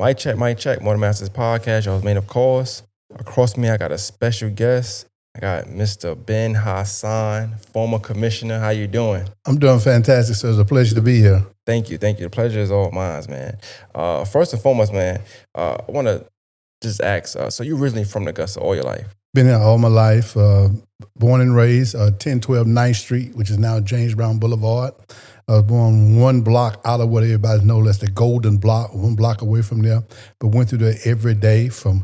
Mic check. Morning Masters Podcast. Y'all's made, of course. Across me, I got a special guest. I got Mr. Ben Hasan, former commissioner. How you doing? I'm doing fantastic, sir. It's a pleasure to be here. Thank you. The pleasure is all mine, man. First and foremost, man, I want to just ask, so you originally from Augusta all your life? Been here all my life. Born and raised 1012 9th Street, which is now James Brown Boulevard. I was born one block out of what everybody knows as the Golden Block, one block away from there. But went through there every day to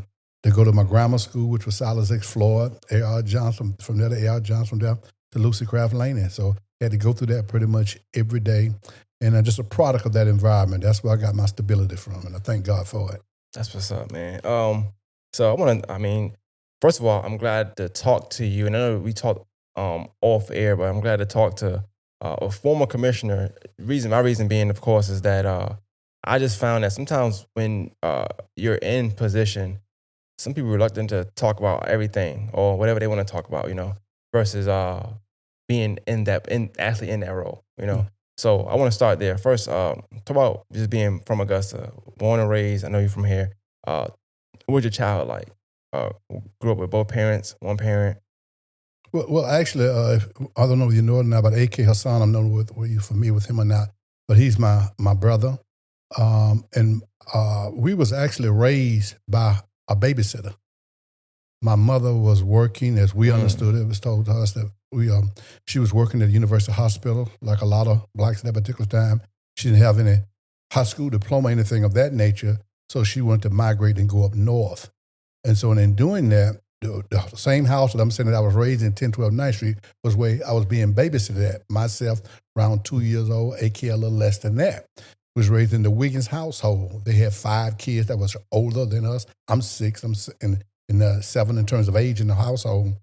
go to my grammar school, which was Silas X. Floyd, A.R. Johnson, from there to A.R. Johnson, from there to Lucy Craft Lane. So I had to go through that pretty much every day. And I'm just a product of that environment. That's where I got my stability from, and I thank God for it. That's what's up, man. First of all, I'm glad to talk to you. And I know we talked off air, but I'm glad to talk to a former commissioner. My reason being, of course, is that I just found that sometimes when you're in position, some people are reluctant to talk about everything or whatever they want to talk about, versus being actually in that role, Mm. So I want to start there. First, talk about just being from Augusta, born and raised. I know you're from here. What was your childhood like? Grew up with both parents, one parent. Well, actually, I don't know if you know it now, but A.K. Hassan, I'm not whether you're familiar with him or not, but he's my brother. And we was actually raised by a babysitter. My mother was working, as we understood it. It was told to us that she was working at the University Hospital, like a lot of blacks at that particular time. She didn't have any high school diploma, anything of that nature, so she wanted to migrate and go up north. And so in doing that, the same house that I'm saying that I was raised in 1012 9th Street was where I was being babysitted at. Myself, around 2 years old, A.K. a little less than that. Was raised in the Wiggins household. They had 5 kids that was older than us. I'm 6. I'm in 7 in terms of age in the household.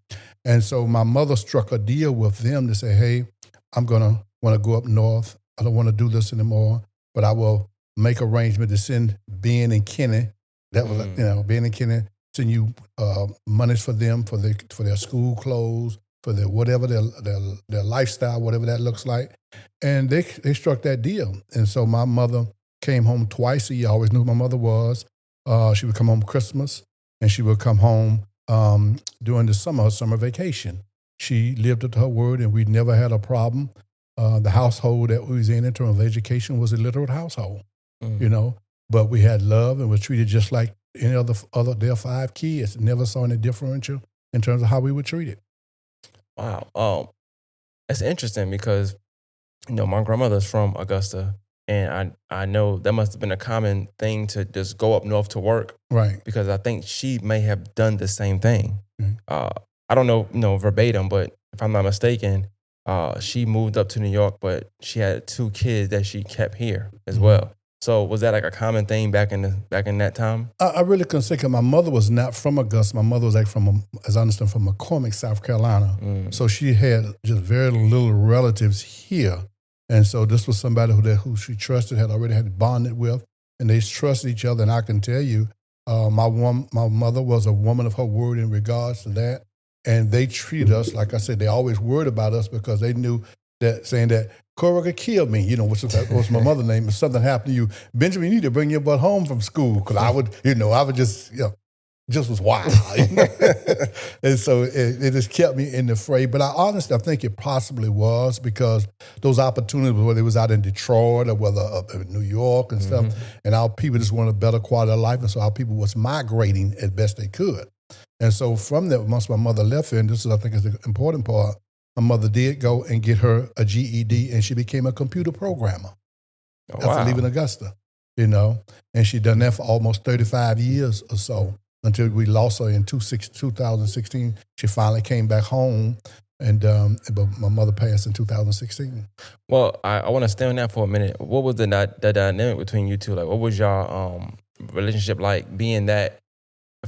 And so my mother struck a deal with them to say, hey, I'm going to want to go up north. I don't want to do this anymore, but I will make arrangement to send Ben and Kenny. That was, Ben and Kenny, send you monies for them, for their school clothes, for their whatever, their lifestyle, whatever that looks like. And they struck that deal. And so my mother came home twice a year. I always knew who my mother was. She would come home Christmas, and she would come home during the summer vacation. She lived up to her word, and we never had a problem. The household that we was in terms of education was a literate household, But we had love and was treated just like any other their 5 kids. Never saw any differential in terms of how we were treated. Wow. That's interesting because, my grandmother's from Augusta, and I know that must have been a common thing to just go up north to work. Right. Because I think she may have done the same thing. Mm-hmm. I don't know, verbatim, but if I'm not mistaken, she moved up to New York, but she had 2 kids that she kept here as well. So was that like a common thing back in that time? I really couldn't say, because my mother was not from Augusta. My mother was actually as I understand, from McCormick, South Carolina. So she had just very little relatives here. And so this was somebody who she trusted, had already had bonded with, and they trusted each other. And I can tell you, my mother was a woman of her word in regards to that. And they treated us, like I said, they always worried about us because they knew that, saying that Cora could kill me, which was my mother's name. If something happened to you, Benjamin, you need to bring your butt home from school, because I would just was wild. And so it just kept me in the fray. But I think it possibly was because those opportunities, whether it was out in Detroit or whether up in New York and stuff, and our people just wanted a better quality of life, and so our people was migrating as best they could. And so from that, once my mother left here, and this is, I think, is the important part, my mother did go and get her a GED, and she became a computer programmer after leaving Augusta, and she done that for almost 35 years or so until we lost her in 2016. She finally came back home, but my mother passed in 2016. Well, I want to stay on that for a minute. What was the dynamic between you two? Like, what was your relationship like, being that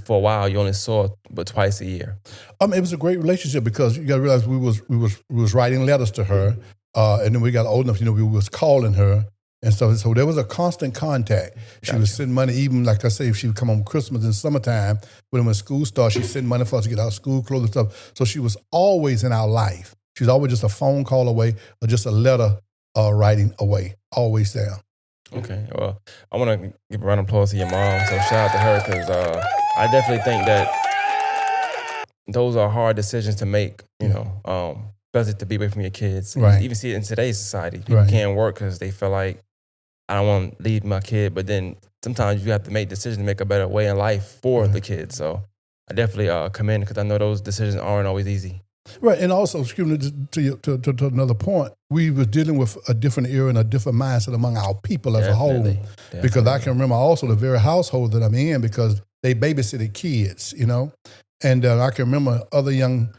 for a while you only saw but twice a year? It was a great relationship because you got to realize we was writing letters to her, and then we got old enough, we was calling her, and so there was a constant contact. She would send money, even like I say, if she would come home Christmas in summertime, when school started, she'd send money for us to get our school clothes and stuff. So she was always in our life. She was always just a phone call away or just a letter writing away, always there. Okay, well, I want to give a round of applause to your mom. So shout out to her because I definitely think that those are hard decisions to make. Yeah. Especially to be away from your kids. You Right. even see it in today's society. People Right. can't work because they feel like I don't want to leave my kid, but then sometimes you have to make decisions to make a better way in life for Right. the kid. So I definitely commend because I know those decisions aren't always easy. Right, and also, excuse me, to another point, we were dealing with a different era and a different mindset among our people as a whole. Definitely, Because I definitely. can remember also the very household that I'm in because they babysitted kids, and I can remember other young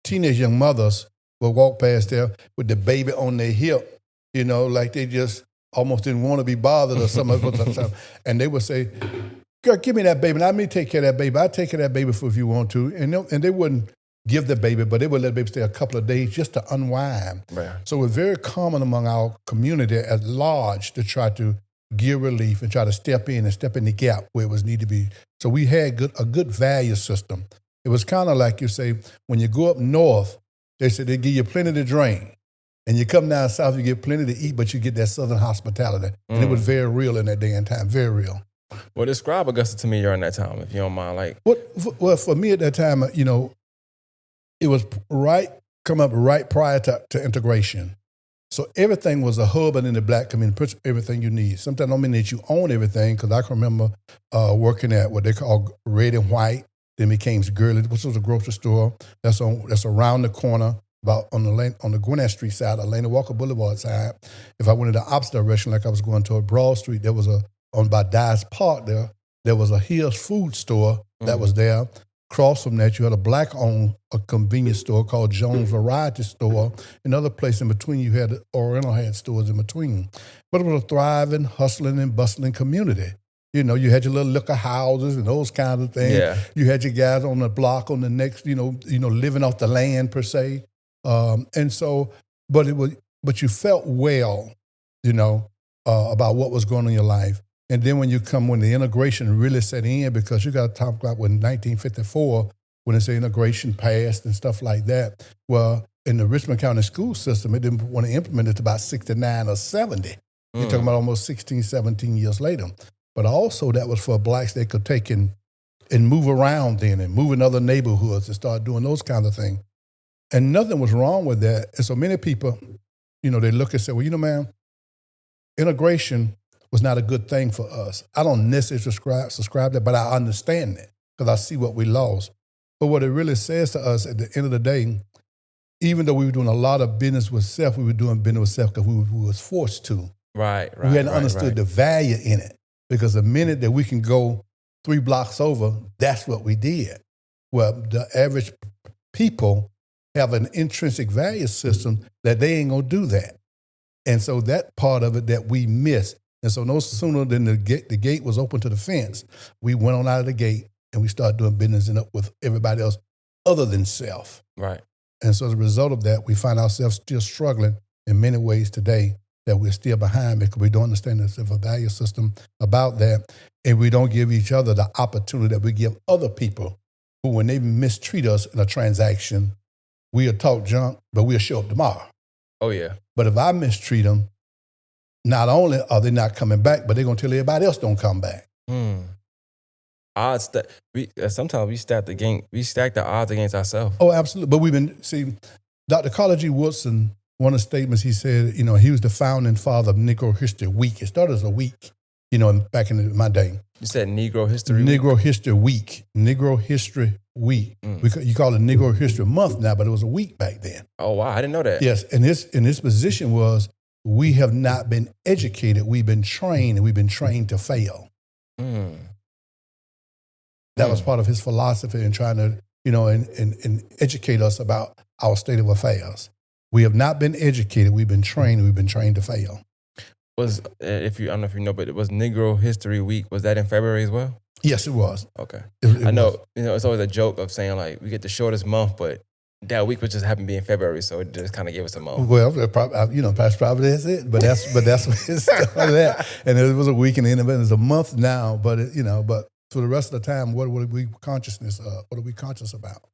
teenage young mothers would walk past there with the baby on their hip, like they just almost didn't want to be bothered or something. And they would say, "Girl, give me that baby. Let me take care of that baby. I'll take care of that baby for if you want to." And they wouldn't give the baby, but they would let the baby stay a couple of days just to unwind. Right. So it was very common among our community at large to try to give relief and try to step in and step in the gap where it was needed to be. So we had a good value system. It was kind of like you say, when you go up north, they said they give you plenty to drink. And you come down south, you get plenty to eat, but you get that southern hospitality. And it was very real in that day and time, very real. Well, describe Augusta to me during that time, if you don't mind. Like, Well, for me at that time, it was come up right prior to integration. So everything was a hub and in the black community, puts everything you need. Sometimes I don't mean that you own everything, because I can remember working at what they call Red and White, then became Girly, which was a grocery store that's around the corner, about on the Gwinnett Street side, Elena Walker Boulevard side. If I went in the opposite direction, like I was going toward Broad Street, there was on by Dice Park there was a Hill's food store that was there. Across from that, you had a black-owned convenience store called Jones Variety Store. Another place in between, you had Oriental had stores in between. But it was a thriving, hustling, and bustling community. You had your little liquor houses and those kinds of things. yeah, You had your guys on the block on the next, living off the land per se. And so, but you felt well, about what was going on in your life. And then when the integration really set in, because you got to talk about when 1954, when it's integration passed and stuff like that. Well, in the Richmond County school system, it didn't want to implement it to about 69 or 70. You're talking about almost 16, 17 years later. But also that was for blacks they could take and move around then and move in other neighborhoods and start doing those kinds of things. And nothing was wrong with that. And so many people, they look and say, well, man, integration was not a good thing for us. I don't necessarily subscribe to that, but I understand it because I see what we lost. But what it really says to us at the end of the day, even though we were doing a lot of business with self, we were doing business with self because we was forced to. right. We hadn't understood the value in it, because the minute that we can go 3 blocks over, that's what we did. Well, the average people have an intrinsic value system that they ain't gonna do that. And so that part of it that we miss. And so no sooner than the gate was open to the fence, we went on out of the gate and we started doing business with everybody else other than self. Right. And so as a result of that, we find ourselves still struggling in many ways today, that we're still behind because we don't understand the value system about that. And we don't give each other the opportunity that we give other people who, when they mistreat us in a transaction, we'll talk junk, but we'll show up tomorrow. Oh, yeah. But if I mistreat them, not only are they not coming back, but they're going to tell everybody else don't come back. Odds that sometimes we stack the odds against ourselves. Oh, absolutely. But Dr. Carter G. Woodson, one of the statements he said, he was the founding father of Negro History Week. It started as a week, back in my day. You said Negro History Week? Negro History Week. Negro History Week. You call it Negro History Month now, but it was a week back then. Oh, wow. I didn't know that. Yes, and his position was, we have not been educated. We've been trained, and we've been trained to fail. That was part of his philosophy in trying to, and educate us about our state of affairs. We have not been educated. We've been trained. And we've been trained to fail. I don't know if you know, but it was Negro History Week. Was that in February as well? Yes, it was. Okay. It I know, was. it's always a joke of saying, like, we get the shortest month, but that week would just happen to be in February, so it just kind of gave us a month. Well, that's probably that's it. But that's what it started at. And it was a week, and it's a month now. But but for the rest of the time, what are we conscious about?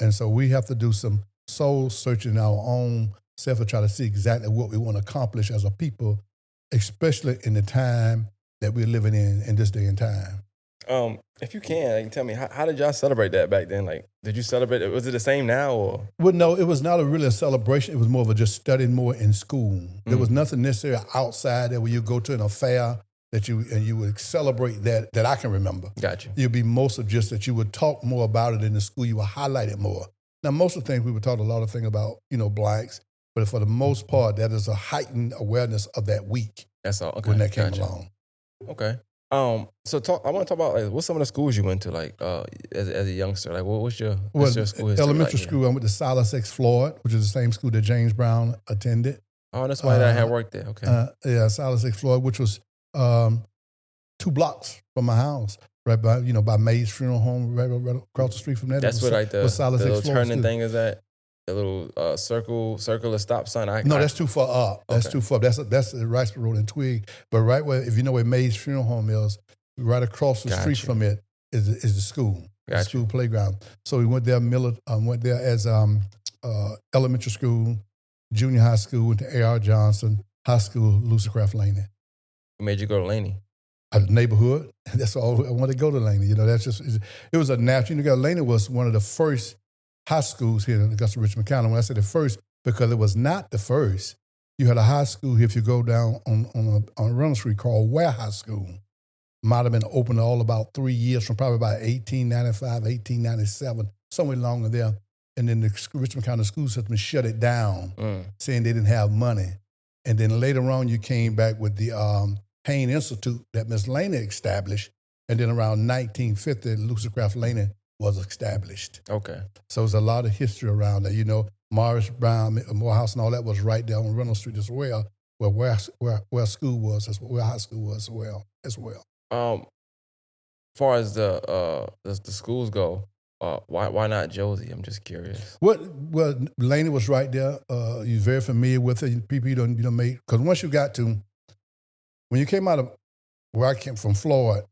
And so we have to do some soul searching in our own self to try to see exactly what we want to accomplish as a people especially in the time that we're living in this day and time. If you can, like, tell me how did y'all celebrate that back then? Like, did you celebrate it? Was it the same now or? Well, no, it was not really a celebration. It was more of a just studying more in school. There was nothing necessarily outside there where you go to an affair that you would celebrate that I can remember. Got you. You'd be most of just that you would talk more about it in the school. You would highlight it more. Now, most of the things we were taught a lot of things about, blacks, but for the most part, that is a heightened awareness of that week. That's all. Okay. When that came Gotcha. along. Okay. So I want to talk about like what's some of the schools you went to, like as a youngster. Like, what's your school history elementary like? school, I went to Silas X. Floyd, which is the same school that James Brown attended. Oh, that's why I had worked there. Okay. Yeah, Silas X. Floyd, which was 2 blocks from my house, right by Mays Funeral Home, right across the street from that. That's what like the Silas little X. Floyd turning school. thing is at. The little circular stop sign. No, that's too far up. That's too far. That's the Rice Road and Twig. But right where, if you know where Mays Funeral Home is, right across the street from it is the school, the school playground. So we went there. Went there as elementary school, junior high school, went to A.R. Johnson High School, Lucicraft Laney. What made you go to Laney? A neighborhood. That's all I wanted to go to Laney. That's just it was a natural. Laney was one of the first high schools here in Augusta Richmond County. When I say the first, because it was not the first. You had a high school here if you go down on Reynolds Street called Ware High School. Might have been open all about 3 years from probably about 1895, 1897, somewhere along there. And then the Richmond County school system shut it down, saying they didn't have money. And then later on, you came back with the Payne Institute that Miss Laney established. And then around 1950, Lucicraft Laney was established. Okay. So there's a lot of history around that. Morris Brown, Morehouse and all that was right there on Reynolds Street as well, where school was, where high school was as well. Far as the schools go, why not Josie? I'm just curious. Well, Laney was right there. You're very familiar with it. People you don't make, because once you got to, when you came out of where I came from, Floyd,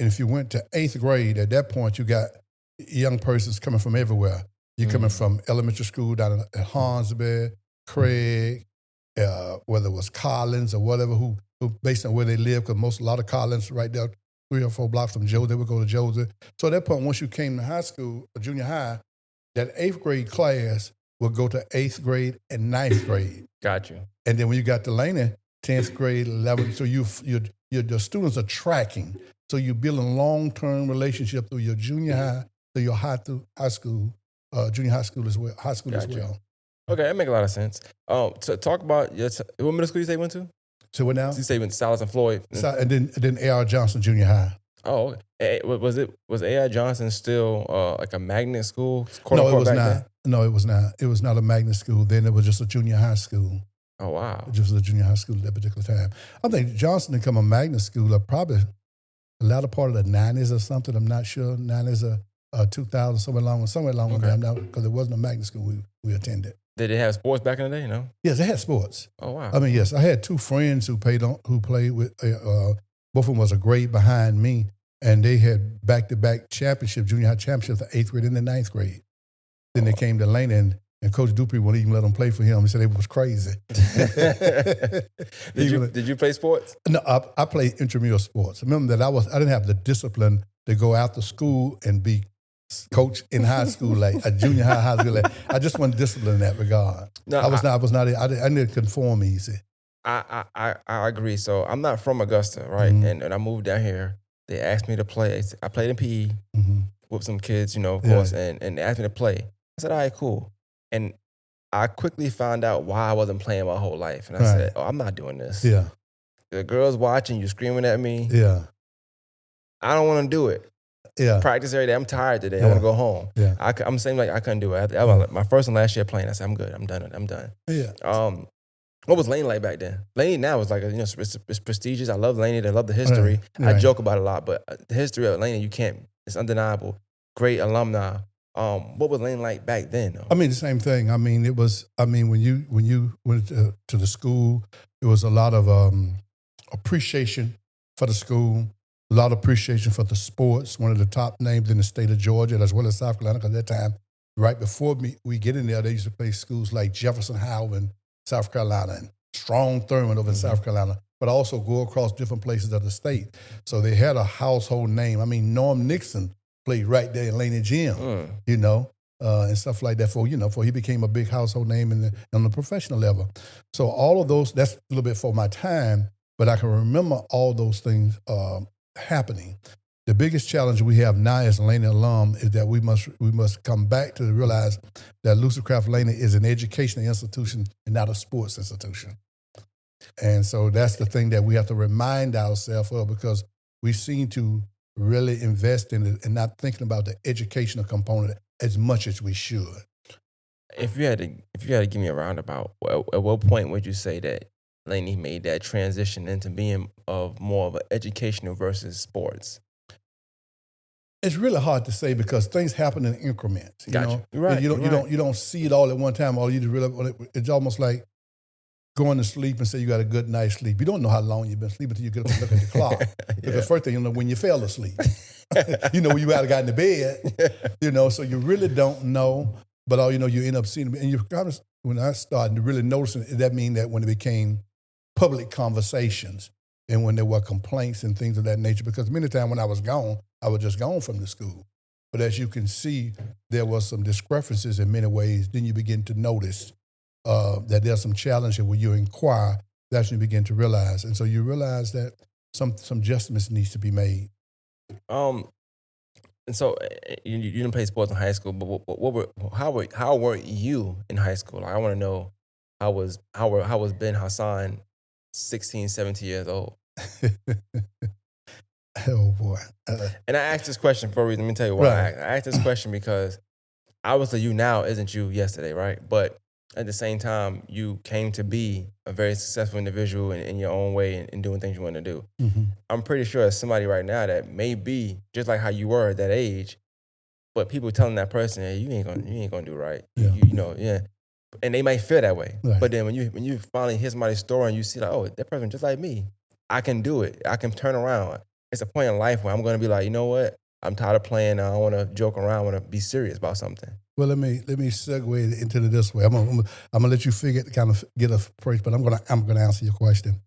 and if you went to 8th grade, at that point you got young persons coming from everywhere. You're coming from elementary school down at Hornsby, Craig, whether it was Collins or whatever, who based on where they live, because a lot of Collins right there, 3 or 4 blocks from Josie, they would go to Josie. So at that point, once you came to high school, or junior high, that 8th grade class would go to 8th grade and 9th grade. Got you. And then when you got to Laney, 10th grade, 11th, so your students are tracking. So you're building long-term relationship through your junior high, through your high school, junior high school as well, as well. Okay, that makes a lot of sense. To talk about what middle school you say you went to? So what now? So you say you went to Silas and Floyd, and then A.R. Johnson Junior High. Oh, okay. Was A.R. Johnson still like a magnet school? No, it was not. Then? No, it was not. It was not a magnet school. Then it was just a junior high school. Oh wow! Just a junior high school at that particular time. I think Johnson became a magnet school probably the latter part of the 90s or something. I'm not sure. 90s or 2000, somewhere along with them now, because it wasn't a magnet school we attended. Did they have sports back in the day? No. Yes, they had sports. Oh wow! I mean, yes, I had 2 friends who played with. Both of them was a grade behind me, and they had back-to-back championship, junior high championships, the 8th grade and the 9th grade. Then they came to Laney, and Coach Dupree wouldn't even let them play for him. He said it was crazy. Did you play sports? No, I played intramural sports. Remember that I didn't have the discipline to go after school and be coach in high school, like a junior high school. Like, I just wasn't disciplined in that regard. No, I didn't conform easy. I agree. So I'm not from Augusta, right? Mm-hmm. And I moved down here. They asked me to play. I played in PE with some kids, of course, and they asked me to play. I said, all right, cool. And I quickly found out why I wasn't playing my whole life. And I said, oh, I'm not doing this. Yeah. The girl's watching, you screaming at me. Yeah. I don't want to do it. Yeah. Practice every day. I'm tired today. I want to go home. Yeah. I'm saying like I couldn't do it. My first and last year playing, I said, I'm good. I'm done. Yeah. What was Laney like back then? Laney now is like, it's prestigious. I love Laney. I love the history. Right. I joke about it a lot, but the history of Laney, it's undeniable. Great alumni. What was Laney like back then, though? I mean, the same thing. I mean, when you went to the school, it was a lot of appreciation for the school, a lot of appreciation for the sports, one of the top names in the state of Georgia, as well as South Carolina, because at that time, right before we get in there, they used to play schools like Jefferson Howard in South Carolina and Strong Thurman over in South Carolina. but also go across different places of the state. So they had a household name. I mean, Norm Nixon played right there in Laney Gym, you know, and stuff like that. For he became a big household name on the professional level. So all of those, that's a little bit for my time, but I can remember all those things happening. The biggest challenge we have now as a Laney alum is that we must come back to realize that Lucicraft Laney is an educational institution and not a sports institution. And so that's the thing that we have to remind ourselves of, because we seem to really invest in it and not thinking about the educational component as much as we should. If you had to give me a roundabout, at what point would you say that Laney made that transition into being of more of an educational versus sports? It's really hard to say because things happen in increments. You Gotcha. know, You're right. you don't see it all at one time. All you just really, it's almost like going to sleep and say you got a good night's sleep. You don't know how long you've been sleeping until you get up and look at the clock. Because first thing you know, when you fell asleep, you know, when you got in the bed, you know, so you really don't know. But all you know, you end up seeing them. And you kind of, when I started really noticing it, that mean that when it became public conversations and when there were complaints and things of that nature, because many times when I was gone, I was just gone from the school. But as you can see, there was some discrepancies in many ways. Then you begin to notice that there's some challenges when you inquire, that's when you begin to realize. And so you realize that some adjustments needs to be made. And so you didn't play sports in high school, but how were you in high school? Like, I want to know how was Ben Hasan 16, 17 years old? Oh boy. And I asked this question for a reason. Let me tell you why. Right. I asked this question because obviously you now isn't you yesterday, right? But at the same time, you came to be a very successful individual in your own way and doing things you want to do. Mm-hmm. I'm pretty sure there's somebody right now that may be just like how you were at that age, but people telling that person, hey, you ain't gonna do right. Yeah. You know, yeah. And they might feel that way. Right. But then when you finally hear somebody's story and you see like, oh, that person just like me, I can do it. I can turn around. It's a point in life where I'm gonna be like, you know what? I'm tired of playing. I don't want to joke around. I want to be serious about something. Well, let me segue into it this way. I'm gonna let you kind of get a phrase, but I'm gonna answer your question.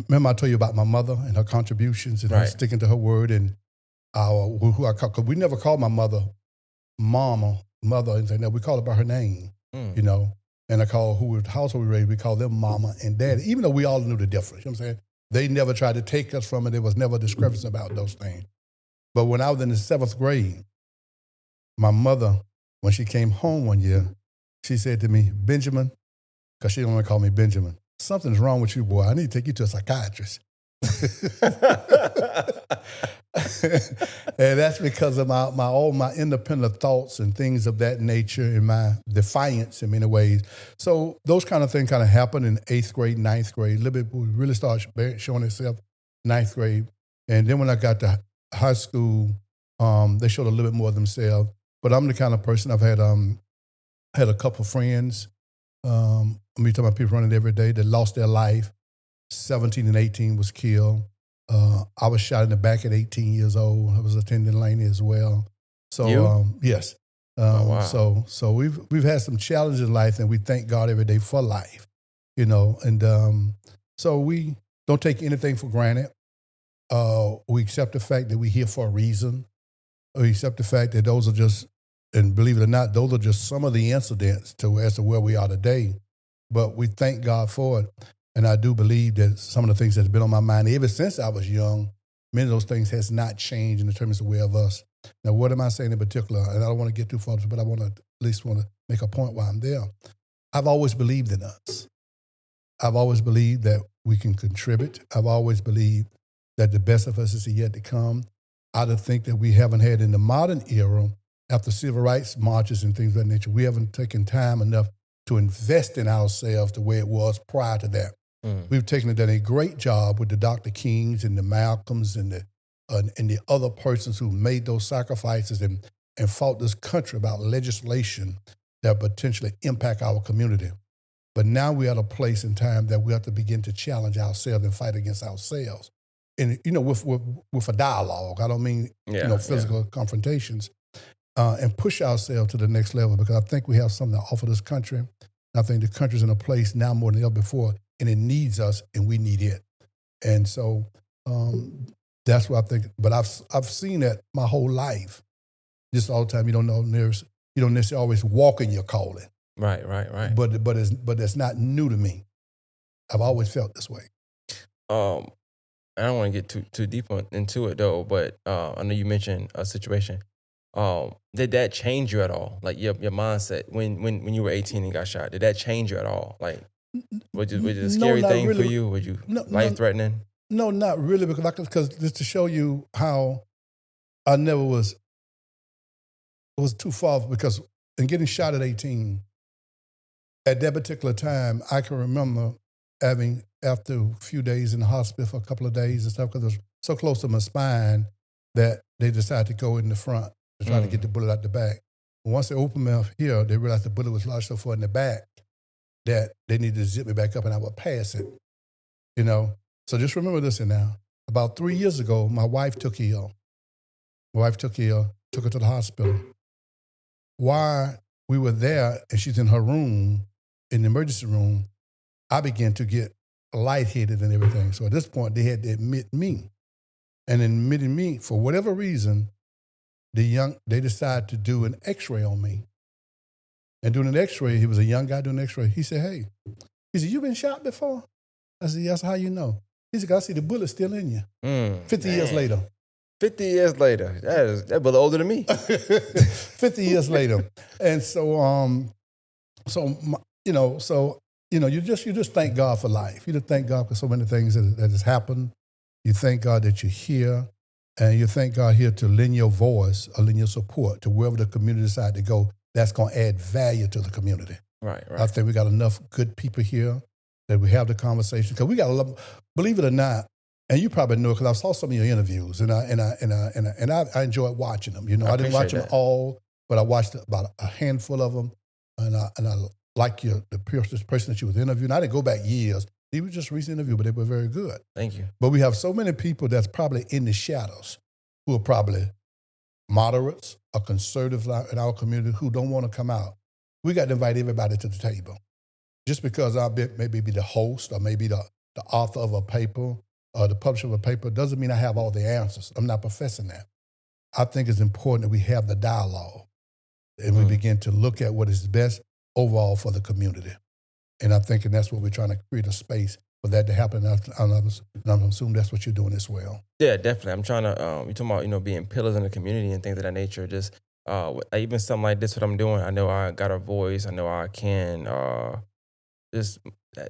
Remember I told you about my mother and her contributions and her sticking to her word and who I call, because we never called my mother mother, and say, no, we called her by her name, you know. And I call who was household we raised, we call them mama and daddy, even though we all knew the difference. You know what I'm saying? They never tried to take us from it. There was never a discrepancy about those things. But when I was in the 7th grade, my mother, when she came home one year, she said to me, Benjamin, because she didn't want to call me Benjamin, something's wrong with you, boy. I need to take you to a psychiatrist. And that's because of all my independent thoughts and things of that nature and my defiance in many ways. So those kind of things kind of happened in 8th grade, 9th grade. A little bit would really start showing itself 9th grade. And then when I got to high school, they showed a little bit more of themselves. But I'm the kind of person, I've had a couple of friends. I'm talking about people running every day that lost their life. 17 and 18 was killed. I was shot in the back at 18 years old. I was attending Laney as well. So yes. Wow. So we've had some challenges in life, and we thank God every day for life, you know. And so we don't take anything for granted. We accept the fact that we're here for a reason. We accept the fact that those are just, and believe it or not, those are just some of the incidents as to where we are today. But we thank God for it. And I do believe that some of the things that's been on my mind ever since I was young, many of those things has not changed in terms of way of us. Now, what am I saying in particular? And I don't want to get too far, but I at least want to make a point while I'm there. I've always believed in us. I've always believed that we can contribute. I've always believed that the best of us is yet to come. I don't think that we haven't had in the modern era, after civil rights marches and things of that nature, we haven't taken time enough to invest in ourselves the way it was prior to that. We've done a great job with the Dr. Kings and the Malcolms and the other persons who made those sacrifices and fought this country about legislation that potentially impact our community. But now we're at a place in time that we have to begin to challenge ourselves and fight against ourselves. And, you know, with a dialogue, I don't mean, physical confrontations, and push ourselves to the next level, because I think we have something to offer this country. I think the country's in a place now more than ever before, and it needs us, and we need it. And so that's what I think. But I've seen that my whole life. Just all the time, you don't necessarily always walk in your calling. Right, right, right. But it's not new to me. I've always felt this way. Um, I don't want to get too deep into it though, but I know you mentioned a situation. Did that change you at all? Like your mindset when you were 18 and got shot, did that change you at all? Like, was it a No, scary not thing for really. you? Was you No, life no, threatening? no, not really. Because just to show you how I never was too far. Because in getting shot at 18, at that particular time, I can remember having after a few days in the hospital for a couple of days and stuff because it was so close to my spine that they decided to go in the front to try to get the Mm, bullet out the back. And once they opened me up here, they realized the bullet was lodged so far in the back that they needed to zip me back up and I would pass it. You know. So just remember this now. About 3 years ago, my wife took ill. My wife took ill, took her to the hospital. While we were there and she's in her room, in the emergency room, I began to get lightheaded and everything. So at this point, they had to admit me. And in admitting me, for whatever reason, they decided to do an x-ray on me. And doing an x-ray, he was a young guy doing an x-ray. He said, hey, you been shot before? I said, yes, how you know? He said, I see the bullet still in you. 50 years man. later. 50 years later, that brother older than me. 50 years later. And you just thank God for life. You just thank God for so many things that has happened. You thank God that you're here, and you thank God here to lend your voice or lend your support to wherever the community decide to go. That's going to add value to the community. Right, I right. think we got enough good people here that we have the conversation because we got a lot. Believe it or not, and you probably know because I saw some of your interviews, and I enjoyed watching them. I I didn't watch appreciate them that. all, but I watched about a handful of them, and I like the person that you was interviewing. I didn't go back years. He was just recent interview, but they were very good. Thank you. But we have so many people that's probably in the shadows who are probably moderates or conservatives in our community who don't want to come out. We got to invite everybody to the table. Just because I maybe be the host or maybe the author of a paper or the publisher of a paper doesn't mean I have all the answers. I'm not professing that. I think it's important that we have the dialogue and we begin to look at what is best overall for the community. And I think that's what we're trying to create a space for that to happen. And I'm assuming that's what you're doing as well. Yeah, definitely. I'm trying to. You talking about being pillars in the community and things of that nature. Just even something like this, what I'm doing. I know I got a voice. I know I can just uh,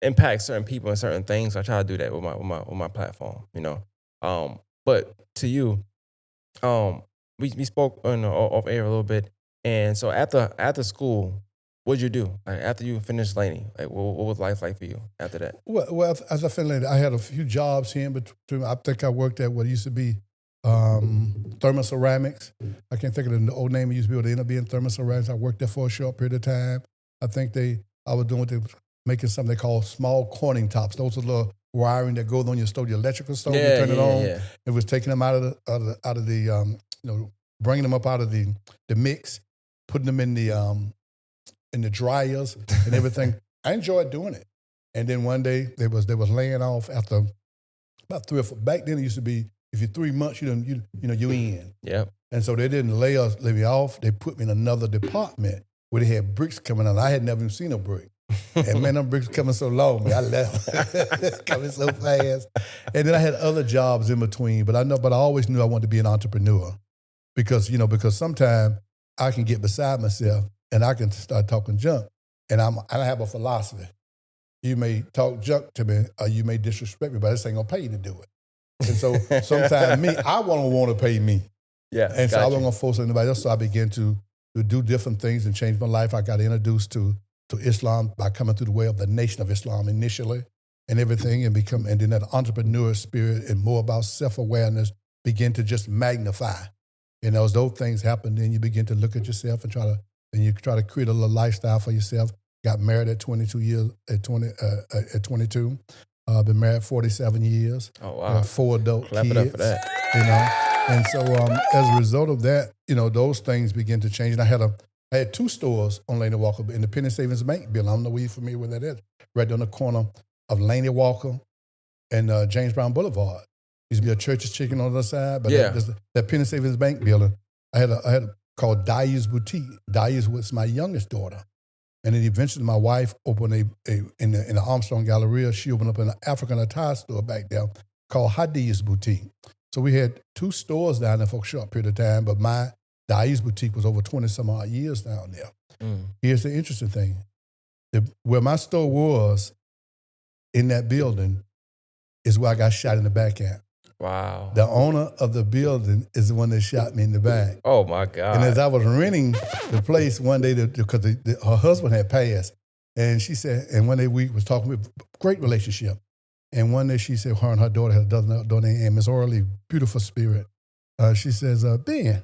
impact certain people and certain things. So I try to do that with my platform. But to you, we spoke on off air a little bit, and so after school, what'd you do? Like after you finished Laney, like what was life like for you after that? Well, as I found I had a few jobs here in between. I think I worked at what used to be thermoceramics. I can't think of the old name. It used to be what they ended up being thermoceramics. I worked there for a short period of time. I was doing making something they call small corning tops. Those are little wiring that goes on your stove, your electrical stove. You Yeah, turn it yeah, yeah, on. yeah. It was taking them out of the bringing them up out of the mix, putting them in the dryers and everything. I enjoyed doing it. And then one day they was laying off after about 3 or 4. Back then it used to be if you're 3 months you in. Yep. And so they didn't lay me off. They put me in another department where they had bricks coming out. I had never even seen a brick. And man, them bricks coming so long, man. I left coming so fast. And then I had other jobs in between, but I always knew I wanted to be an entrepreneur because sometimes I can get beside myself and I can start talking junk. And I have a philosophy. You may talk junk to me or you may disrespect me, but this ain't gonna pay you to do it. And so sometimes I want to pay me. Yeah. And so I Got wasn't you. gonna force anybody else. So I began to do different things and change my life. I got introduced to Islam by coming through the way of the Nation of Islam initially and everything and then that entrepreneur spirit and more about self-awareness begin to just magnify. As those things happen, then you begin to look at yourself and try to create a little lifestyle for yourself. Got married at 22 years, at 22. Been married 47 years. Oh wow. 4 adult Clap kids. it up for that. And so as a result of that, those things begin to change. And I had 2 stores on Laney Walker, Independent Savings Bank building. I don't know where you're familiar with that is. Right on the corner of Laney Walker and James Brown Boulevard. Used to be a Church's Chicken on the other side, but Yeah. that Penny Savings Bank building, I had a called Dyer's Boutique. Dyer's was my youngest daughter. And then eventually my wife opened in the Armstrong Galleria, she opened up an African attire store back there called Hadiyah's Boutique. So we had 2 stores down there for a short period of time, but my Dyer's Boutique was over 20 some odd years down there. Here's the interesting thing. Where my store was in that building is where I got shot in the back at. Wow. The owner of the building is the one that shot me in the back. Oh, my God. And as I was renting the place one day, because her husband had passed, and she said, and one day we was talking with great relationship. And one day she said, her and her daughter had a daughter named Miss Orly, beautiful spirit. She says, Ben,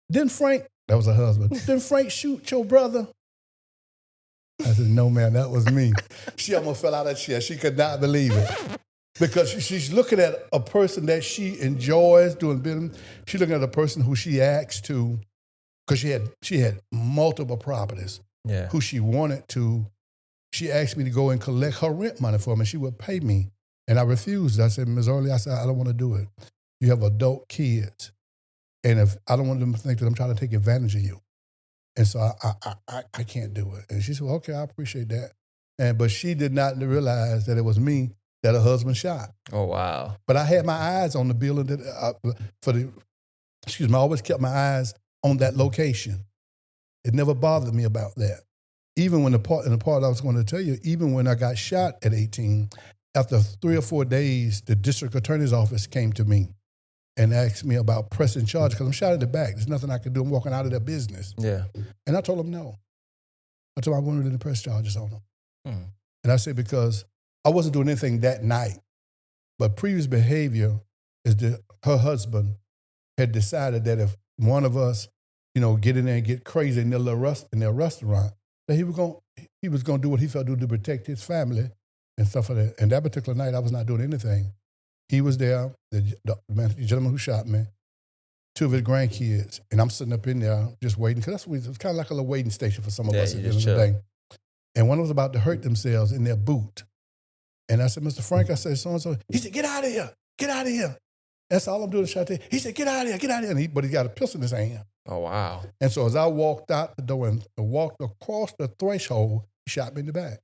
didn't Frank, that was her husband, didn't Frank shoot your brother? I said, no, man, that was me. She almost fell out of her chair. She could not believe it. Because she's looking at a person that she enjoys doing business. She's looking at a person who she asked to, because she had multiple properties, who she wanted to. She asked me to go and collect her rent money for me. She would pay me. And I refused. I said, Ms. Orley, I said, I don't want to do it. You have adult kids. And if I don't want them to think that I'm trying to take advantage of you. And so I can't do it. And she said, well, okay, I appreciate that. But she did not realize that it was me that her husband shot. Oh, wow. But I had my eyes on the building that I always kept my eyes on that location. It never bothered me about that. Even when the part I was going to tell you, even when I got shot at 18, after 3 or 4 days, the district attorney's office came to me and asked me about pressing charges because I'm shot in the back. There's nothing I can do. I'm walking out of their business. Yeah. And I told them no. I told them I wanted to press charges on them. And I said, because I wasn't doing anything that night, but previous behavior is that her husband had decided that if one of us, get in there and get crazy in their restaurant, that he was going to do what he felt to do to protect his family and stuff like that. And that particular night, I was not doing anything. He was there, the gentleman who shot me, 2 of his grandkids, and I'm sitting up in there just waiting, because it's kind of like a little waiting station for some of us at the end of the day. And one was about to hurt themselves in their boot. And I said, Mr. Frank, I said, so-and-so. He said, get out of here. Get out of here. That's all I'm doing is shot there. He said, get out of here, get out of here. But he got a pistol in his hand. Oh, wow. And so as I walked out the door and walked across the threshold, he shot me in the back.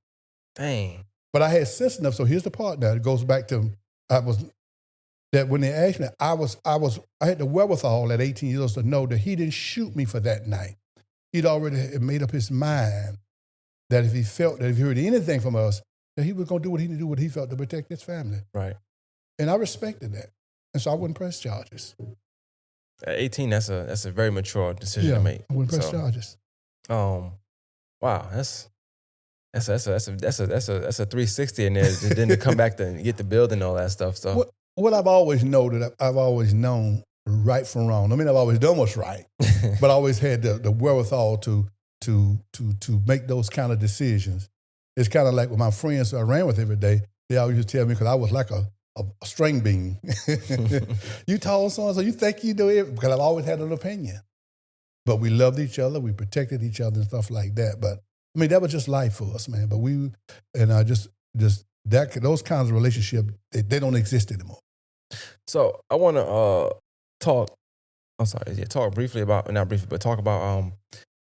Dang. But I had sense enough. So here's the part now. It goes back to, that when they asked me, I had the wherewithal at 18 years old to know that he didn't shoot me for that night. He'd already made up his mind that if he heard anything from us, that he was going to do what he felt to protect his family. Right. And I respected that. And so I wouldn't press charges. At 18, that's a very mature decision to make. I wouldn't press charges. Wow, that's a 360 in there. Then to come back and get the building and all that stuff. So what I've always known right from wrong. I mean, I've always done what's right, but I always had the wherewithal to make those kind of decisions. It's kind of like with my friends who I ran with every day. They always used to tell me, because I was like a string bean. You told so-and-so, you think you do it? Because I've always had an opinion. But we loved each other. We protected each other and stuff like that. But, I mean, that was just life for us, man. But those kinds of relationships, they don't exist anymore. So I want to talk briefly about, not briefly, but talk about,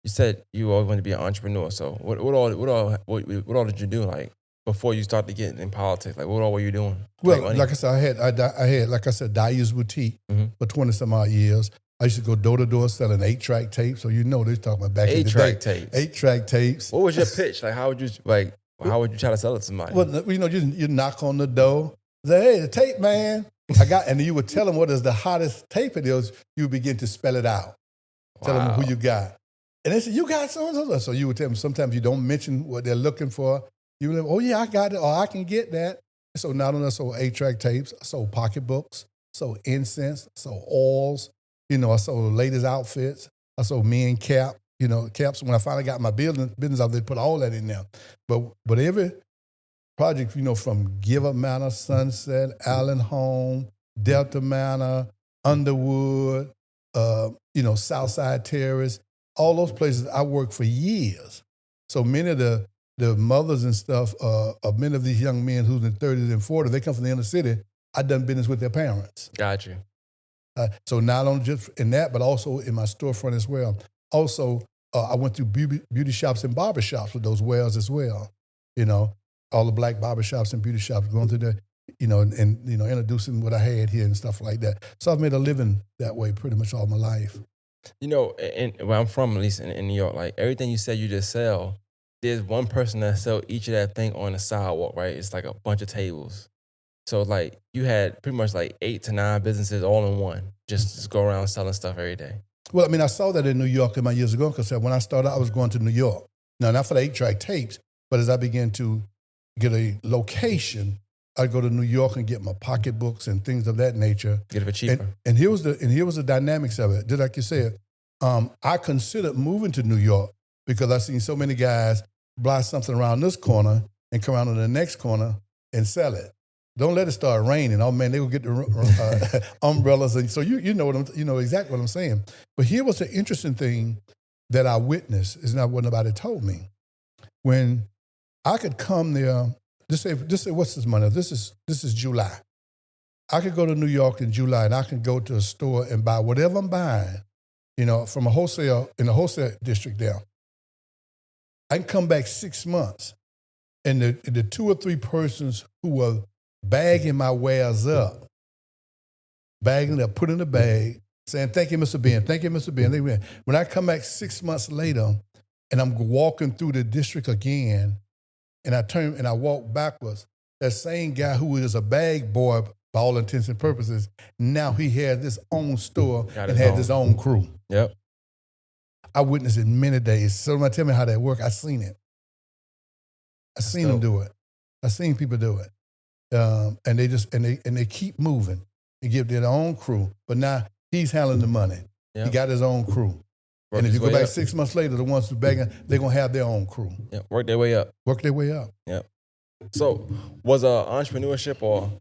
you said you always wanted to be an entrepreneur. So what all did you do, like, before you started getting in politics? Like, what all were you doing? Well, like I said, I had like I said, Dyer's Boutique for 20 some odd years. I used to go door to door selling 8-track tapes. So they're talking about back in the day. 8-track tapes. 8-track tapes. What was your pitch? Like, how would you try to sell it to somebody? Well, you knock on the door, say, hey, the tape man. And you would tell them what is the hottest tape it is. You would begin to spell it out. Tell them who you got. And they said, you got so-and-so. So you would tell them, sometimes you don't mention what they're looking for. You would, oh yeah, I got it, or I can get that. So not only I sold 8-track tapes, I sold pocketbooks, sold incense, sold oils, I sold ladies' outfits, I sold men caps. When I finally got my business out, they put all that in there. But every project, from Give Up Manor, Sunset, Allen Home, Delta Manor, Underwood, Southside Terrace, all those places I worked for years. So many of the the mothers and stuff of many of these young men who's in 30s and 40s, they come from the inner city. I done business with their parents. Got you. So not only just in that, but also in my storefront as well. Also, I went through beauty shops and barber shops with those wells as well. You know, all the black barber shops and beauty shops, going through there, you know, and you know, introducing what I had here and stuff like that. So I've made a living that way pretty much all my life. You know, and where I'm from, at least in New York, like everything you said you just sell, there's one person that sell each of that thing on the sidewalk, right? It's like a bunch of tables. So like you had pretty much like 8 to 9 businesses all in one, just go around selling stuff every day. Well, I mean, I saw that in New York in my years ago because when I started, I was going to New York. Now, not for the 8-track tapes, but as I began to get a location, I'd go to New York and get my pocketbooks and things of that nature. Get it for cheaper. And here was the dynamics of it. Just like you said, I considered moving to New York because I've seen so many guys buy something around this corner and come around to the next corner and sell it. Don't let it start raining. Oh man, they will get the umbrellas, and so you know exactly what I'm saying. But here was the interesting thing that I witnessed. Is not what nobody told me. When I could come there, just say what's this month? This is July. I could go to New York in July, and I can go to a store and buy whatever I'm buying, you know, from a wholesale in the wholesale district there. I can come back 6 months, and the 2 or 3 persons who were bagging my wares up, bagging it up, put in the bag, saying, "Thank you, Mr. Ben. Thank you, Mr. Ben." When I come back 6 months later, and I'm walking through the district again, and I turn and I walk backwards, that same guy who is a bag boy by all intents and purposes, now he had his own store and had his own crew. Yep. I witnessed it many days. Somebody tell me how that worked. I seen it. I seen them do it. I seen people do it. And they keep moving and give their own crew. But now he's handling the money. Yep. He got his own crew. And if you go back 6 months later, the ones who begging, they're gonna have their own crew. Yeah, work their way up. Work their way up. Yeah. So was entrepreneurship or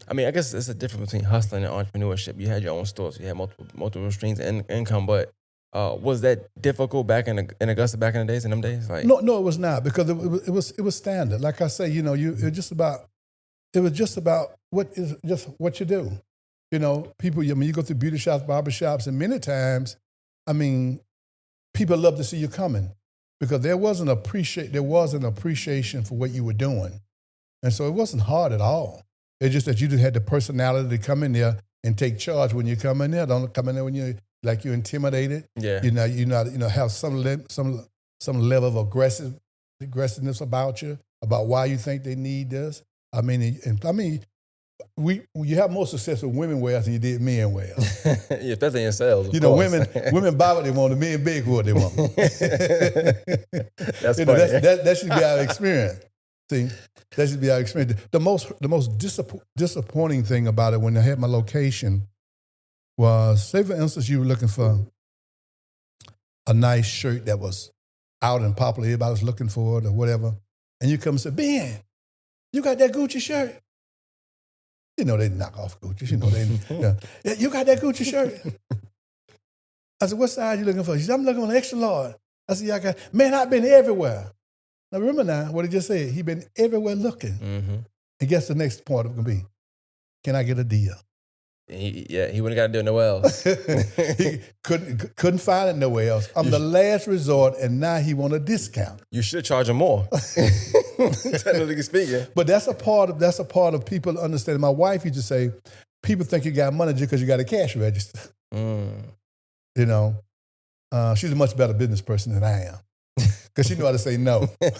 I mean, I guess it's a difference between hustling and entrepreneurship. You had your own stores, you had multiple streams of income, but was that difficult back in Augusta back in the days, in them days? Like no, it was not, because it was standard. Like I say, you know, it was just about what you do. You know, people. I mean, you go through beauty shops, barber shops, and many times, I mean, people love to see you coming because there was an appreciation for what you were doing, and so it wasn't hard at all. It's just that you just had the personality to come in there and take charge when you come in there. Don't come in there when you're intimidated. Yeah. Have some level of aggressiveness about you, about why you think they need this. I mean, you have more success with women wares than you did men wares. Yeah, especially in sales. You know, women buy what they want, the men beg what they want. That's funny. That should be our experience. See, that should be our experience. The most disappointing thing about it when I had my location was, say for instance, you were looking for a nice shirt that was out and popular, everybody was looking for it or whatever, and you come and say, "Ben, you got that Gucci shirt?" You know they knock off Gucci. You know yeah, you got that Gucci shirt? I said, "What size you looking for?" She said, "I'm looking for an extra large." I said, "Yeah, I got." Man, I've been everywhere. Now remember now what he just said. He been everywhere looking. Mm-hmm. And guess the next part of it gonna be, can I get a deal? He wouldn't got to do it nowhere else. He couldn't find it nowhere else. I'm the last resort, and now he want a discount. You should charge him more. Technically speaking. But that's a part of people understanding. My wife used to say, people think you got money just because you got a cash register. Mm. You know, she's a much better business person than I am. Because she knew how to say no. Well,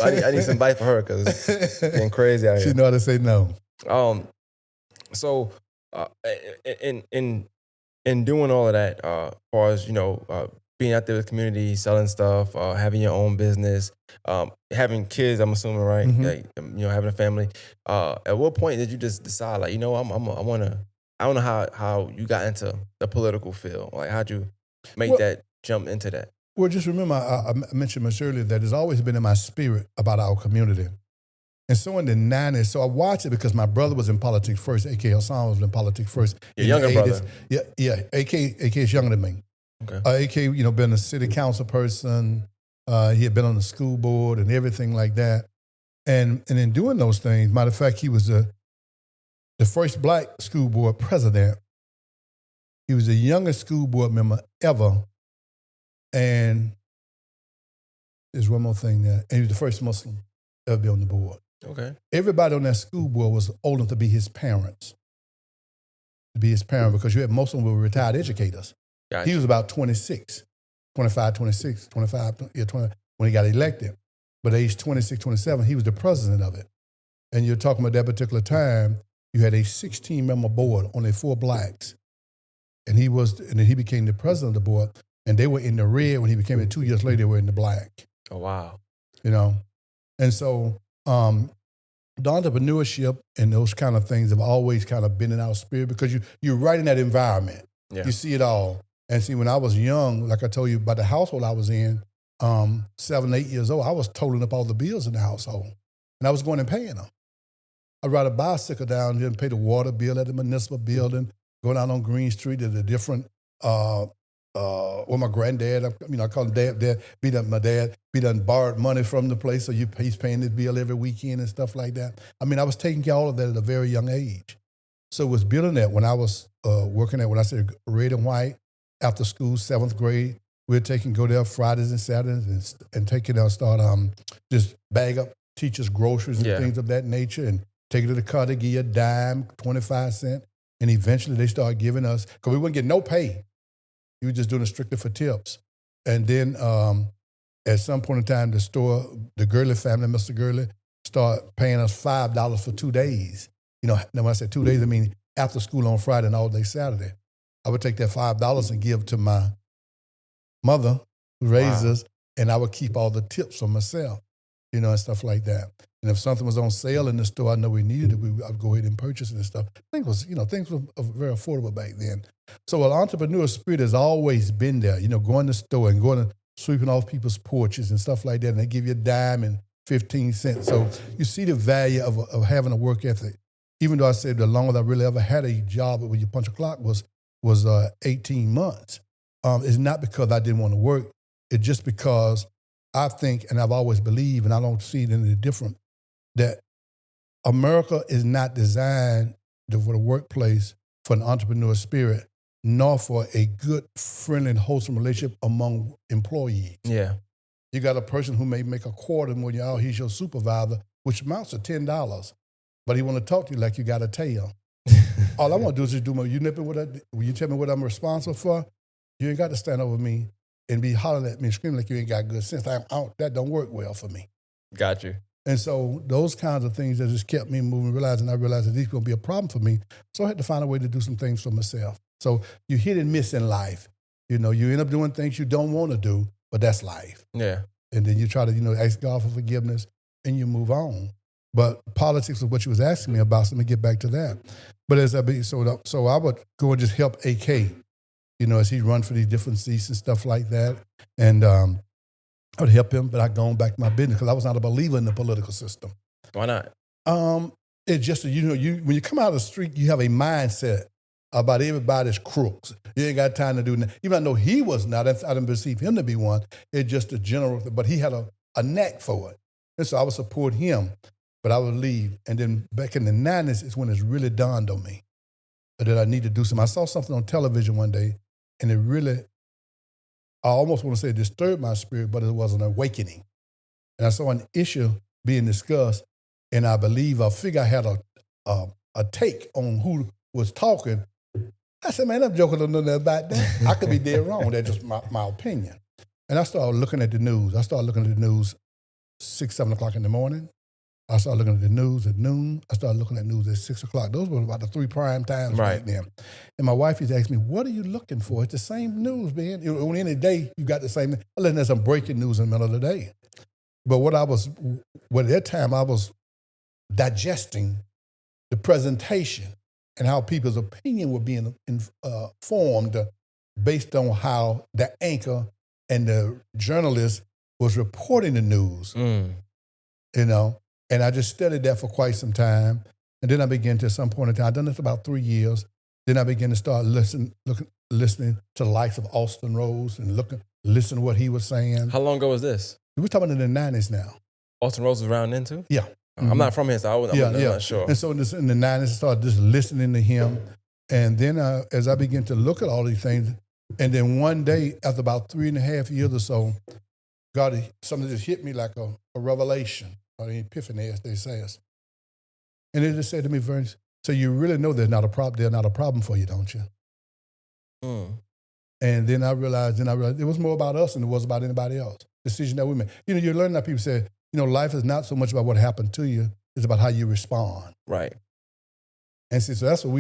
I need some advice for her because it's getting crazy out here. She know how to say no. So in doing all of that, as far as, you know, being out there with the community, selling stuff, having your own business, having kids, I'm assuming, right? Mm-hmm. Like, you know, having a family. At what point did you just decide, like, you know, I don't know how you got into the political field. Like, how'd you make that jump into that? Well, just remember, I mentioned much earlier that it's always been in my spirit about our community. And so in the 90s, so I watched it because my brother was in politics first. A.K. Hasan was in politics first. Your younger brother? Yeah. A.K. is younger than me. Okay. A.K., you know, been a city council person, He had been on the school board and everything like that. And in doing those things, matter of fact, he was the first black school board president. He was the youngest school board member ever. And there's one more thing there. And he was the first Muslim to ever be on the board. Okay. Everybody on that school board was old enough to be his parents. Because you had most of them were retired educators. Gotcha. He was about 26, 25, 26, 25, yeah, 20, when he got elected. But at age 26, 27, he was the president of it. And you're talking about that particular time, you had a 16-member board, only 4 blacks. And then he became the president of the board. And they were in the red when he became it. 2 years later, they were in the black. Oh, wow. You know? And so the entrepreneurship and those kind of things have always kind of been in our spirit because you're right in that environment. Yeah. You see it all. And see, when I was young, like I told you about the household I was in, 7, 8 years old, I was totaling up all the bills in the household. And I was going and paying them. I'd ride a bicycle down here and pay the water bill at the municipal building, go down on Green Street to the different, with my granddad, I call him dad, my dad, he done borrowed money from the place, so he's paying his bill every weekend and stuff like that. I mean, I was taking care of all of that at a very young age. So it was building that when I was working at, when I said red and white, after school, 7th grade, we'd go there Fridays and Saturdays and take it out, start just bag up teachers' groceries and things of that nature and take it to the car, they give you a dime, 25 cents, and eventually they started giving us, because we wouldn't get no pay. We were just doing it strictly for tips. And then at some point in time, the Gurley family, Mr. Gurley, started paying us $5 for 2 days. Now when I say 2 days, I mean after school on Friday and all day Saturday. I would take that $5 and give to my mother, who raised us, and I would keep all the tips for myself, and stuff like that. And if something was on sale in the store, I know we needed it, I'd go ahead and purchase it and stuff. Things were very affordable back then. So an entrepreneur spirit has always been there, going to the store and going and sweeping off people's porches and stuff like that, and they give you a dime and 15 cents. So you see the value of having a work ethic. Even though I said the longest I really ever had a job when you punch a clock was 18 months. It's not because I didn't want to work. It's just because I think, and I've always believed, and I don't see it any different, that America is not designed for the workplace for an entrepreneur spirit, nor for a good, friendly, and wholesome relationship among employees. Yeah. You got a person who may make a quarter when you're out, he's your supervisor, which amounts to $10, but he want to talk to you like you got a tail. All I want to do is just do you nip it when you tell me what I'm responsible for, you ain't got to stand over me and be hollering at me and screaming like you ain't got good sense. That don't work well for me. Got you. And so those kinds of things that just kept me moving, I realized that these going to be a problem for me. So I had to find a way to do some things for myself. So you hit and miss in life. You end up doing things you don't want to do, but that's life. Yeah. And then you try to, ask God for forgiveness and you move on. But politics was what you was asking me about, so let me get back to that. But so I would go and just help AK, as he run for these different seats and stuff like that. And I would help him, but I'd gone back to my business because I was not a believer in the political system. Why not? It's just, when you come out of the street, you have a mindset about everybody's crooks. You ain't got time to do that. Even I know he was not, I didn't perceive him to be one. It's just a general, but he had a knack for it. And so I would support him, but I would leave. And then back in the 90s is when it's really dawned on me that I need to do something. I saw something on television one day, and it really, I almost want to say disturbed my spirit, but it was an awakening. And I saw an issue being discussed, and I figure I had a take on who was talking. I said, man, that joker don't know nothing about that. I could be dead wrong. That's just my opinion. And I started looking at the news. 6, 7 o'clock in the morning. I started looking at the news at noon. I started looking at news at 6 o'clock. Those were about the 3 prime times right then. And my wife used to ask me, what are you looking for? It's the same news, man. On any day, you got the same thing. Unless there's some breaking news in the middle of the day. But at that time, I was digesting the presentation and how people's opinion were being formed based on how the anchor and the journalist was reporting the news, And I just studied that for quite some time. And then I began to, at some point in time, I've done this for about 3 years. Then I began to start listening to the likes of Austin Rose and listen to what he was saying. How long ago was this? We're talking in the 90s now. Austin Rose was around then too? Yeah. I'm not from here, so I'm not sure. And so in the 90s, I started just listening to him. And then as I began to look at all these things, and then one day, after about 3.5 years or so, something just hit me like a revelation, or an epiphany, as they say. And it just said to me, Vern, so you really know there's not a problem for you, don't you? Mm. And then I realized it was more about us than it was about anybody else. Decision that we made. You learn that people say, life is not so much about what happened to you, it's about how you respond. Right. And see, so that's what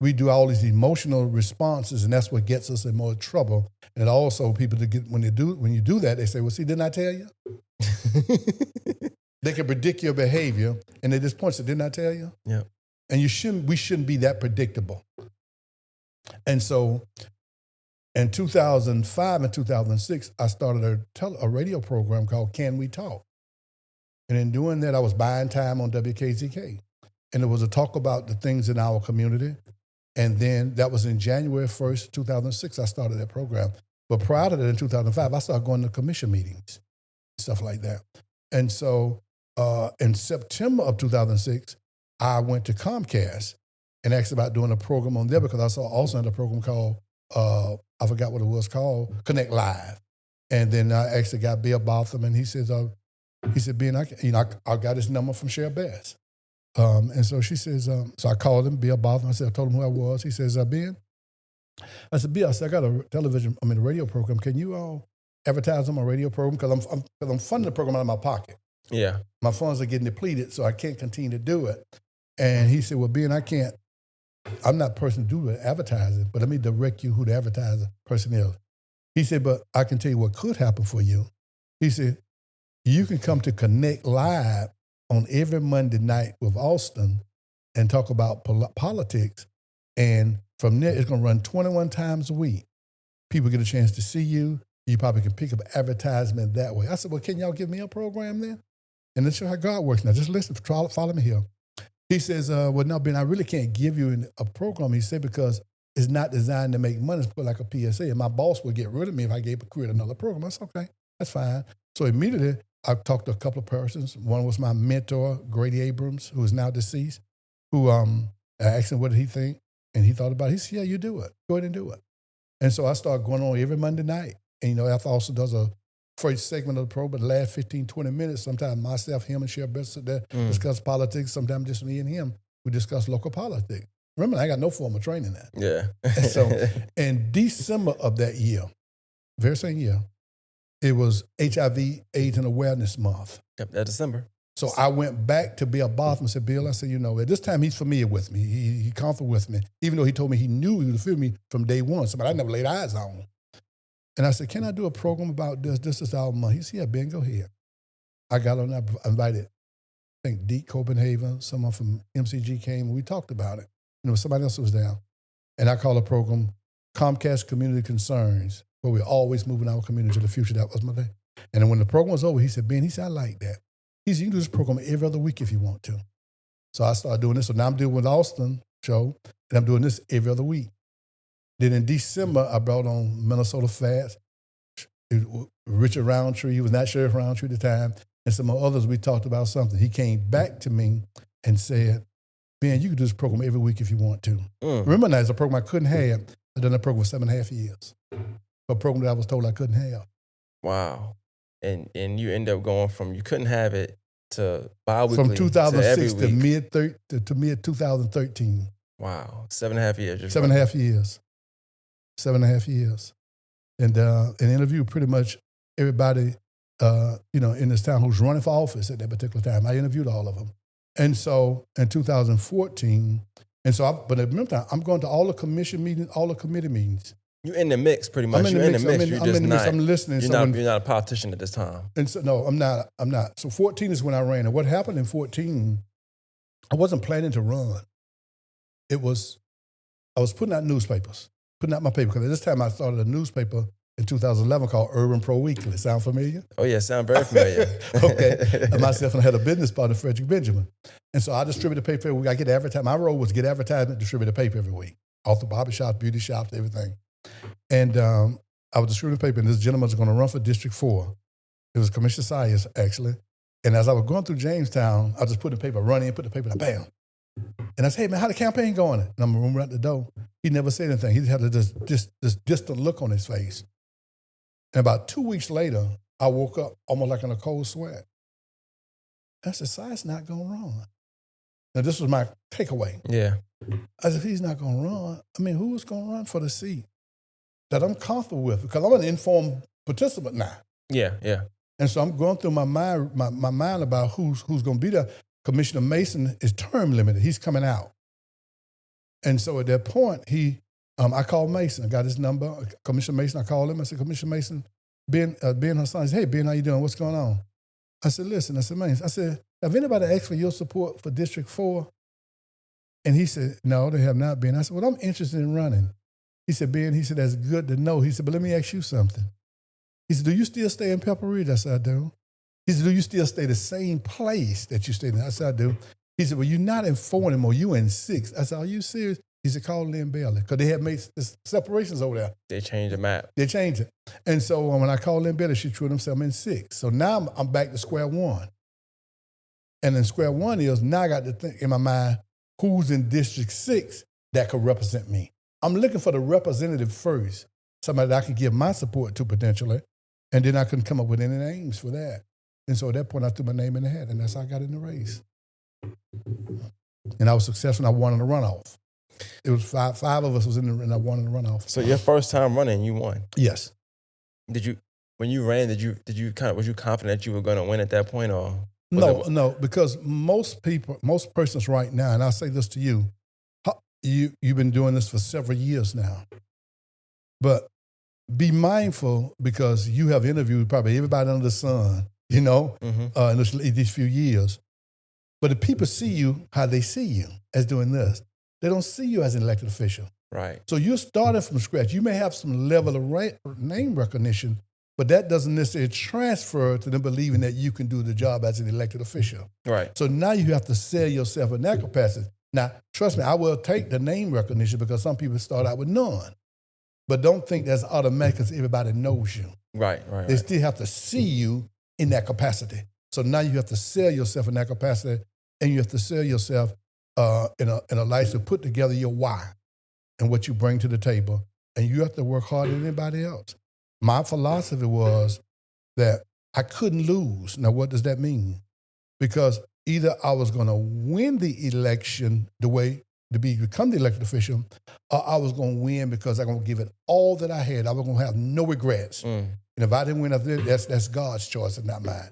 we do all these emotional responses, and that's what gets us in more trouble. And also people when you do that, they say, well, see, didn't I tell you? They can predict your behavior, and they just point to, didn't I tell you? Yeah. And we shouldn't be that predictable. And so in 2005 and 2006, I started a radio program called Can We Talk? And in doing that, I was buying time on WKZK. And it was a talk about the things in our community. And then that was in January 1st, 2006, I started that program. But prior to that, in 2005, I started going to commission meetings, stuff like that. And so in September of 2006, I went to Comcast and asked about doing a program on there because I saw also had a program called, I forgot what it was called, Connect Live. And then I actually got Bill Botham, and he said, Ben, I got his number from Cheryl Bass. And so she says, so I called him, Bill Botham. I told him who I was. He says, Ben, I said, Bill, I got a radio program. Can you all advertise on my radio program? Because I'm funding the program out of my pocket. Yeah. My funds are getting depleted, so I can't continue to do it. And he said, well, Ben, I'm not the person to do the advertising, but let me direct you who the advertiser person is. He said, but I can tell you what could happen for you. He said, you can come to Connect Live on every Monday night with Austin and talk about politics. And from there, it's going to run 21 times a week. People get a chance to see you. You probably can pick up advertisement that way. I said, well, can y'all give me a program then? And let's show how God works. Now, just listen, follow me here. He says, well, no, Ben, I really can't give you a program, he said, because it's not designed to make money. It's put like a PSA, and my boss would get rid of me if I create another program. I said, okay, that's fine. So immediately, I talked to a couple of persons. One was my mentor, Grady Abrams, who is now deceased, who I asked him what did he think, and he thought about it. He said, yeah, you do it. Go ahead and do it. And so I started going on every Monday night. And, after also does a first segment of the program, but the last 15, 20 minutes, sometimes myself, him, and Cheryl Best sit there, discuss politics. Sometimes just me and him, we discuss local politics. Remember, I got no formal training there. Yeah. And so in December of that year, very same year, it was HIV, AIDS, and Awareness Month. Yep, that December. So I went back to Bill Botham and said, Bill, I said, at this time he's familiar with me. He comfortable with me, even though he told me he knew he would feel me from day one, somebody I never laid eyes on. And I said, can I do a program about this? This is our month. He said, yeah, Ben, go ahead. I got on there, invited, I think, Deke Copenhagen, someone from MCG came, and we talked about it. And there was somebody else who was down. And I called the program Comcast Community Concerns, where we're always moving our community to the future. That was my day. And then when the program was over, he said, Ben, I like that. He said, you can do this program every other week if you want to. So I started doing this. So now I'm doing with Austin show, and I'm doing this every other week. Then in December, I brought on Minnesota Fast, Richard Roundtree. He was not Sheriff Roundtree at the time. And some others, we talked about something. He came back to me and said, Ben, you can do this program every week if you want to. Remember now, it's a program I couldn't have. I've done that program for 7.5 years. A program that I was told I couldn't have. Wow. And you end up going from you couldn't have it to bi-weekly from 2006 to mid 2013. Wow. 7.5 years. 7.5 years. 7.5 years. And interviewed pretty much everybody, in this town who's running for office at that particular time. I interviewed all of them. And so in 2014, but at the meantime, I'm going to all the commission meetings, all the committee meetings. You're in the mix pretty much. You're in the mix. I'm listening. You're not a politician at this time. And so, no, I'm not. So 14 is when I ran. And what happened in 14, I wasn't planning to run. I was putting out newspapers, putting out my paper. Because at this time I started a newspaper in 2011 called Urban Pro Weekly. Sound familiar? Oh, yeah, sound very familiar. Okay. And myself and I had a business partner, Frederick Benjamin. And so I distributed paper every week. I get advertisement. My role was to get advertisement, distribute the paper every week. Off the barber shops, beauty shops, everything. And I was distributing the paper, and this gentleman was going to run for District 4. It was Commissioner Sayers, actually. And as I was going through Jamestown, I just put the paper, run in, put the paper, and bam. And I said, hey, man, how the campaign going? And I'm running out the door. He never said anything. He had this distant look on his face. And about 2 weeks later, I woke up almost like in a cold sweat. I said, Sayers not going to run. Now, this was my takeaway. Yeah. I said, if he's not going to run, I mean, who's going to run for the seat that I'm comfortable with? Because I'm an informed participant now. Yeah, yeah. And so I'm going through my mind about who's going to be there. Commissioner Mason is term limited. He's coming out. And so at that point, I called Mason. I got his number. Commissioner Mason, I called him. I said, Commissioner Mason, Ben Hasan. He said, hey, Ben, how you doing? What's going on? I said, listen. I said, man, have anybody asked for your support for District 4? And he said, no, they have not been. I said, well, I'm interested in running. He said, Ben, that's good to know. He said, but let me ask you something. He said, do you still stay in Pepper Ridge? I said, I do. He said, do you still stay the same place that you stayed in? I said, I do. He said, well, you're not in 4 anymore. You in 6. I said, are you serious? He said, call Lynn Bailey, because they had made separations over there. They changed the map. They changed it. And so when I called Lynn Bailey, she told them, I'm in 6. So now I'm back to square one. And then square one is, now I got to think in my mind, who's in District 6 that could represent me? I'm looking for the representative first, somebody that I can give my support to potentially, and then I couldn't come up with any names for that. And so at that point, I threw my name in the hat, and that's how I got in the race. And I was successful, and I won in the runoff. It was five of us was in the, and I won in the runoff. So your first time running, you won. Yes. When you ran, was you confident that you were going to win at that point, or? No, because most persons right now, and I'll say this to you, you've been doing this for several years now, but be mindful, because you have interviewed probably everybody under the sun, in these few years. But the people see you how they see you as doing this. They don't see you as an elected official. Right. So you're starting from scratch. You may have some level of name recognition, but that doesn't necessarily transfer to them believing that you can do the job as an elected official. Right. So now you have to sell yourself in that capacity. Now, trust me, I will take the name recognition, because some people start out with none. But don't think that's automatic because everybody knows you. Right. They still have to see you in that capacity. So now you have to sell yourself in that capacity, and you have to sell yourself in a light to put together your why and what you bring to the table. And you have to work harder than anybody else. My philosophy was that I couldn't lose. Now, what does that mean? Because either I was going to win the election the way to become the elected official, or I was going to win because I'm going to give it all that I had. I was going to have no regrets. And if I didn't win, that's God's choice and not mine.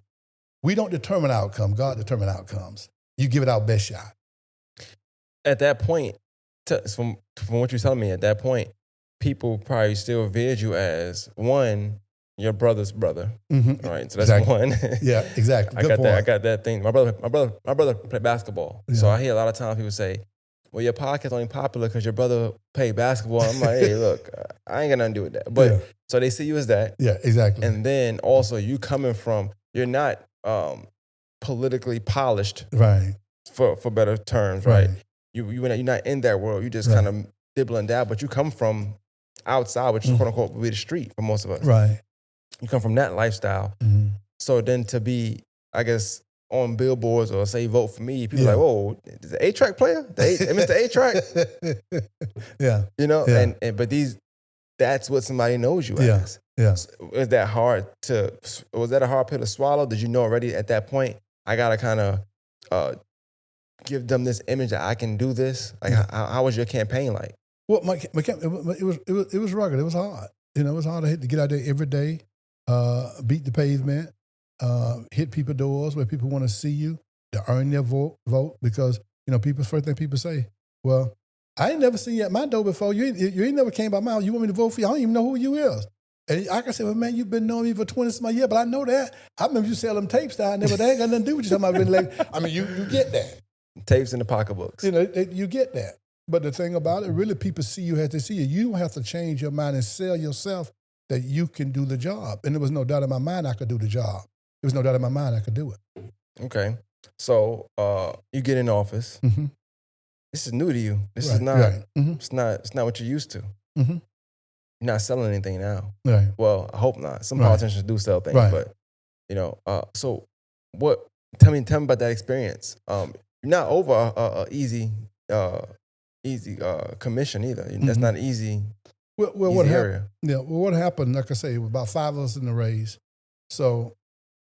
We don't determine outcome. God determines outcomes. You give it our best shot. At that point, from what you're telling me, at that point, people probably still viewed you as, one, your brother's brother. Mm-hmm. Right. So that's exactly. One. Yeah, exactly. I got that thing. My brother played basketball. Yeah. So I hear a lot of times people say, well, your podcast only popular because your brother played basketball. I'm like, hey, look, I ain't got nothing to do with that. But so they see you as that. Yeah, exactly. And then also you coming from, you're not politically polished. Right. For better terms, right? You're not in that world. You just kind of dibble and dab, but you come from outside, which is quote unquote would be the street for most of us. Right. You come from that lifestyle. Mm-hmm. So then to be, I guess, on billboards or say vote for me, people are like, whoa, is the A-Track player? Mr. A-Track? Yeah. But that's what somebody knows you as. Yeah. So was that a hard pill to swallow? Did you know already at that point, I got to kind of give them this image that I can do this? Like, how was your campaign like? Well, it was rugged. It was hard. It was hard to get out there every day, beat the pavement, hit people's doors where people want to see you, to earn their vote, because, first thing people say, well, I ain't never seen you at my door before. You ain't never came by my house. You want me to vote for you? I don't even know who you is. And I can say, well, man, you've been knowing me for 20-some years, but I know that. I remember you sell them tapes that I never, that ain't got nothing to do with you talking about. I mean, you get that. Tapes in the pocketbooks. You get that. But the thing about it, really people see you as they see you. You don't have to change your mind and sell yourself that you can do the job. And there was no doubt in my mind I could do the job. There was no doubt in my mind I could do it. Okay. So you get in office. Mm-hmm. This is new to you. This is not. Right. Mm-hmm. It's not what you're used to. Mm-hmm. you're not selling anything now. Right. Well, I hope not. Some Right. politicians do sell things, Right. but so what? Tell me about that experience. You're not over a easy commission either. That's Mhm. not easy Well, what easy happened? area. Yeah. Well, what happened? Like I say, it was about 5 of us in the race. So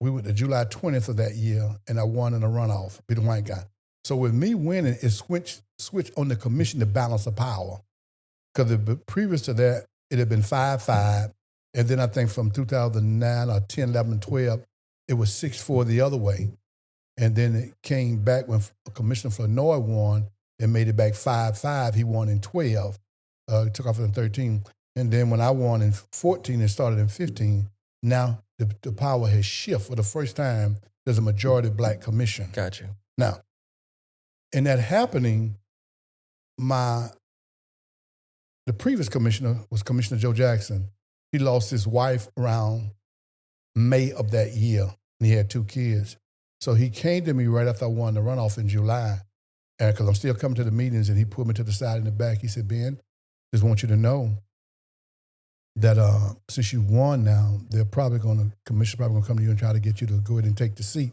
we were the July 20th of that year, and I won in a runoff. Be the white guy. So with me winning, it switched on the commission to balance of power. Because previous to that, it had been 5-5. And then I think from 2009 or 10, 11, 12, it was 6-4 the other way. And then it came back when Commissioner Flournoy won and made it back 5-5. He won in 12, took off in 13. And then when I won in 14 and started in 15, now the power has shifted. For the first time, there's a majority black commission. Got you. Now, in that happening, the previous commissioner was Commissioner Joe Jackson. He lost his wife around May of that year, and he had 2 kids. So he came to me right after I won the runoff in July, and because I'm still coming to the meetings, and he pulled me to the side in the back. He said, Ben, just want you to know that since you won now, commissioner's probably going to come to you and try to get you to go ahead and take the seat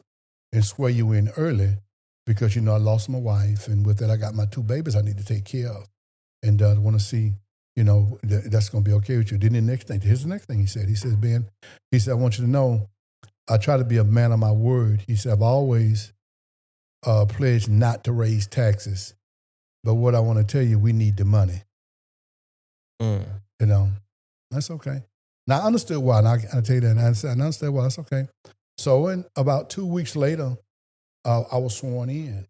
and swear you in early because, I lost my wife, and with that, I got my 2 babies I need to take care of. And I want to see, that's going to be okay with you. Then here's the next thing he said. He says, Ben, I want you to know, I try to be a man of my word. He said, I've always pledged not to raise taxes. But what I want to tell you, we need the money. Mm. That's okay. Now, I understood why. And I tell you that. And I understood why. That's okay. So about 2 weeks later, I was sworn in.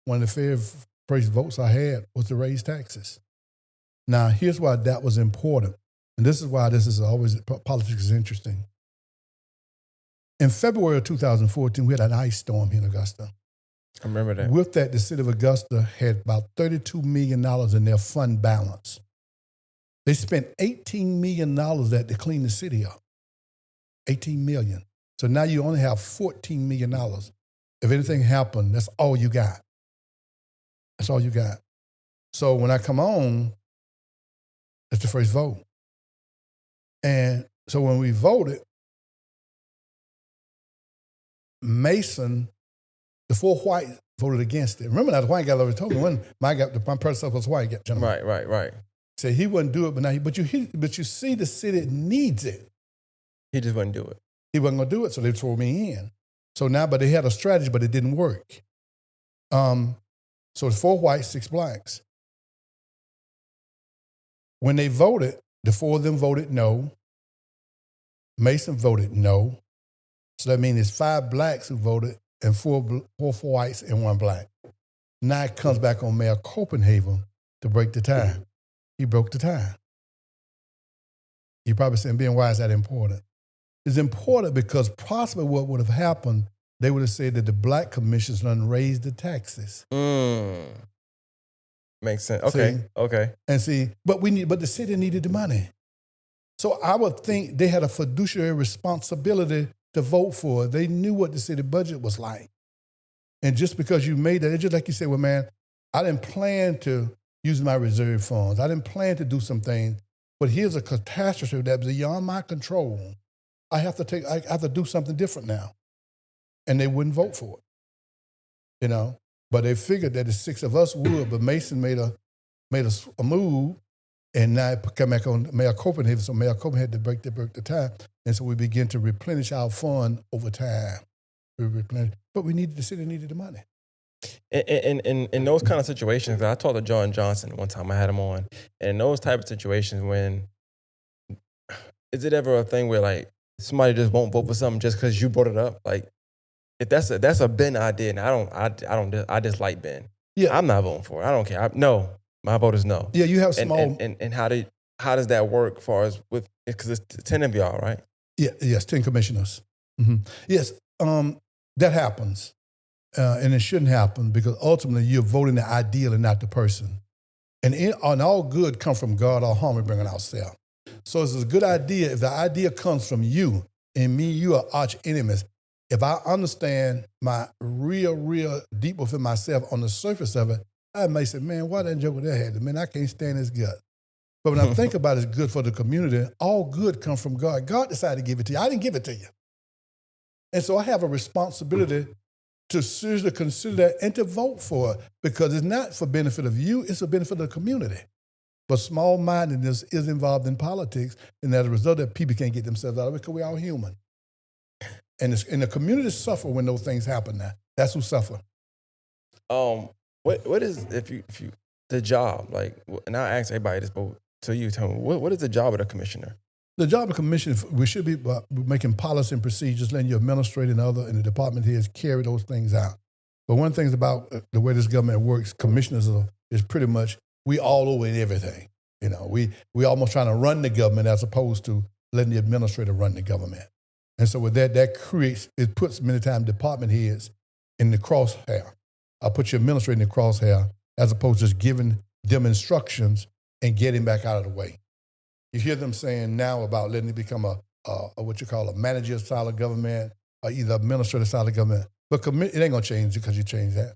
One of the first votes I had was to raise taxes. Now, here's why that was important. And this is why politics is interesting. In February of 2014, we had an ice storm here in Augusta. I remember that. With that, the city of Augusta had about $32 million in their fund balance. They spent $18 million to clean the city up. $18 million. So now you only have $14 million. If anything happened, that's all you got. That's all you got. So when I come on, that's the first vote. And so when we voted, Mason, the 4 whites voted against it. Remember now, the white guy already told me when my predecessor was white gentleman. Right. Said he wouldn't do it, but you see the city needs it. He just wouldn't do it. He wasn't gonna do it, so they threw me in. So now, but they had a strategy, but it didn't work. So it's 4 whites, 6 blacks. When they voted, the 4 of them voted no. Mason voted no. So that means it's 5 blacks who voted and 4 whites and 1 black. Now it comes back on Mayor Copenhagen to break the tie. He broke the tie. You're probably saying, Ben, why is that important? It's important because possibly what would have happened, they would have said that the black commissioners done raised the taxes. Makes sense. Okay. And but the city needed the money. So I would think they had a fiduciary responsibility to vote for it. They knew what the city budget was like. And just because you made that, it's just like you said, well, man, I didn't plan to use my reserve funds. I didn't plan to do some things, but here's a catastrophe that's beyond my control. I have to do something different now. And they wouldn't vote for it, But they figured that the 6 of us would, but Mason made a move, and now it came back on Mayor Copenhagen, so Mayor Copenhagen had to break the tie. And so we began to replenish our fund over time. But the city needed the money. In those kind of situations, I talked to John Johnson one time. I had him on. And in those type of situations, is it ever a thing where like somebody just won't vote for something just because you brought it up? Like, if that's a Ben idea, and I dislike Ben. Yeah, I'm not voting for it. I don't care. No, my vote is no. Yeah, you have small. And how does that work? As far as because it's 10 of y'all, right? Yeah, yes, 10 commissioners. Mm-hmm. Yes, that happens. And it shouldn't happen because ultimately you're voting the ideal and not the person. And all good comes from God, all harm we bring on ourselves. So it's a good idea if the idea comes from you and me, you are arch enemies. If I understand my real deep within myself on the surface of it, I may say, man, why didn't Joe with that head? Man, I can't stand his gut. But when I think about it's good for the community, all good comes from God. God decided to give it to you. I didn't give it to you. And so I have a responsibility to seriously consider that and to vote for it because it's not for benefit of you, it's for benefit of the community. But small-mindedness is involved in politics, and as a result, that people can't get themselves out of it because we're all human. And the community suffer when those things happen now. That's who suffer. What is if you the job like? And I ask everybody this, but to you, tell me what is the job of the commissioner? The job of the commission, we should be making policy and procedures, letting your administrator and other and the department heads carry those things out. But one thing about the way this government works, commissioners is pretty much we all over in everything. You know, we almost trying to run the government as opposed to letting the administrator run the government. And so with that it puts many times department heads in the crosshair. I put your administrator in the crosshair as opposed to just giving them instructions and getting back out of the way. You hear them saying now about letting it become a what you call a manager style of government or either administrative style of government. But it ain't going to change because you change that.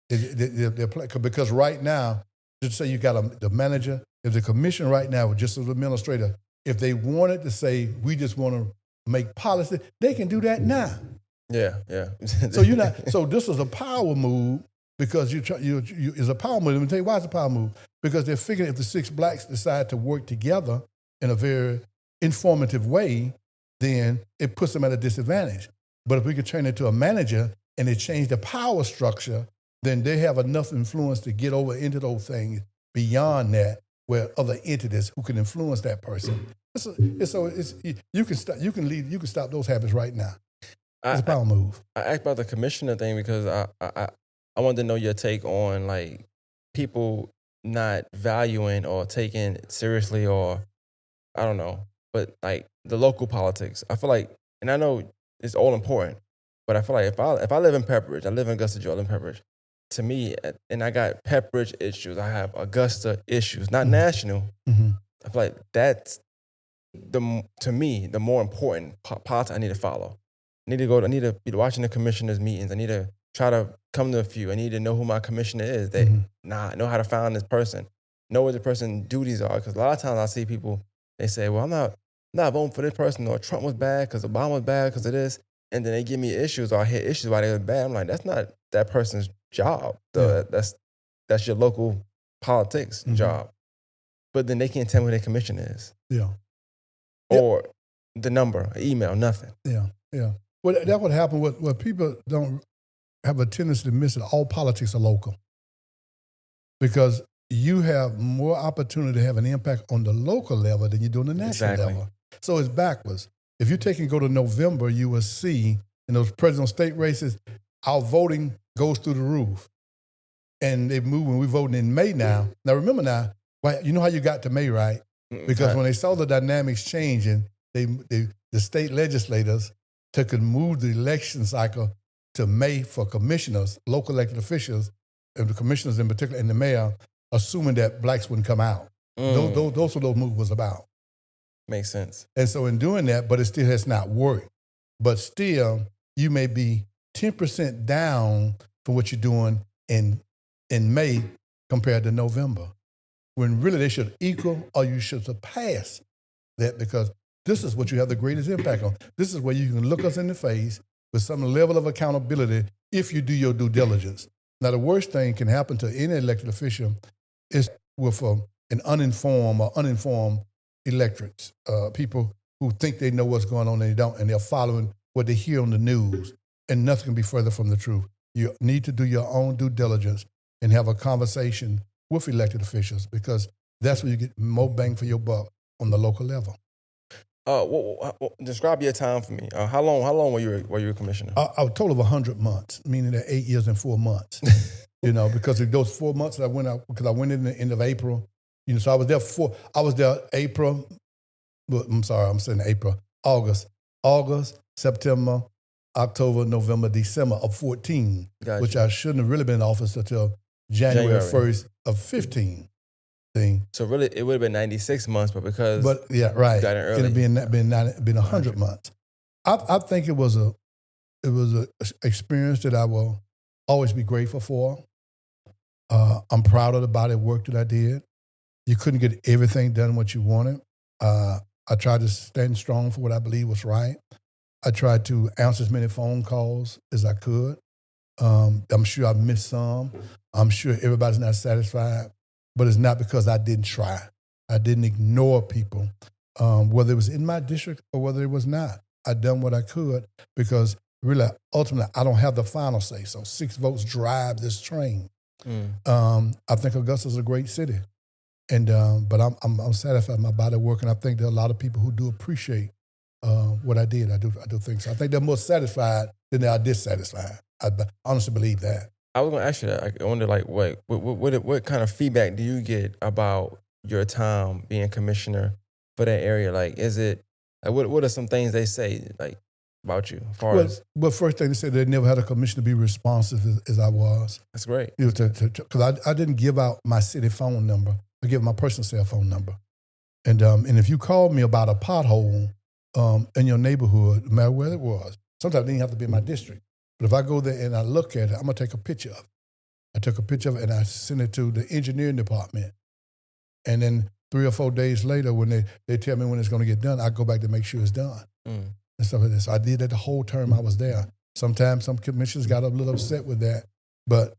Because right now, just say you got the manager, if the commission right now, just as an administrator, if they wanted to say, we just want to make policy, they can do that now. Yeah. So this is a power move because it's a power move. Let me tell you why it's a power move. Because they're figuring if the 6 blacks decide to work together in a very informative way, then it puts them at a disadvantage. But if we could turn it to a manager and they change the power structure, then they have enough influence to get over into those things beyond that, where other entities who can influence that person. You can stop those habits right now. It's a power move. I asked about the commissioner thing because I wanted to know your take on like people not valuing or taking it seriously, or I don't know, but like the local politics. I feel like, and I know it's all important, but I feel like if I live in Pepperidge, I live in Augusta, Georgia, I live in Pepperidge. To me, and I got Pepperidge issues, I have Augusta issues, not national. Mm-hmm. I feel like that's to me the more important politics I need to follow. I need to be watching the commissioners' meetings. I need to try to come to a few. I need to know who my commissioner is. Know how to find this person. Know what the person's duties are. Because a lot of times I see people, they say, well, I'm not voting for this person, or Trump was bad because Obama was bad because of this. And then they give me issues, or I hear issues why they were bad. I'm like, that's not that person's job. That's your local politics job. But then they can't tell me who their commissioner is. Yeah. Or the number, email, nothing. Yeah. Well, that would happen. What people don't have a tendency to miss it. All politics are local because you have more opportunity to have an impact on the local level than you do on the national level. So it's backwards. If you take and go to November, you will see in those presidential state races, our voting goes through the roof. And they move when we're voting in May now. Now remember now, you know how you got to May, right? Because when they saw the dynamics changing, the state legislators took and moved the election cycle to May for commissioners, local elected officials, and the commissioners in particular, and the mayor, assuming that blacks wouldn't come out. Those what those moves was about. Makes sense. And so in doing that, but it still has not worked. But still, you may be 10% down from what you're doing in May compared to November, when really they should equal or you should surpass that, because this is what you have the greatest impact on. This is where you can look us in the face with some level of accountability if you do your due diligence. Now, the worst thing can happen to any elected official is with an uninformed electorates, people who think they know what's going on and they don't, and they're following what they hear on the news, and nothing can be further from the truth. You need to do your own due diligence and have a conversation with elected officials, because that's where you get more bang for your buck on the local level. Describe your time for me. How long were you a commissioner? A total of 100 months, meaning that 8 years and 4 months. Because in those 4 months I went out, because I went in the end of April. So I was there April. I'm sorry, I'm saying April, August, September, October, November, December of 14, Gotcha. Which I shouldn't have really been in office until January 1st of 15. So really, it would have been 96 months, but because yeah, right, you got in early. It'd been 100 months. I think it was a experience that I will always be grateful for. I'm proud of the body of work that I did. You couldn't get everything done what you wanted. I tried to stand strong for what I believe was right. I tried to answer as many phone calls as I could. I'm sure I missed some. I'm sure everybody's not satisfied, but it's not because I didn't try. I didn't ignore people, whether it was in my district or whether it was not. I done what I could because really, ultimately, I don't have the final say. So 6 votes drive this train. I think Augusta is a great city, and but I'm satisfied with my body work, and I think there are a lot of people who do appreciate what I did. I do think so. I think they're more satisfied than they are dissatisfied. I honestly believe that. I was gonna ask you that. I wonder, like, what kind of feedback do you get about your time being commissioner for that area? Like, is it like what are some things they say like about you as far as Well, first thing they said, they never had a commissioner be responsive as I was. that's great. You know, because I didn't give out my city phone number. I gave my personal cell phone number. And if you called me about a pothole in your neighborhood, no matter where it was, sometimes it didn't have to be in my district. But if I go there and I look at it, I'm going to take a picture of it. I took a picture of it and I sent it to the engineering department. And then 3 or 4 days later, when they tell me when it's going to get done, I go back to make sure it's done and stuff like that. So I did that the whole term I was there. Sometimes some commissioners got a little upset with that, but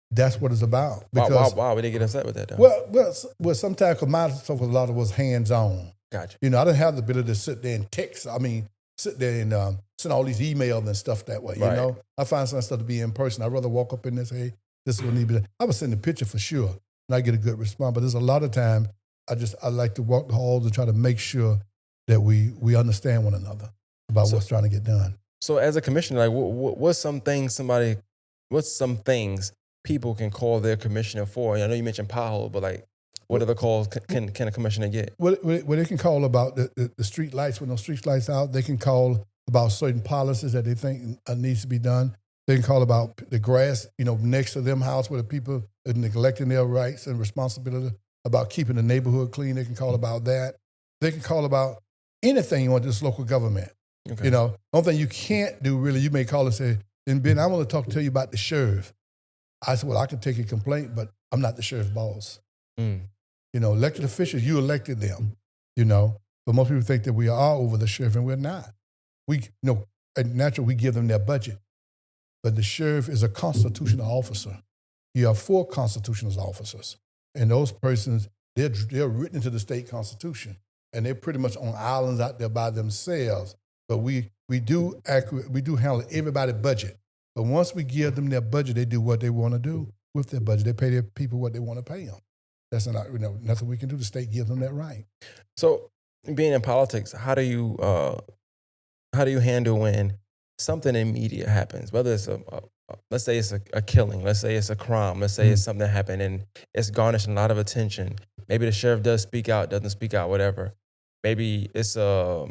that's what it's about. Because, Why would they get upset with that though? well, sometimes because my stuff was a lot of was hands-on. Gotcha. You know, I didn't have the ability to sit there and text. I mean, sit there and send all these emails and stuff that way. You Right. know, I find some stuff to be in person. I'd rather walk up in there and say, hey, this is what need to be done. I would send a picture for sure, and I get a good response. But there's a lot of times I like to walk the halls and try to make sure that we understand one another about what's trying to get done. So as a commissioner, like what's some things people can call their commissioner for? I know you mentioned pothole, but like what other calls can a commissioner get? Well, they can call about the street lights when those street lights out. They can call about certain policies that they think needs to be done. They can call about the grass, you know, next to them house where the people are neglecting their rights and responsibility about keeping the neighborhood clean. They can call about that. They can call about anything you want this local government. Okay. You know, only thing you can't do really, you may call and say, and Ben, I want to tell you about the sheriff. I said, well, I can take a complaint, but I'm not the sheriff's boss. You know, elected officials, you elected them, you know. But most people think that we are over the sheriff, and we're not. And naturally, we give them their budget. But the sheriff is a constitutional officer. You have 4 constitutional officers. And those persons, they're written into the state constitution. And they're pretty much on islands out there by themselves. But we do handle everybody's budget. But once we give them their budget, they do what they want to do with their budget. They pay their people what they want to pay them. That's not, nothing we can do. The state gives them that right. So being in politics, how do you handle when something in media happens, whether it's let's say it's a killing, let's say it's a crime, let's say it's something that happened and it's garnishing a lot of attention. Maybe the sheriff does speak out, doesn't speak out, whatever. Maybe it's a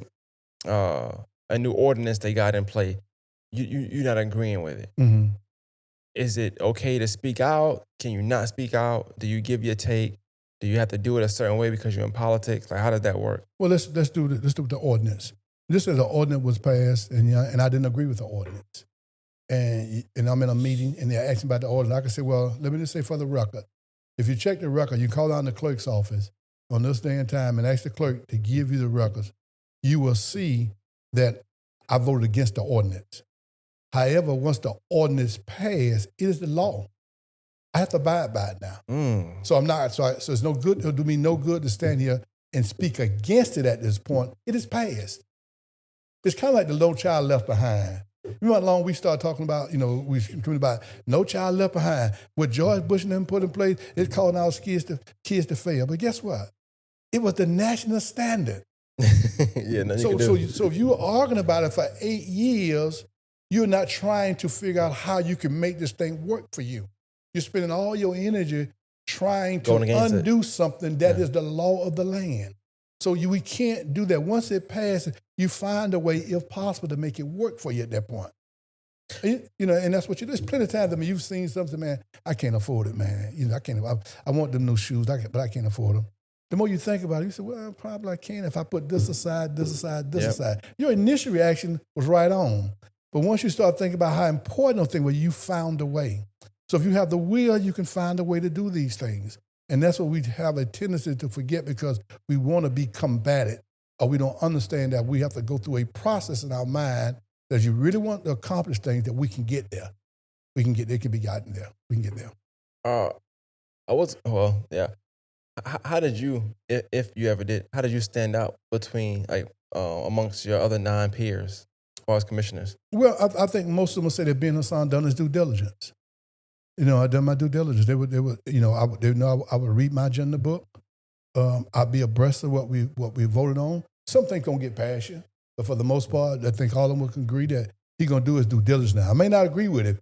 new ordinance they got in play. You're not agreeing with it. Mm-hmm. Is it okay to speak out? Can you not speak out? Do you give your take? Do you have to do it a certain way because you're in politics? Like, how does that work? Well, let's do the ordinance. This is the ordinance was passed, and I didn't agree with the ordinance. And I'm in a meeting, and they're asking about the ordinance. I can say, well, let me just say for the record, if you check the record, you call down the clerk's office on this day and time and ask the clerk to give you the records, you will see that I voted against the ordinance. However, once the ordinance passed, it is the law. I have to abide by it now. So I'm not. So it's no good. It'll do me no good to stand here and speak against it at this point. It is passed. It's kind of like the No Child Left Behind. Remember how long we started talking about, we talking about No Child Left Behind. What George Bush and them put in place, it's calling our kids to fail. But guess what? It was the national standard. So if you were arguing about it for 8 years, you're not trying to figure out how you can make this thing work for you. You're spending all your energy trying to undo something that is the law of the land. So we can't do that. Once it passes, you find a way, if possible, to make it work for you at that point. And that's what you do. There's plenty of times, you've seen something, man, I can't afford it, man. I can't. I want them new shoes, but I can't afford them. The more you think about it, you say, well, probably I can if I put this aside, this aside, this aside. Your initial reaction was right on. But once you start thinking about how important those things were, you found a way. So if you have the will, you can find a way to do these things. And that's what we have a tendency to forget because we want to be combated or we don't understand that we have to go through a process in our mind that if you really want to accomplish things that we can get there. We can get there, it can be gotten there. We can get there. Uh, yeah. How did you, if you ever did, how did you stand out between like amongst your other 9 peers as far as commissioners? Well, I think most of them say that Ben Hasan done his due diligence. I done my due diligence. They would, they know I would read my agenda book. I'd be abreast of what we voted on. Some things gonna get past you, but for the most part, I think all of them can agree that he's gonna do his due diligence now. I may not agree with it,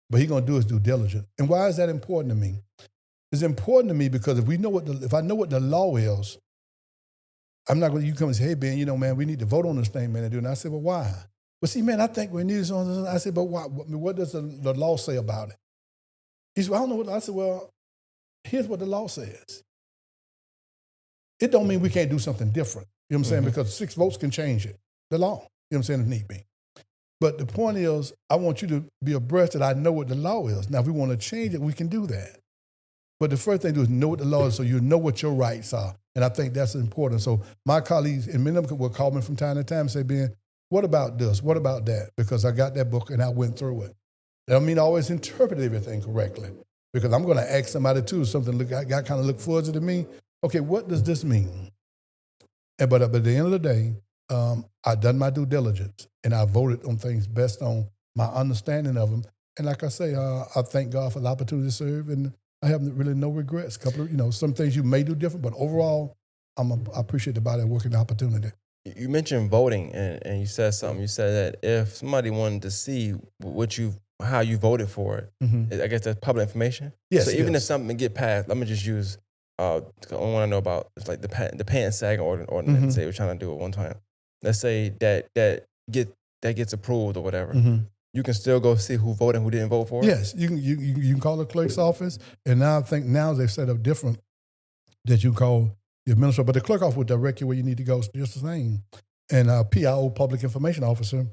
but he's gonna do his due diligence. And why is that important to me? It's important to me because if I know what the law is, I'm not going to, you come and say, hey, Ben, man, we need to vote on this thing, man. And I said, well, why? Well, see, man, I think we need this on this. I said, but why? What does the law say about it? He said, well, I don't know what. I said, well, here's what the law says. It don't mean we can't do something different. You know what I'm saying? Because 6 votes can change it. The law. You know what I'm saying? If need be. But the point is, I want you to be abreast that I know what the law is. Now, if we want to change it, we can do that. But the first thing to do is know what the law is so you know what your rights are. And I think that's important. So my colleagues, and many of them will call me from time to time and say, Ben, what about this? What about that? Because I got that book and I went through it. That don't mean I always interpret everything correctly. Because I'm going to ask somebody too, something got kind of look fuzzy to me. Okay, what does this mean? But at the end of the day, I've done my due diligence and I voted on things based on my understanding of them. And like I say, I thank God for the opportunity to serve, and I have really no regrets. Some things you may do different, but overall, I appreciate the body of work and the opportunity. You mentioned voting, and you said something. You said that if somebody wanted to see how you voted for it, I guess that's public information. Yes. So even if something get passed, let me just use. I want to know about it's like the pants sagging ordinance. Say we're trying to do it one time. Let's say that gets approved or whatever. You can still go see who voted and who didn't vote for it? Yes, you can call the clerk's office, and now I think they've set up different that you call the administrator, but the clerk office will direct you where you need to go just the same. And PIO, Public Information Officer,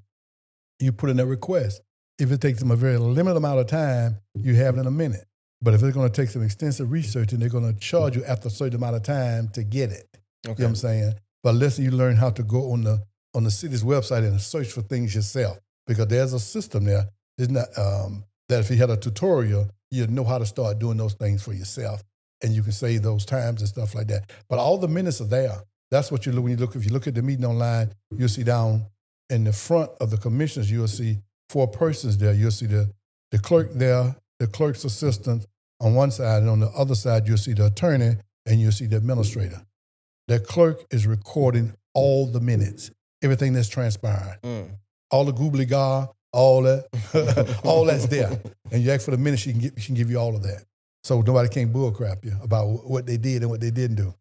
you put in a request. If it takes them a very limited amount of time, you have it in a minute. But if it's going to take some extensive research, and they're going to charge you after a certain amount of time to get it. Okay. You know what I'm saying? But unless you learn how to go on the city's website and search for things yourself. Because there's a system there, isn't that if you had a tutorial, you'd know how to start doing those things for yourself, and you can save those times and stuff like that. But all the minutes are there. That's what you look when you look. If you look at the meeting online, you'll see down in the front of the commissioners, you'll see 4 persons there. You'll see the clerk there, the clerk's assistant on one side, and on the other side, you'll see the attorney and you'll see the administrator. The clerk is recording all the minutes, everything that's transpired. All the googly gaw, all that, all that's there. And you ask for the minutes, she can give you all of that. So nobody can bullcrap you about what they did and what they didn't do.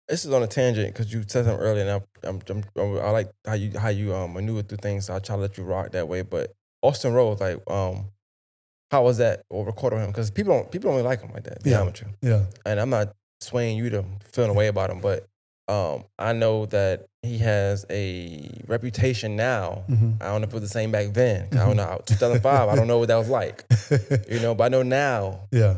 This is on a tangent because you said something earlier, and I like how you maneuver through things. So I'll try to let you rock that way. But Austin Rose, like, how was that or recording him? Because people don't really like him like that. To be honest with you. Yeah. And I'm not swaying you to feeling a way about him, but I know that he has a reputation now. I don't know if it was the same back then. I don't know. 2005, I don't know what that was like. But I know now. Yeah.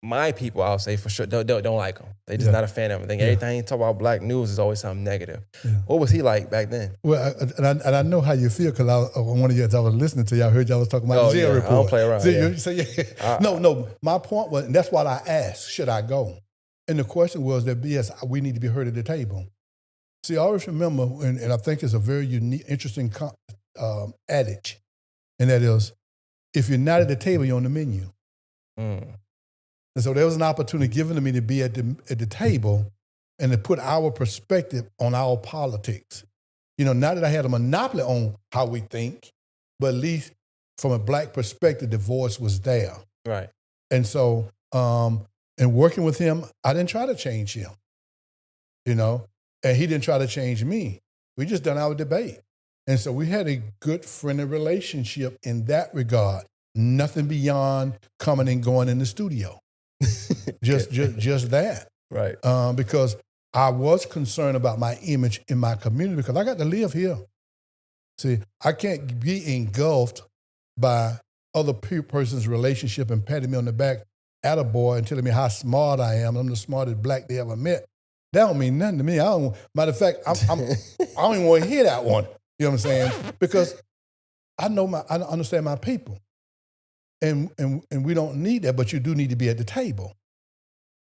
My people, I'll say for sure, don't like him. They just not a fan of him. They think everything he talk about black news is always something negative. Yeah. What was he like back then? Well, and I know how you feel because one of you, as I was listening to you, I heard y'all was talking about the jail report. I don't play around. No. My point was, and that's what I asked, should I go? And the question was that, yes, we need to be heard at the table. See, I always remember, and I think it's a very unique, interesting adage, and that is, if you're not at the table, you're on the menu. And so there was an opportunity given to me to be at the table and to put our perspective on our politics. Not that I had a monopoly on how we think, but at least from a black perspective, the voice was there. Right. And so, and working with him, I didn't try to change him, and he didn't try to change me. We just done our debate. And so we had a good friendly relationship in that regard. Nothing beyond coming and going in the studio. just that. Right. Because I was concerned about my image in my community because I got to live here. See, I can't be engulfed by other person's relationship and patting me on the back attaboy and telling me how smart I am. I'm the smartest black they ever met. That don't mean nothing to me. Matter of fact, I don't even want to hear that one. You know what I'm saying? Because I understand my people. And we don't need that, but you do need to be at the table.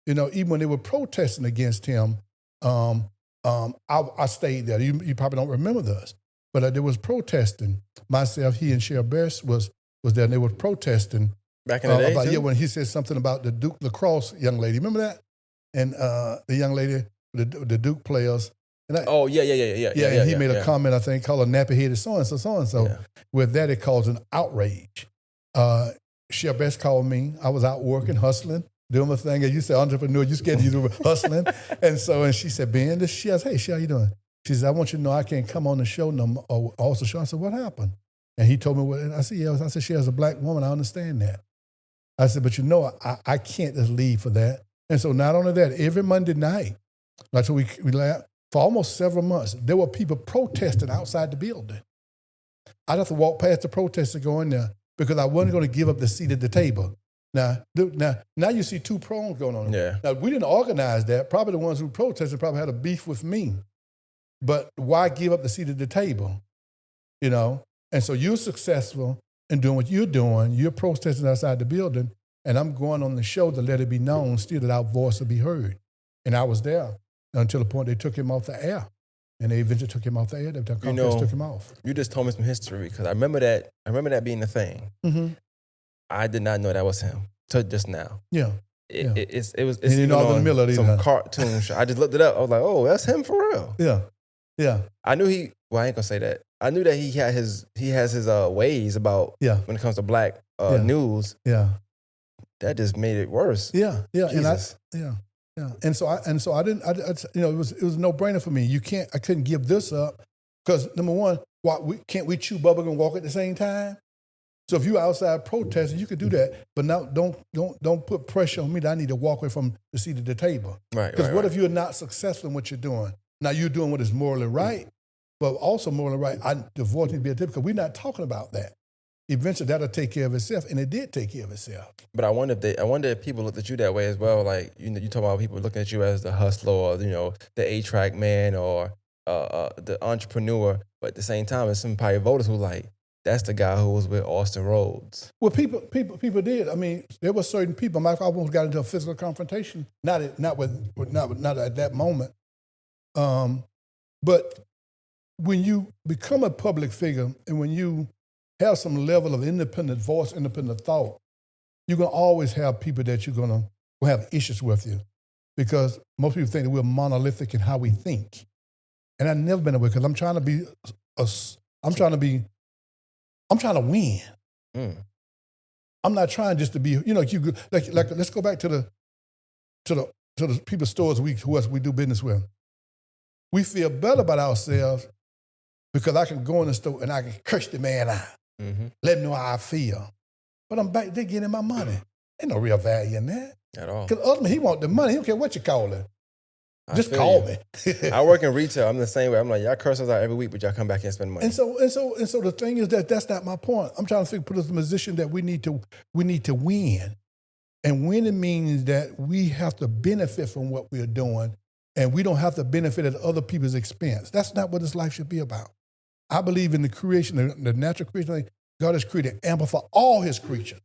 You know, even when they were protesting against him, I stayed there. You probably don't remember this, but there was protesting. Myself, he, and Cheryl Best was there, and they were protesting. Back in the day, about, when he said something about the Duke lacrosse young lady. Remember that? And the young lady, the Duke players. And he made a comment, I think, called her nappy-headed so-and-so, so-and-so. Yeah. With that, it caused an outrage. Cheryl Best called me. I was out working, hustling, doing my thing. And you said entrepreneur, you scared you were hustling. And she said, Ben, she asked, hey, how you doing? She said, I want you to know I can't come on the show or also show. I said, what happened? And he told me what, I said, yeah. I said, she has a black woman. I understand that. I said, but I can't just leave for that. And so not only that, every Monday night, like we laughed, for almost several months, there were people protesting outside the building. I'd have to walk past the protesters and go in there because I wasn't going to give up the seat at the table. Now you see two prongs going on. Yeah. Now, we didn't organize that. Probably the ones who protested probably had a beef with me. But why give up the seat at the table? You know? And so you're successful in doing what you're doing. You're protesting outside the building, and I'm going on the show to let it be known still that our voice will be heard. And I was there until the point they took him off the air. And they eventually took him off the air. The Congress took him off. You just told me some history because I remember that being the thing. Mm-hmm. I did not know that was him till just now. Yeah. It's even on some cartoon show. I just looked it up. I was like, oh, that's him for real. Yeah. Yeah. I knew I ain't gonna say that. I knew that he has his ways about when it comes to black news. Yeah. That just made it worse. Yeah. Yeah. Jesus. Yeah. And so I didn't, it was a no-brainer for me. I couldn't give this up because number one, can't we chew bubblegum and walk at the same time? So if you're outside protesting, you could do that, but now don't put pressure on me that I need to walk away from the seat at the table. Right. Because what if you're not successful in what you're doing? Now you're doing what is morally right, but also morally right. The voice needs to be at the table because we're not talking about that. Eventually that'll take care of itself, and it did take care of itself. But I wonder if people looked at you that way as well. Like you talk about people looking at you as the hustler or the A-track man or the entrepreneur. But at the same time, there's some probably voters who like that's the guy who was with Austin Rhodes. Well, people did. I mean, there were certain people. I almost got into a physical confrontation. Not at that moment. But when you become a public figure and when you have some level of independent voice, independent thought, you're going to always have people that you're going to have issues with you because most people think that we're monolithic in how we think. And I've never been away because I'm trying to win. Mm. I'm not trying just to be, like let's go back to the people's stores who else we do business with. We feel better about ourselves because I can go in the store and I can curse the man out. Mm-hmm. Let him know how I feel. But I'm back there getting my money. Ain't no real value in that. At all. Because ultimately, he want the money. He don't care what you call it. Just call me. I work in retail. I'm the same way. I'm like, y'all curse us out every week, but y'all come back and spend money. And so the thing is that's not my point. I'm trying to put us in a position that we need to win. And winning means that we have to benefit from what we're doing, and we don't have to benefit at other people's expense. That's not what this life should be about. I believe in the creation, the natural creation. God has created ample for all his creatures.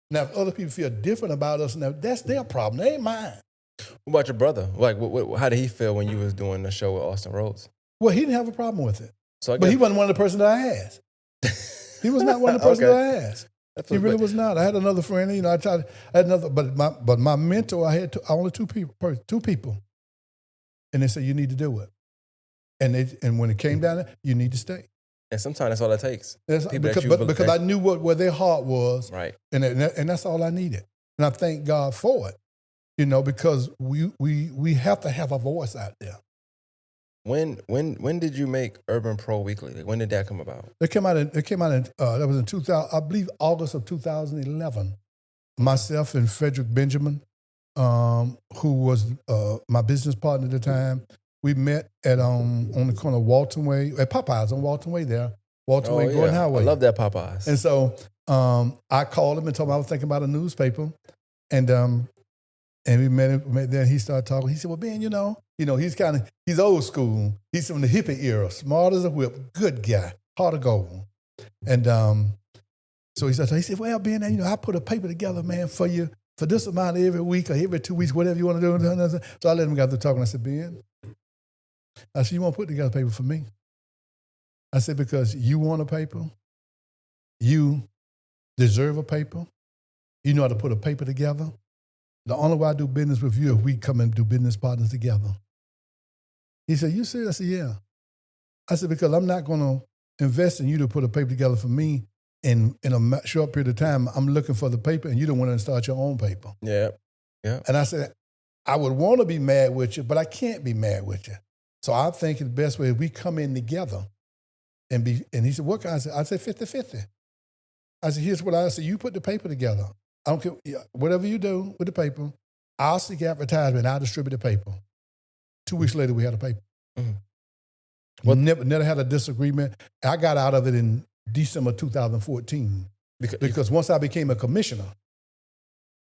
Now, if other people feel different about us, now that's their problem. They ain't mine. What about your brother? Like, how did he feel when you was doing the show with Austin Rhodes? Well, he didn't have a problem with it. But he wasn't one of the person that I asked. He was not one of the person that I asked. He really was not. I had another friend, I had another, but my mentor, I had only two people. And they said, you need to do it. And when it came down, you need to stay. And sometimes that's all it takes. Because I knew where their heart was. Right. And that's all I needed. And I thank God for it. Because we have to have a voice out there. When did you make Urban Pro Weekly? Like, when did that come about? It came out in that was in 2000, I believe August of 2011. Myself and Frederick Benjamin, who was my business partner at the time, we met at on the corner of Walton Way, at Popeyes on Walton Way there. Walton Way, Gordon Highway. I love that Popeyes. And so I called him and told him I was thinking about a newspaper. And we met him. Then he started talking. He said, "Well, Ben, he's old school. He's from the hippie era, smart as a whip, good guy, heart of gold." And so he said, "Well, Ben, I put a paper together, man, for you for this amount every week or every 2 weeks, whatever you want to do." So I let him go through talking. I said, "Ben," I said, "you want to put together a paper for me?" I said, "Because you want a paper, you deserve a paper, you know how to put a paper together. The only way I do business with you is if we come and do business partners together." He said, "You serious?" I said, "Yeah." I said, "Because I'm not going to invest in you to put a paper together for me in a short period of time. I'm looking for the paper and you don't want to start your own paper." Yeah. Yeah. And I said, "I would want to be mad with you, but I can't be mad with you. So I think the best way is we come in together and be," and he said, "What kind?" I said, 50-50. I said, "Here's what I said. You put the paper together. I don't care, whatever you do with the paper, I'll seek advertisement, I'll distribute the paper." 2 weeks later, we had a paper. Mm-hmm. We never had a disagreement. I got out of it in December 2014 because once I became a commissioner,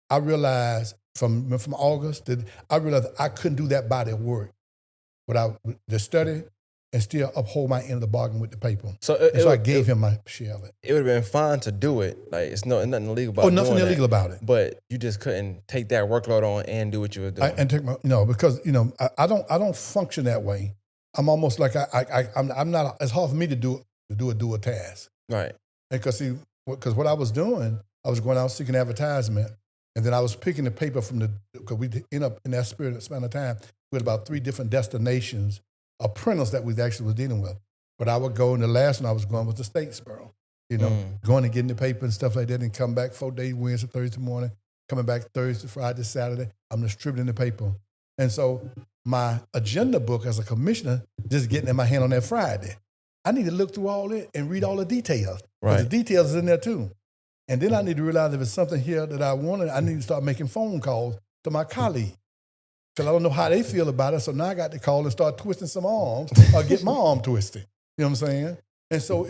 I realized from August that I realized I couldn't do that body of work without the study and still uphold my end of the bargain with the paper. So I gave him my share of it. It would have been fine to do it. Like, it's nothing illegal about it. Oh, nothing illegal about it. But you just couldn't take that workload on and do what you were doing. Because I don't function that way. I'm almost like I'm not. It's hard for me to do a task. Right. Because what I was doing, I was going out seeking advertisement, and then I was picking the paper because we end up in that span of time with about 3 different destinations of printers that we actually was dealing with. But I would go, and the last one I was going was the Statesboro. Going and getting the paper and stuff like that, and come back 4 days, Wednesday, Thursday morning, coming back Thursday, Friday, Saturday. I'm distributing the paper. And so my agenda book as a commissioner, just getting in my hand on that Friday, I need to look through all it and read all the details. Right. The details is in there too. And then I need to realize if it's something here that I wanted, I need to start making phone calls to my colleagues. Because I don't know how they feel about it. So now I got to call and start twisting some arms or get my arm twisted. You know what I'm saying? And so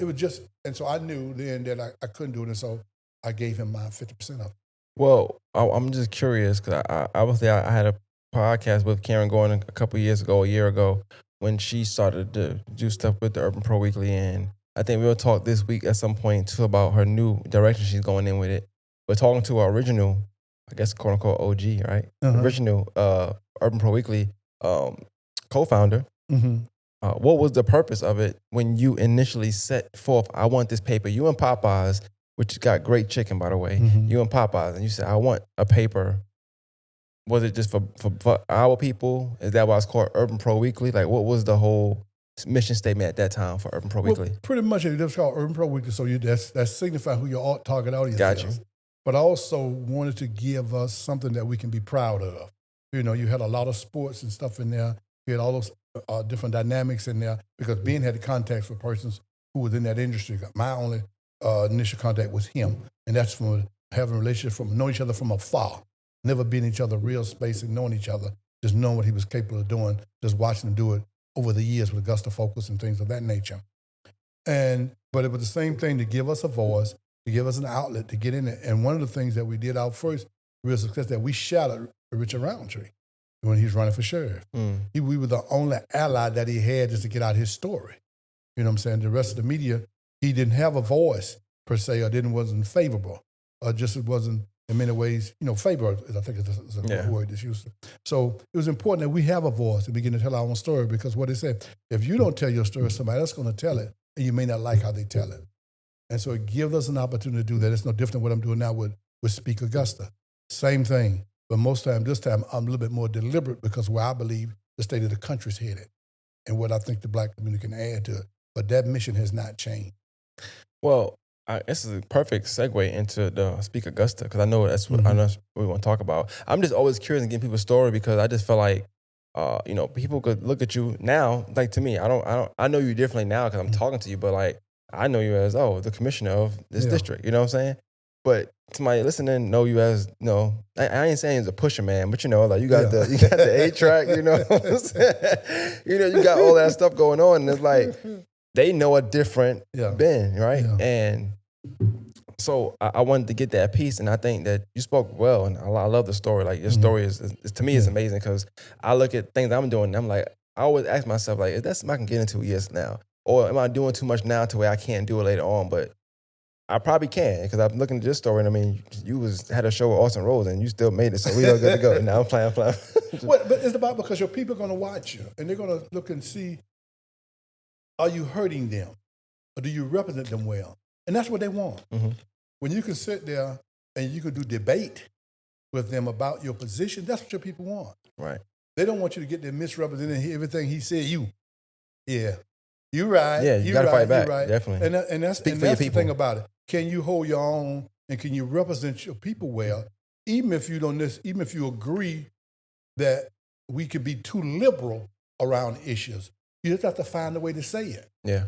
so I knew then that I couldn't do it. And so I gave him my 50% of it. Well, I'm just curious because I had a podcast with Karen Gordon a year ago, when she started to do stuff with the Urban Pro Weekly. And I think we'll talk this week at some point too about her new direction she's going in with it. We're talking to our original, I guess, quote unquote OG, right? Uh-huh. Original Urban Pro Weekly co-founder. Mm-hmm. What was the purpose of it when you initially set forth, I want this paper? You and Popeyes, which got great chicken, by the way, mm-hmm. You and Popeyes, and you said, I want a paper. Was it just for our people? Is that why it's called Urban Pro Weekly? Like, what was the whole mission statement at that time for Urban Pro Weekly? Pretty much it was called Urban Pro Weekly, so that's signifying who your target audience is. Got you. But I also wanted to give us something that we can be proud of. You had a lot of sports and stuff in there. You had all those different dynamics in there because Ben had the contacts with persons who was in that industry. My only initial contact was him, and that's from having a relationship, from knowing each other from afar, never being in each other real space and knowing each other, just knowing what he was capable of doing, just watching him do it over the years with Augusta Focus and things of that nature. But it was the same thing to give us a voice, to give us an outlet to get in it. And one of the things that we did, our first real success, that we shouted Richard Roundtree when he was running for sheriff. We were the only ally that he had just to get out his story. You know what I'm saying? The rest of the media, he didn't have a voice per se, or wasn't favorable, or just it wasn't in many ways, favorable, I think is a word that's used. So it was important that we have a voice and begin to tell our own story, because what they said, if you don't tell your story, somebody else is going to tell it, and you may not like how they tell it. And so it gives us an opportunity to do that. It's no different than what I'm doing now with Speak Augusta. Same thing. But this time, I'm a little bit more deliberate because where I believe the state of the country is headed and what I think the Black community can add to it. But that mission has not changed. Well, this is a perfect segue into the Speak Augusta, because I know that's what we want to talk about. I'm just always curious and getting people's story, because I just feel like, people could look at you now, like, to me, I know you differently now because I'm talking to you, but like, I know you as, the commissioner of this district, you know what I'm saying? But somebody listening know you as, I ain't saying as a pusher man, but like you got the A-track, you know what I'm saying? You got all that stuff going on, and it's like, they know a different Ben, right? Yeah. And So I wanted to get that piece, and I think that you spoke well, and I love the story. Like your Mhm. story is to me is Yeah. amazing because I look at things I'm doing, and I'm like, I always ask myself like, is that something I can get into? Yes, now, or am I doing too much now to where I can't do it later on? But I probably can because I'm looking at this story, and I mean, you had a show with Austin Rose, and you still made it, so we are good to go. Now I'm playing, I'm playing. Well, but it's about because your people are going to watch you and they're going to look and see, are you hurting them or do you represent them well? And that's what they want. Hmm. When you can sit there and you can do debate with them about your position, that's what your people want. Right. They don't want you to get there misrepresenting everything he said. Yeah, you right, Yeah, you you got to fight right, you back. right. Definitely. And that's Speak and for your that's the thing people. about it. Can you hold your own and can you represent your people well, even if you don't, even if you agree that we could be too liberal around issues. You just have to find a way to say it. Yeah.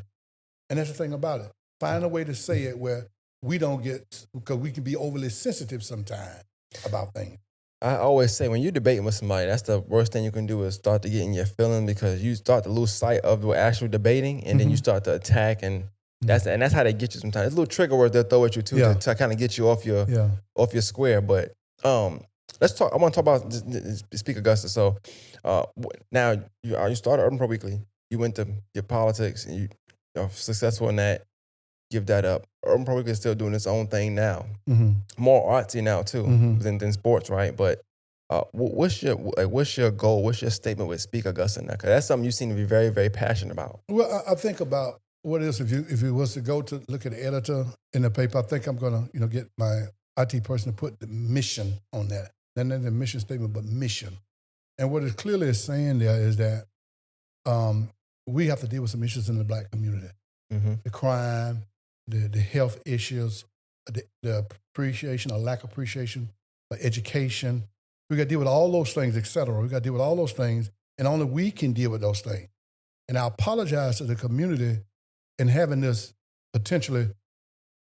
And that's the thing about it. Find a way to say it where we don't get, because we can be overly sensitive sometimes about things. I always say when you're debating with somebody, that's the worst thing you can do is start to get in your feelings because you start to lose sight of what actual debating, and then you Mhm. start to attack, and that's how they get you sometimes. It's little trigger words they'll throw at you too Yeah. to kind of get you off your Yeah. square. But let's talk. I want to talk about Speak Augusta. So now you started Urban Pro Weekly. You went to your politics, and you're successful in that. Give that up. Urban Pro Weekly is still doing its own thing now. Mm-hmm. More artsy now too Mhm. than sports, right? But what's your goal? What's your statement with Speak Augusta now? Because that's something you seem to be very, very passionate about. Well, I think about what it is if you was to go to look at the editor in the paper. I think I'm gonna get my IT person to put the mission on that. Not the mission statement, but mission. And what it clearly is saying there is that we have to deal with some issues in the Black community: Mm-hmm. the crime, the health issues, the appreciation or lack of appreciation for education. We got to deal with all those things, et cetera. We got to deal with all those things, and only we can deal with those things. And I apologize to the community in having this potentially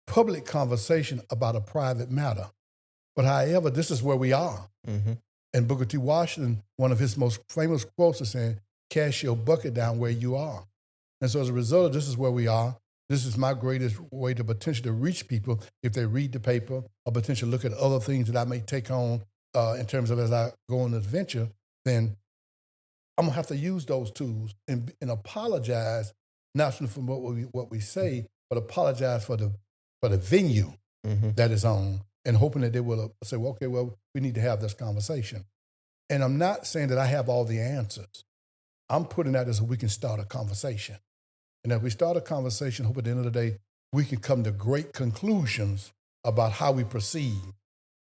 public conversation about a private matter. But however, this is where we are. Mm-hmm. And Booker T. Washington, one of his most famous quotes is saying, cast your bucket down where you are. And so as a result of this is where we are. This is my greatest way to potentially reach people if they read the paper or potentially look at other things that I may take on in terms of as I go on this venture, then I'm gonna have to use those tools and apologize, not for what we say, but apologize for the venue Mm-hmm. that is on, and hoping that they will say, well, okay, well, we need to have this conversation. And I'm not saying that I have all the answers. I'm putting that as we can start a conversation. And if we start a conversation, hope at the end of the day, we can come to great conclusions about how we proceed.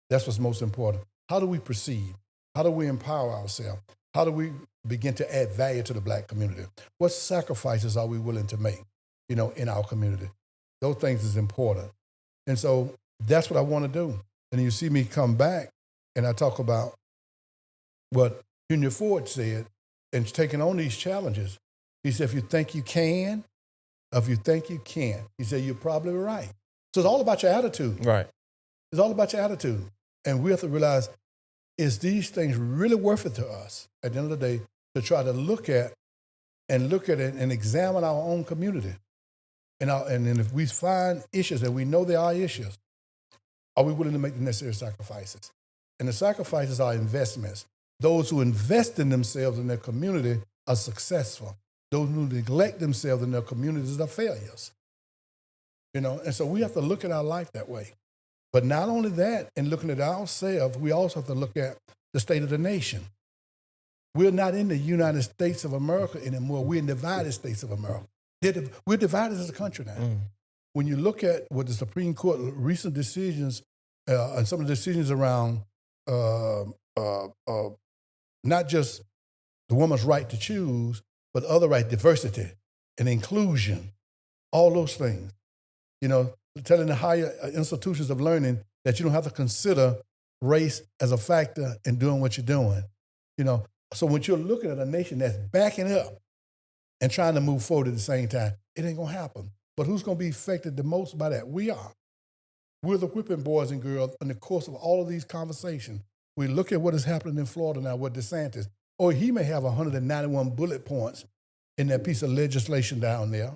That's what's most important. How do we proceed? How do we empower ourselves? How do we begin to add value to the Black community? What sacrifices are we willing to make, in our community? Those things is important. And so that's what I want to do. And you see me come back and I talk about what Junior Ford said and taking on these challenges. He said, if you think you can, if you think you can't, he said, you're probably right. So it's all about your attitude. Right. It's all about your attitude. And we have to realize, is these things really worth it to us at the end of the day to try to look at it and examine our own community? And then if we find issues and we know there are issues, are we willing to make the necessary sacrifices? And the sacrifices are investments. Those who invest in themselves and their community are successful. Those who neglect themselves and their communities are failures. And so we have to look at our life that way. But not only that, in looking at ourselves, we also have to look at the state of the nation. We're not in the United States of America anymore. We're in the divided states of America. We're divided as a country now. Mm. When you look at what the Supreme Court recent decisions and some of the decisions around not just the woman's right to choose, but other rights, diversity and inclusion, all those things. Telling the higher institutions of learning that you don't have to consider race as a factor in doing what you're doing. So when you're looking at a nation that's backing up and trying to move forward at the same time, it ain't gonna happen. But who's gonna be affected the most by that? We are. We're the whipping boys and girls in the course of all of these conversations. We look at what is happening in Florida now with DeSantis. Or he may have 191 bullet points in that piece of legislation down there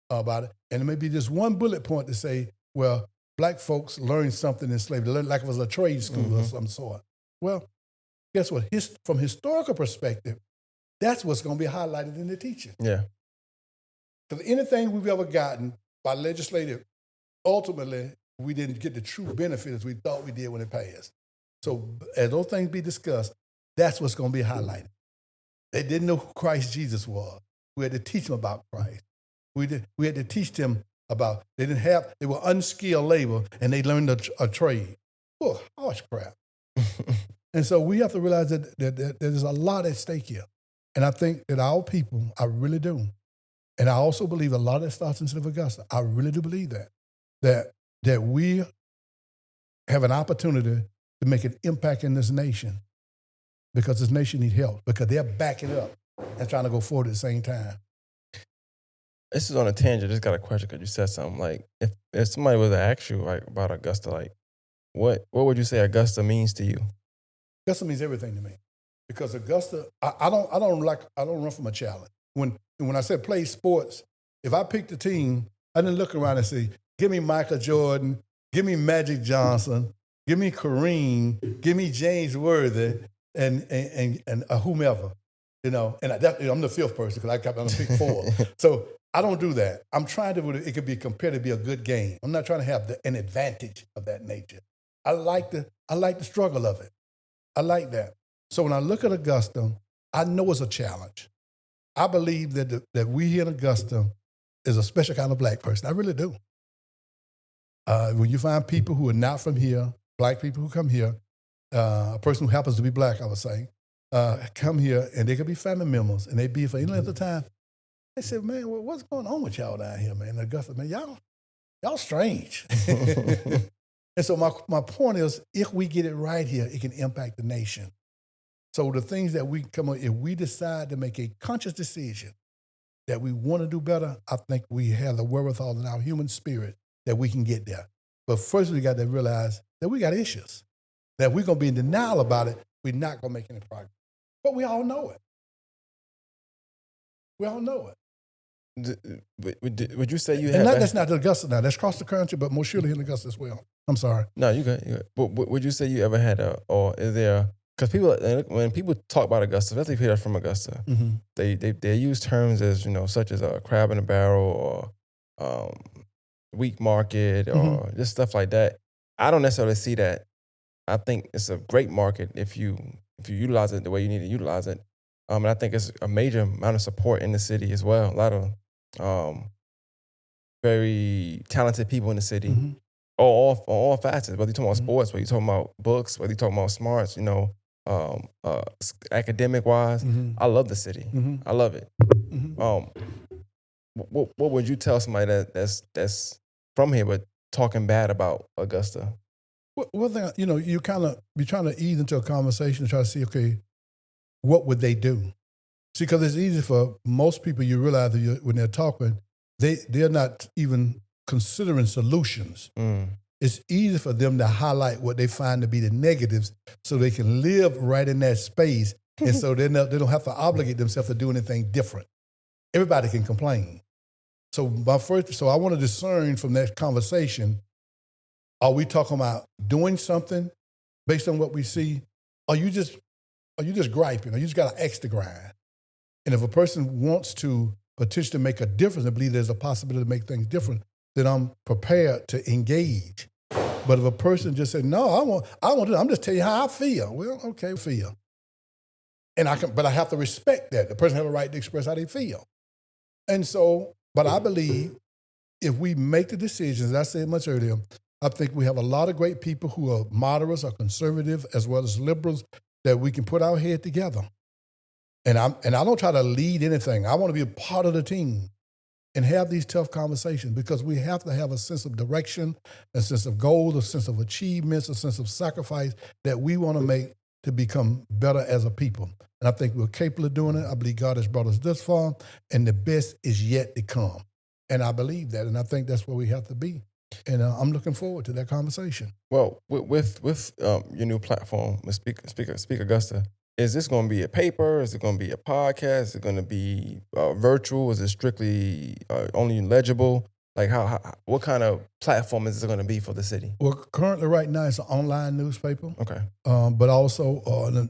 about it. And it may be just one bullet point to say, well, black folks learned something in slavery, like it was a trade school of some sort. Well, guess what? From historical perspective, that's what's going to be highlighted in the teaching. Yeah. Because anything we've ever gotten by legislative, ultimately, we didn't get the true benefits we thought we did when it passed. So as those things be discussed, that's what's going to be highlighted. They didn't know who Christ Jesus was. We had to teach them about Christ. We had to teach them about, they were unskilled labor and they learned a trade. Oh, harsh crap. And so we have to realize that there's a lot at stake here. And I think that our people, I really do. And I also believe a lot of that starts in City of Augusta. I really do believe that we have an opportunity to make an impact in this nation because this nation needs help, because they're backing up and trying to go forward at the same time. This is on a tangent. I just got a question because you said something like, if somebody was to ask you like about Augusta, like what would you say Augusta means to you? Augusta means everything to me, because Augusta, I don't run from a challenge. When I said play sports, if I picked a team, I didn't look around and say, give me Michael Jordan, give me Magic Johnson, give me Kareem, give me James Worthy, and whomever, And I'm the fifth person because I'm gonna pick four. So I don't do that. I'm trying to. It could be compared to be a good game. I'm not trying to have an advantage of that nature. I like the struggle of it. I like that. So when I look at Augusta, I know it's a challenge. I believe that we here in Augusta is a special kind of black person. I really do. When you find people who are not from here, black people who come here, a person who happens to be black, I would say, come here, and they could be family members, and they be for any length of time. They say, man, what's going on with y'all down here, man? In Augusta, man, y'all strange. And so my point is, if we get it right here, it can impact the nation. So the things that we come up, if we decide to make a conscious decision that we want to do better, I think we have the wherewithal in our human spirit that we can get there. But first, we got to realize that we got issues. That if we're going to be in denial about it, we're not going to make any progress. But we all know it. We all know it. Would you say you have? That's not Augusta now. That's across the country, but more surely in Augusta as well. I'm sorry. No, you good. But would you say you ever had or is there? Because when people talk about Augusta, especially people that are from Augusta, they use terms as such as a crab in a barrel or weak market or just stuff like that. I don't necessarily see that. I think it's a great market if you utilize it the way you need to utilize it. And I think it's a major amount of support in the city as well. A lot of very talented people in the city, all facets. Whether you're talking about sports, whether you're talking about books, whether you're talking about smarts, academic wise, I love the city. I love it. What would you tell somebody that's from here but talking bad about Augusta? Well, then, you're trying to ease into a conversation and try to see, okay, what would they do? See, because it's easy for most people, you realize that when they're talking, they're not even considering solutions. It's easy for them to highlight what they find to be the negatives so they can live right in that space. And so they don't have to obligate themselves to do anything different. Everybody can complain. So I want to discern from that conversation, are we talking about doing something based on what we see? Are you just griping? Or you just got an extra grind? And if a person wants to potentially make a difference and believe there's a possibility to make things different, then I'm prepared to engage. But if a person just said, no, I want to, I'm just telling you how I feel. Well, okay, feel. But I have to respect that. The person has a right to express how they feel. And so, but I believe if we make the decisions, as I said much earlier, I think we have a lot of great people who are moderates or conservative as well as liberals that we can put our head together. And I don't try to lead anything. I want to be a part of the team and have these tough conversations because we have to have a sense of direction, a sense of goals, a sense of achievements, a sense of sacrifice that we want to make to become better as a people. And I think we're capable of doing it. I believe God has brought us this far, and the best is yet to come. And I believe that, and I think that's where we have to be. And I'm looking forward to that conversation. Well, with your new platform, with Speak Augusta, is this going to be a paper? Is it going to be a podcast? Is it going to be virtual? Is it strictly only legible? Like what kind of platform is it going to be for the city? Well, currently right now it's an online newspaper, Okay. but also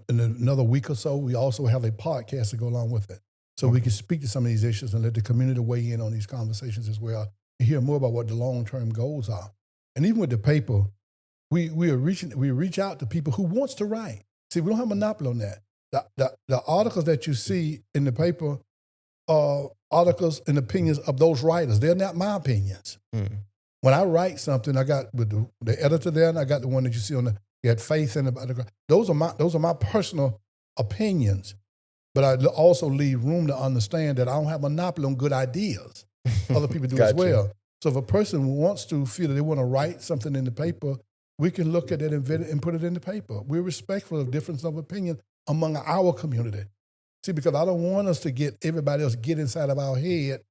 in another week or so, we also have a podcast to go along with it. So we Okay. can speak to some of these issues and let the community weigh in on these conversations as well and hear more about what the long-term goals are. And even with the paper, we reach out to people who wants to write. See, we don't have a monopoly on that. The articles that you see in the paper are articles and opinions of those writers. They're not my opinions. Mm. When I write something, I got with the editor there, and I got the one that you see on the. You had faith in the. Those are my personal opinions, but I also leave room to understand that I don't have a monopoly on good ideas. Other people do as Gotcha. well. So if a person wants to feel that they want to write something in the paper, we can look at it and put it in the paper. We're respectful of difference of opinion among our community. See, because I don't want us to get everybody else get inside of our head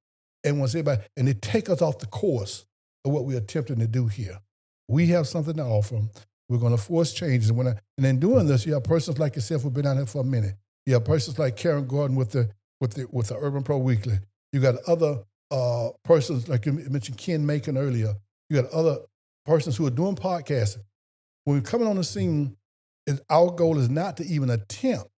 and want everybody and they take us off the course of what we're attempting to do here. We have something to offer. We're going to force changes. And in doing this, you have persons like yourself who've been out here for a minute. You have persons like Karen Gordon with the Urban Pro Weekly. You got other persons like you mentioned Ken Macon earlier. You got other persons who are doing podcasts. When we're coming on the scene, our goal is not to even attempt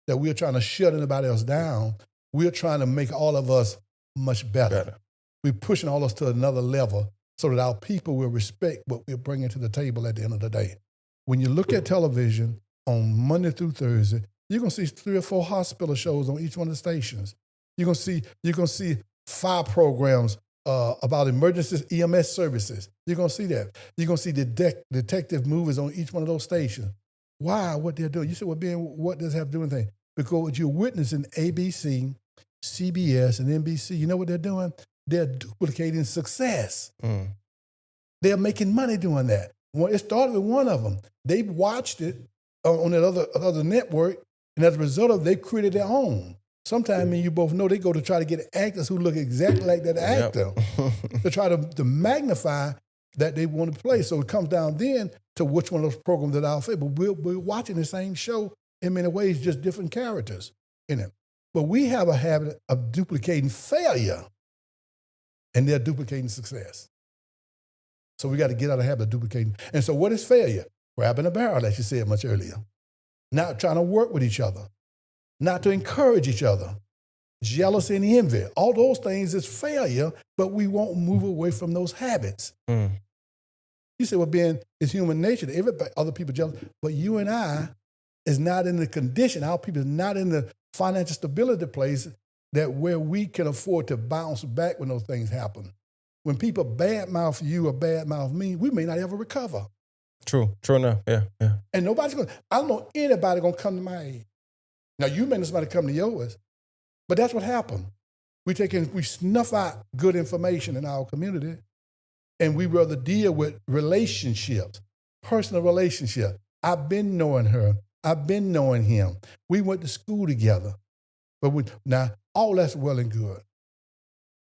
that we're trying to shut anybody else down. We're trying to make all of us much better. We're pushing all of us to another level so that our people will respect what we're bringing to the table at the end of the day. When you look at television on Monday through Thursday, you're going to see 3 or 4 hospital shows on each one of the stations. You're going to see 5 programs about emergency EMS services. You're going to see that. You're going to see detective movies on each one of those stations. Why? What they're doing? You say, well, Ben, what does it have to do with anything? Because what you're witnessing ABC, CBS, and NBC, you know what they're doing? They're duplicating success. Mm. They're making money doing that. Well, it started with one of them. They watched it on that other network, and as a result of it, they created their own. Sometimes, I mean, you both know they go to try to get actors who look exactly like that actor to try to magnify that they want to play. So it comes down then to which one of those programs that I'll fit. But we're watching the same show in many ways, just different characters in it. But we have a habit of duplicating failure, and they're duplicating success. So we got to get out of the habit of duplicating. And so what is failure? Grabbing a barrel, as you said much earlier. Not trying to work with each other. Not to encourage each other. Jealousy and envy. All those things is failure, but we won't move away from those habits. Mm. You say, well, Ben, it's human nature. Everybody, other people jealous. But you and I is not in the condition. Our people is not in the financial stability place that where we can afford to bounce back when those things happen. When people badmouth you or badmouth me, we may not ever recover. True enough. Yeah. And nobody's going to, I don't know anybody going to come to my aid. Now, you may know somebody come to yours, but that's what happened. We snuff out good information in our community, and we rather deal with relationships, personal relationships. I've been knowing her. I've been knowing him. We went to school together. But now, all that's well and good.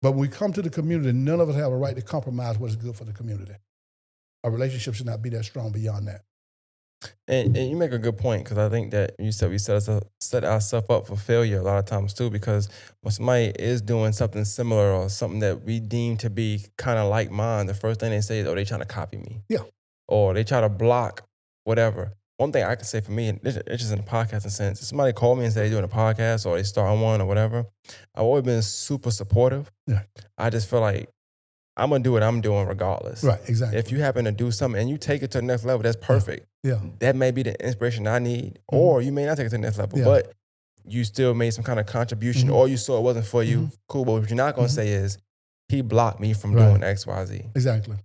But when we come to the community, none of us have a right to compromise what is good for the community. Our relationship should not be that strong beyond that. And you make a good point, because I think that you said we set ourselves up for failure a lot of times too, because when somebody is doing something similar or something that we deem to be kind of like mine, the first thing they say is, oh, they trying to copy me. Yeah. Or they try to block whatever. One thing I can say for me, and it's just in the podcasting sense, if somebody call me and say they're doing a podcast or they start one or whatever, I've always been super supportive. Yeah. I just feel like I'm going to do what I'm doing regardless. Right, exactly. If you happen to do something and you take it to the next level, that's perfect. Yeah. That may be the inspiration I need, or you may not take it to the next level, but you still made some kind of contribution, or you saw it wasn't for you. Cool, but what you're not going to say is, he blocked me from doing X, Y, Z. Exactly.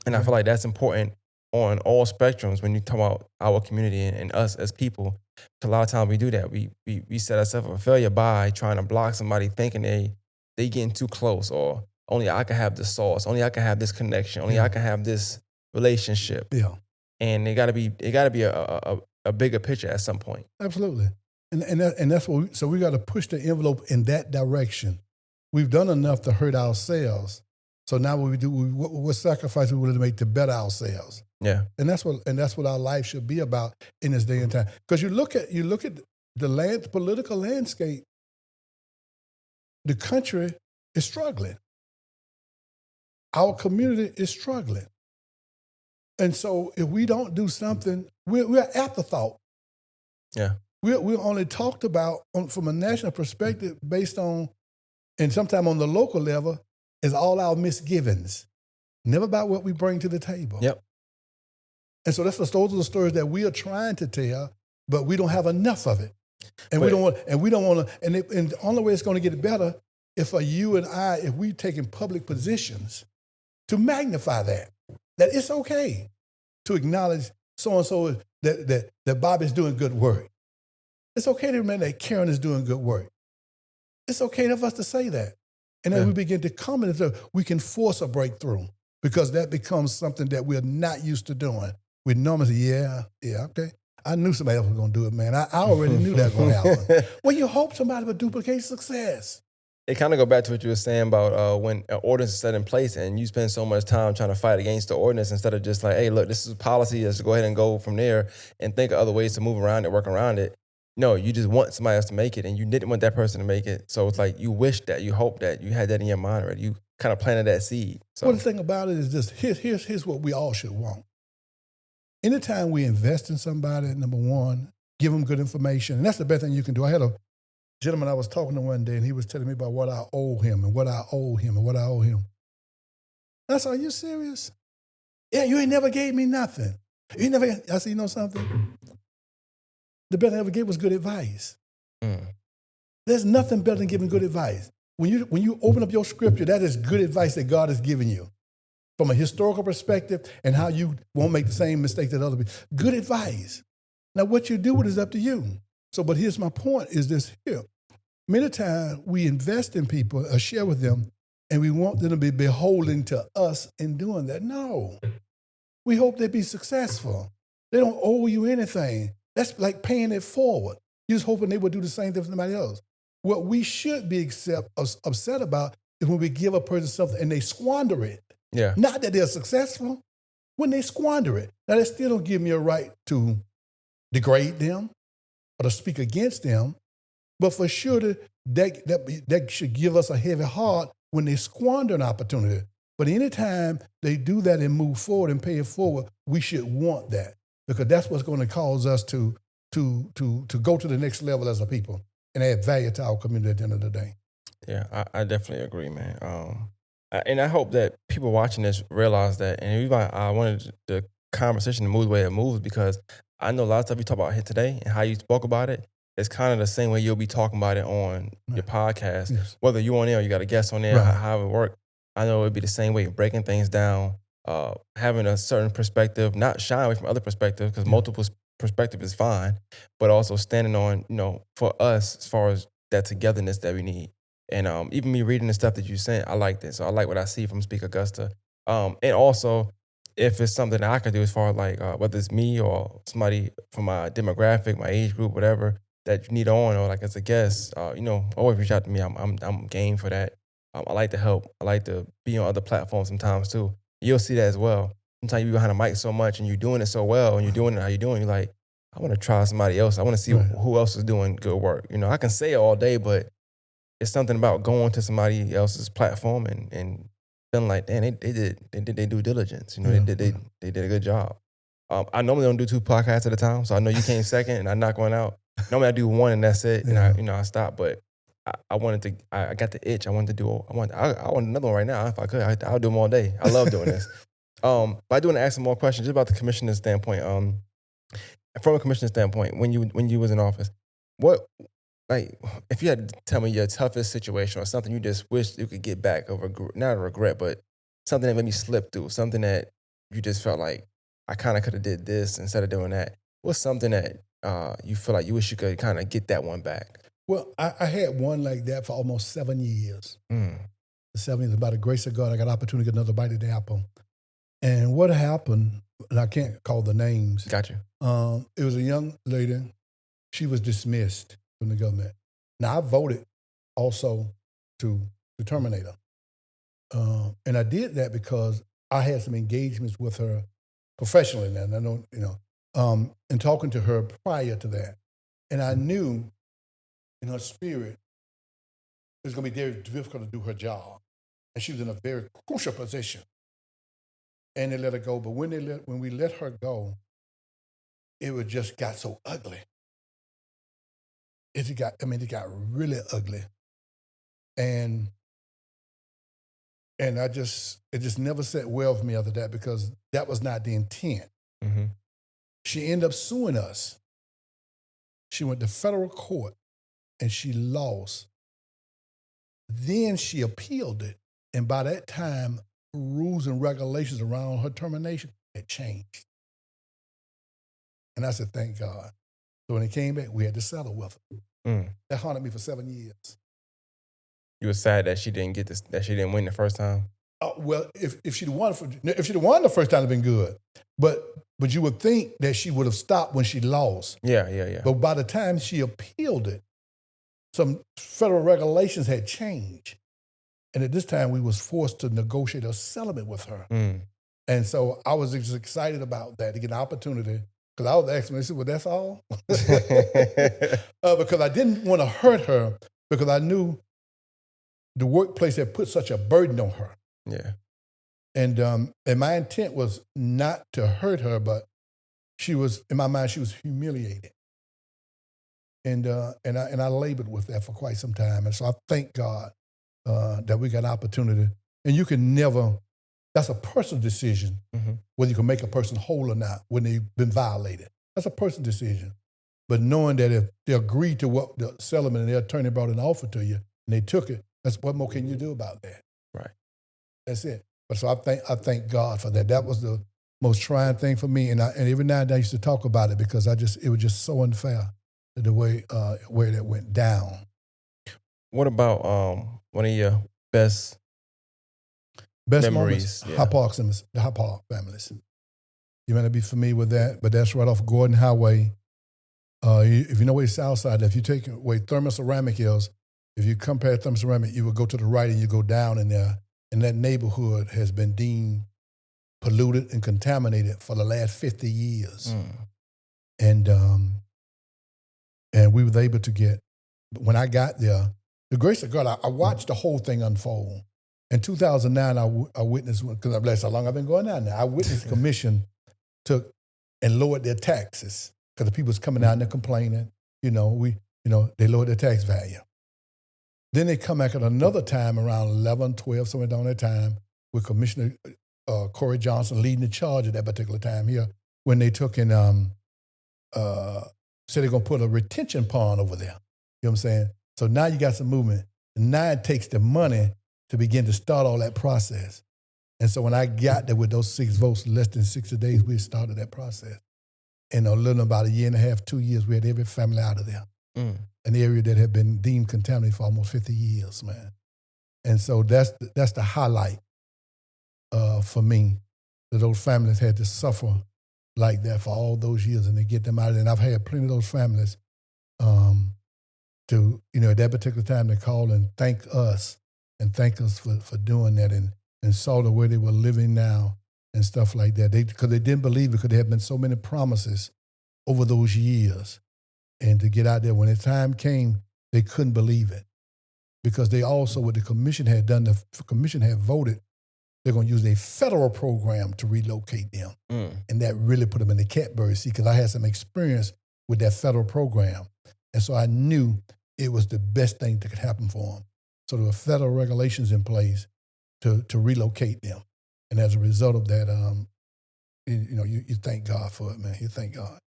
And I feel like that's important on all spectrums when you talk about our community and us as people. A lot of times we do that. We set ourselves up for failure by trying to block somebody, thinking they getting too close, or only I can have this sauce, only I can have this connection, only I can have this relationship. Yeah. And it gotta be a bigger picture at some point. Absolutely. And that's what so we got to push the envelope in that direction. We've done enough to hurt ourselves. So now what we do, what sacrifice we willing to make to better ourselves. Yeah. And that's what our life should be about in this day and time. Because you look at the political landscape, the country is struggling. our community is struggling. And so if we don't do something, we're afterthought. Yeah. We're only talked about from a national perspective based on, and sometimes on the local level, is all our misgivings. Never about what we bring to the table. Yep. And so those are the stories that we are trying to tell, but we don't have enough of it. And we don't want to, and the only way it's going to get better is for you and I, if we taking public positions to magnify that it's okay to acknowledge so-and-so that Bob is doing good work. It's okay to remember that Karen is doing good work. It's okay for us to say that. And then we begin to comment, we can force a breakthrough because that becomes something that we're not used to doing. We normally say, yeah, okay. I knew somebody else was going to do it, man. I already knew that was going to happen. Well, you hope somebody would duplicate success. It kind of go back to what you were saying about when an ordinance is set in place and you spend so much time trying to fight against the ordinance instead of just like, hey, look, this is policy. Let's go ahead and go from there and think of other ways to move around it, work around it. No, you just want somebody else to make it and you didn't want that person to make it. So it's like you wish that, you hope that, you had that in your mind already. You kind of planted that seed. So well, the thing about it is this, here's what we all should want. Anytime we invest in somebody, number one, give them good information. And that's the best thing you can do. I had a gentleman I was talking to one day, and he was telling me about what I owe him and what I owe him and what I owe him. And I said, are you serious? Yeah, you ain't never gave me nothing. I said, you know something? The best I ever gave was good advice. There's nothing better than giving good advice. When you open up your scripture, that is good advice that God has given you from a historical perspective and how you won't make the same mistake that other people. Good advice. Now, what you do with it is up to you. So, but here's my point is this here. Many times we invest in people or share with them and we want them to be beholden to us in doing that. No. We hope they be successful. They don't owe you anything. That's like paying it forward. You're just hoping they would do the same thing for somebody else. What we should be upset about is when we give a person something and they squander it. yeah, Not that they're successful, when they squander it. Now, that still don't give me a right to degrade them or to speak against them, but for sure that should give us a heavy heart when they squander an opportunity. But anytime they do that and move forward and pay it forward, we should want that because that's what's going to cause us to go to the next level as a people and add value to our community at the end of the day. Yeah, I definitely agree, man. And I hope that people watching this realize that. And even I wanted the conversation to move the way it moves because I know a lot of stuff you talk about here today and how you spoke about it. It's kind of the same way you'll be talking about it on your podcast. Yes. Whether you on there or you got a guest on there, Right. how it work. I know it'd be the same way, breaking things down, having a certain perspective, not shying away from other perspectives because multiple perspective is fine, but also standing on, for us as far as that togetherness that we need. And even me reading the stuff that you sent, I like this. So I like what I see from Speak Augusta. And also, if it's something that I could do as far as like whether it's me or somebody from my demographic, my age group, whatever that you need on or like as a guest, always reach out to me. I'm game for that. I like to help. I like to be on other platforms sometimes too. You'll see that as well. Sometimes you be behind a mic so much and you're doing it so well and you're doing it how you're doing. You're like, I want to try somebody else. I want to see who else is doing good work. I can say it all day, but it's something about going to somebody else's platform and feeling like, damn, they did their due diligence. They did a good job. I normally don't do 2 podcasts at a time, so I know you came second and I knock one out. Normally I do 1 and that's it, and I stop. But I wanted to. I got the itch. I wanted to do. I want another one right now if I could. I'll do them all day. I love doing this. But I do want to ask some more questions just about the commissioner's standpoint. From a commissioner's standpoint, when you was in office, what if you had to tell me your toughest situation or something you just wish you could get back over, not a regret, but something that made me slip through, something that you just felt like I kind of could have did this instead of doing that. What's something that you feel like you wish you could kind of get that one back? Well, I had one like that for almost 7 years. Mm. The 7 years, by the grace of God, I got an opportunity to get another bite at the apple. And what happened, and I can't call the names. Got you. It was a young lady. She was dismissed from the government. Now, I voted also to terminate her. And I did that because I had some engagements with her professionally now. And I know, and talking to her prior to that. And I knew in her spirit it was going to be very difficult to do her job and she was in a very crucial position. And they let her go. But when we let her go, it was just got so ugly. It got really ugly. And it just never sat well with me after that, because that was not the intent. Mm-hmm. She ended up suing us. She went to federal court and she lost. Then she appealed it. And by that time, rules and regulations around her termination had changed. And I said, thank God. So when it came back, we had to settle with her. Mm. That haunted me for 7 years. You were sad that she didn't get this, that she didn't win the first time. Well, if she'd won the first time, it'd been good. But you would think that she would have stopped when she lost. Yeah. But by the time she appealed it, some federal regulations had changed. And at this time, we was forced to negotiate a settlement with her. Mm. And so I was just excited about that, to get an opportunity. Because I was asking, I said, well, that's all? Because I didn't want to hurt her, because I knew the workplace had put such a burden on her. Yeah. And my intent was not to hurt her, but she was, in my mind, she was humiliated. And I labored with that for quite some time. And so I thank God that we got an opportunity. And you can never, that's a personal decision, Mm-hmm. whether you can make a person whole or not when they've been violated. That's a personal decision. But knowing that if they agreed to what the settlement and their attorney brought an offer to you and they took it, that's what more can you do about that? Right. That's it. But so I thank God for that. That was the most trying thing for me. And every now and then I used to talk about it, because it was just so unfair, the way that went down. What about one of your best Best memories? moments, the High Park families. You might not be familiar with that, but that's right off Gordon Highway. If you know where South Side, if you take where Thermoceramic is, if you compare Thermoceramic, you would go to the right and you go down in there, and that neighborhood has been deemed polluted and contaminated for the last 50 years. Mm. And we were able to get, when I got there, the grace of God, I watched the whole thing unfold. In 2009, I witnessed, because that's how long I've been going down there, I witnessed the commission took and lowered their taxes, because the people was coming down there complaining, they lowered their tax value. Then they come back at another time around 11, 12, somewhere down that time, with Commissioner Corey Johnson leading the charge at that particular time here, when they took and said they're going to put a retention pond over there. You know what I'm saying? So now you got some movement. And now it takes the money to begin to start all that process. And so when I got there with those 6 votes, less than 60 days, we started that process. In a little about a year and a half, 2 years, we had every family out of there. Mm. An area that had been deemed contaminated for almost 50 years, man. And so that's the highlight for me, that those families had to suffer like that for all those years, and to get them out of there. And I've had plenty of those families to, at that particular time, they call and thank us for doing that, and saw the way they were living now and stuff like that. Because they didn't believe it, because there had been so many promises over those years. And to get out there, when the time came, they couldn't believe it. Because they also, what the commission had done, the commission had voted, they're going to use a federal program to relocate them. Mm. And that really put them in the catbird seat, because I had some experience with that federal program. And so I knew it was the best thing that could happen for them. So there were federal regulations in place to relocate them. And as a result of that, you thank God for it, man. You thank God.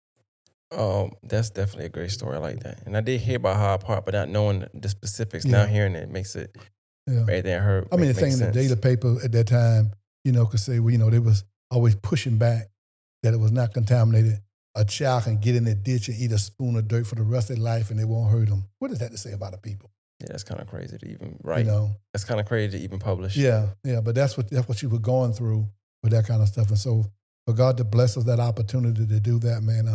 That's definitely a great story. I like that. And I did hear about Hyde Park, but not knowing the specifics. Yeah. Now hearing it makes it everything I heard. I mean, the thing in the daily paper at that time, could say, well, they was always pushing back that it was not contaminated. A child can get in the ditch and eat a spoon of dirt for the rest of their life and it won't hurt them. What does that to say about the people? Yeah, that's kind of crazy to even write. That's kind of crazy to even publish. Yeah, but that's what you were going through with that kind of stuff. And so for God to bless us that opportunity to do that, man,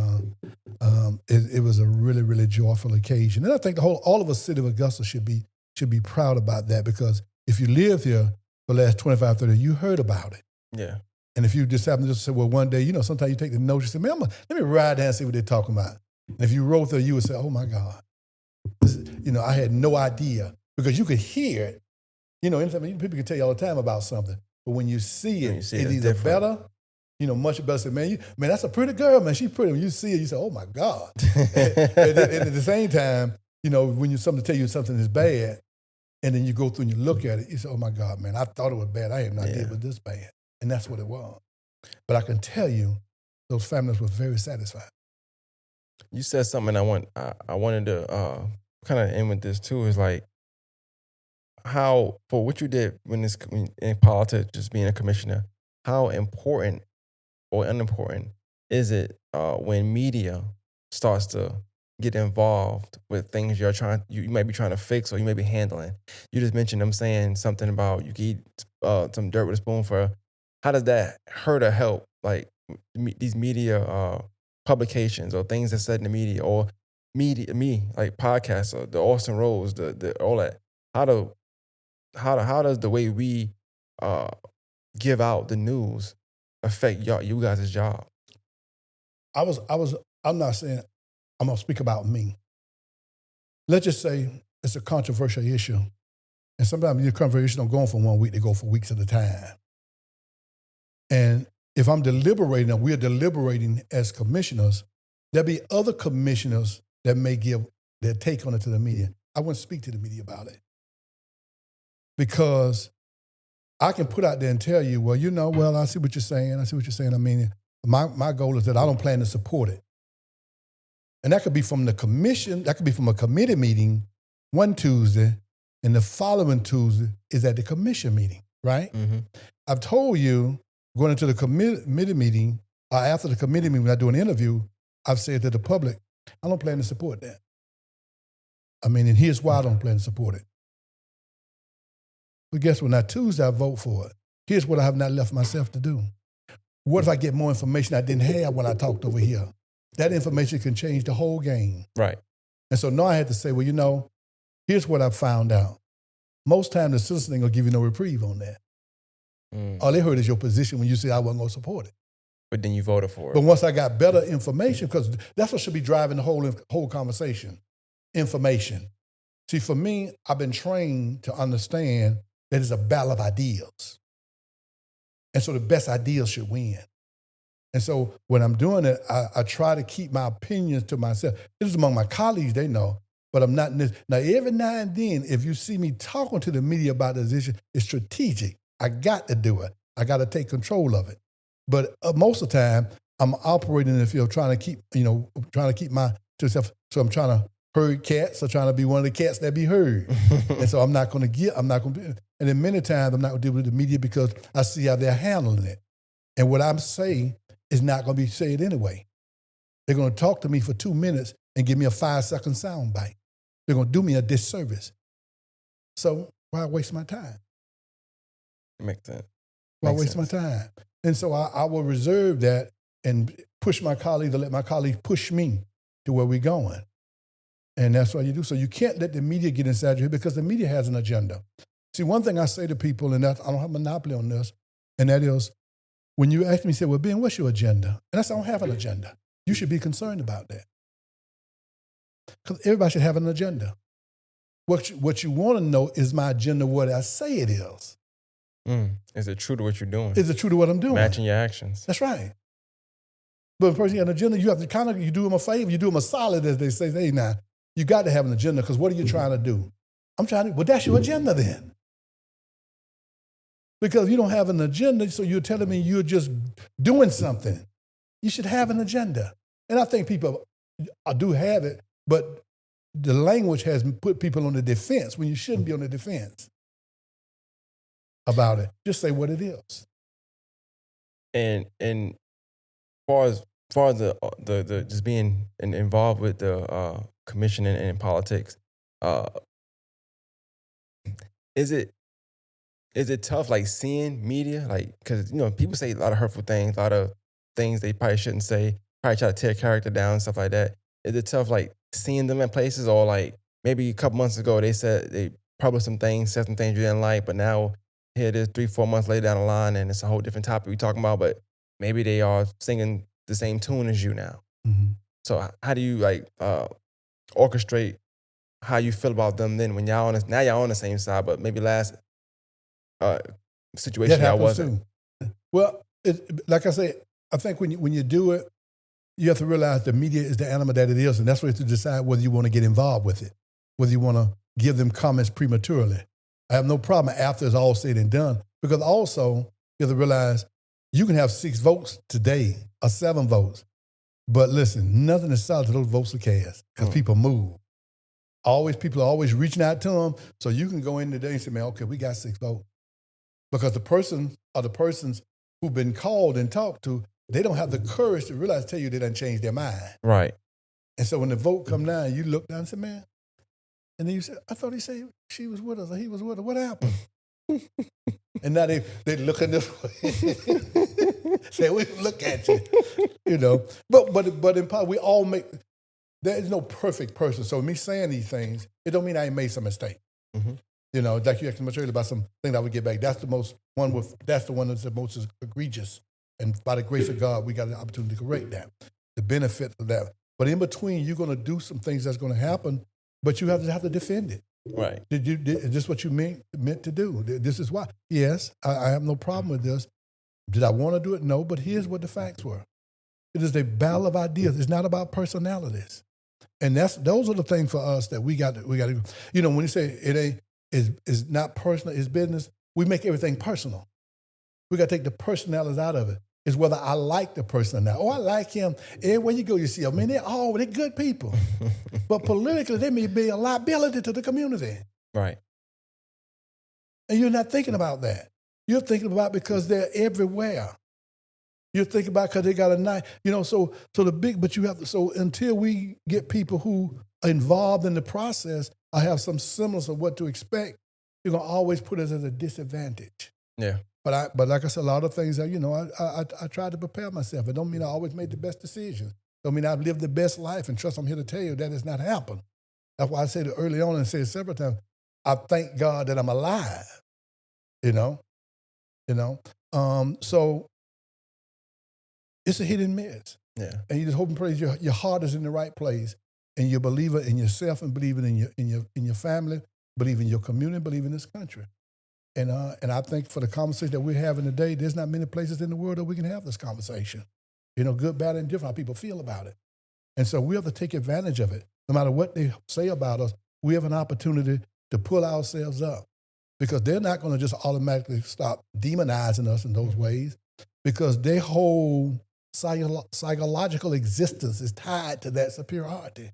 it was a really, really joyful occasion. And I think all of us city of Augusta should be proud about that, because if you lived here for the last 25, 30, you heard about it. Yeah. And if you just happen to just say, well, one day, sometimes you take the notice and say, man, let me ride down and see what they're talking about. And if you rode there, you would say, oh my God. I had no idea, because you could hear it. anytime people can tell you all the time about something, but when you see When it, you see it, it's it's either different. better, much better. Say, man, that's a pretty girl, man. She's pretty. When you see it, you say, oh my God. and at the same time, when something tell you something is bad, and then you go through and you look at it, you say, oh my God, man, I thought it was bad. I had no idea it was this bad. And that's what it was. But I can tell you, those families were very satisfied. You said something I wanted to kind of end with this too, is like how, for what you did when in politics, just being a commissioner, how important or unimportant is it when media starts to get involved with things you might be trying to fix or you may be handling? You just mentioned them saying something about you can eat some dirt with a spoon for. How does that hurt or help? Like these media publications or things that's said in the media or like podcasts or the Austin Rose, the all that. How do how does the way we uh, give out the news affect you guys' job? I'm not saying, I'm going to speak about me. Let's just say it's a controversial issue. And sometimes your controversial issues don't go on for 1 week, they go for weeks at a time. And if I'm deliberating, or we're deliberating as commissioners, there'll be other commissioners that may give their take on it to the media. I wouldn't speak to the media about it. Because I can put out there and tell you, well, I see what you're saying. I see what you're saying. I mean, my goal is that I don't plan to support it. And that could be from the commission, that could be from a committee meeting one Tuesday, and the following Tuesday is at the commission meeting, right? Mm-hmm. I've told you, going into the committee meeting, or after the committee meeting when I do an interview, I've said to the public, I don't plan to support that. I mean, and here's why I don't plan to support it. But guess what? Now, Tuesday, I vote for it. Here's what I have not left myself to do. What if I get more information I didn't have when I talked over here? That information can change the whole game. Right. And so now I had to say, here's what I found out. Most times the citizen ain't going to give you no reprieve on that. All they heard is your position when you said I wasn't going to support it. But then you voted for it. But once I got better information, because that's what should be driving the whole conversation, information. See, for me, I've been trained to understand that it's a battle of ideas. And so the best ideas should win. And so when I'm doing it, I try to keep my opinions to myself. This is among my colleagues, they know, but I'm not in this. Now, every now and then, if you see me talking to the media about this issue, it's strategic. I got to do it. I got to take control of it. But most of the time, I'm operating in the field trying to keep my to myself. So I'm trying to herd cats or trying to be one of the cats that be heard. And so I'm not going to and then many times I'm not going to deal with the media because I see how they're handling it. And what I'm saying is not going to be said anyway. They're going to talk to me for 2 minutes and give me a 5-second sound bite. They're going to do me a disservice. So why waste my time? Makes sense. Why waste my time? And so I will reserve that and push my colleagues, or let my colleagues push me to where we're going. And that's what you do. So you can't let the media get inside your head because the media has an agenda. See, one thing I say to people, and I don't have a monopoly on this, and that is, when you ask me, say, well, Ben, what's your agenda? And I say, I don't have an agenda. You should be concerned about that. Because everybody should have an agenda. What you want to know is my agenda what I say it is. Is it true to what you're doing? Is it true to what I'm doing? Matching your actions. That's right. But when a person has an agenda, you have to you do them a favor, you do them a solid, as they say, hey, now, you got to have an agenda because what are you trying to do? Well, that's your agenda then. Because you don't have an agenda, so you're telling me you're just doing something. You should have an agenda. And I think people do have it, but the language has put people on the defense when you shouldn't be on the defense about it. Just say what it is. And far as the just being involved with the commission and politics, is it tough, like, seeing media? Like, because, people say a lot of hurtful things, a lot of things they probably shouldn't say, probably try to tear character down and stuff like that. Is it tough, like, seeing them in places, or, like, maybe a couple months ago they said they published some things, said some things you didn't like, but now here it is 3-4 months later down the line and it's a whole different topic we're talking about, but maybe they are singing the same tune as you now. Mm-hmm. So how do you, like, orchestrate how you feel about them then when y'all now y'all on the same side, but maybe last uh, That situation I happens wasn't. too. Well, like I say, I think when you do it, you have to realize the media is the animal that it is, and that's where you have to decide whether you want to get involved with it, whether you want to give them comments prematurely. I have no problem after it's all said and done, because also you have to realize you can have 6 votes today or 7 votes, but listen, nothing is solid to those votes are cast because people move. People are always reaching out to them, so you can go in today and say, man, okay, we got 6 votes. Because the person or the persons who've been called and talked to, they don't have the courage to realize, tell you they done changed their mind. Right. And so when the vote come down, you look down and say, man, and then you say, I thought he said she was with us or he was with us. What happened? And now they looking this way. Say, we look at you. You know. But in part, we all make, there is no perfect person. So me saying these things, it don't mean I ain't made some mistake. Mm-hmm. You know, like you asked me earlier about something that I would get back. That's the one that's the most egregious. And by the grace of God, we got an opportunity to correct that. The benefit of that. But in between, you're going to do some things that's going to happen, but you have to defend it. Right. Is this what you meant to do? This is why. Yes, I have no problem with this. Did I want to do it? No, but here's what the facts were. It is a battle of ideas. It's not about personalities. And those are the things for us that we got to, you know, when you say it ain't, is not personal, it's business, we make everything personal. We got to take the personalities out of it. It's whether I like the person or not. Oh, I like him. Everywhere you go, you see them. I mean, they're good people. But politically, they may be a liability to the community. Right. And you're not thinking about that. You're thinking about because they're everywhere. You're thinking about because they got a knife. You know, but you have to, so until we get people who are involved in the process or have some semblance of what to expect, you're going to always put us at a disadvantage. Yeah. But like I said, a lot of things that, you know, I tried to prepare myself. It don't mean I always made the best decisions. Don't mean I've lived the best life. And trust, I'm here to tell you that has not happened. That's why I said it early on and said several times, I thank God that I'm alive, you know. So it's a hit and miss. Yeah. And you just hope and pray your heart is in the right place, and you believe it in yourself and believe it in your family, believe in your community, believe in this country. And I think for the conversation that we're having today, there's not many places in the world that we can have this conversation. You know, good, bad, and different, how people feel about it. And so we have to take advantage of it. No matter what they say about us, we have an opportunity to pull ourselves up, because they're not going to just automatically stop demonizing us in those ways, because their whole psychological existence is tied to that superiority.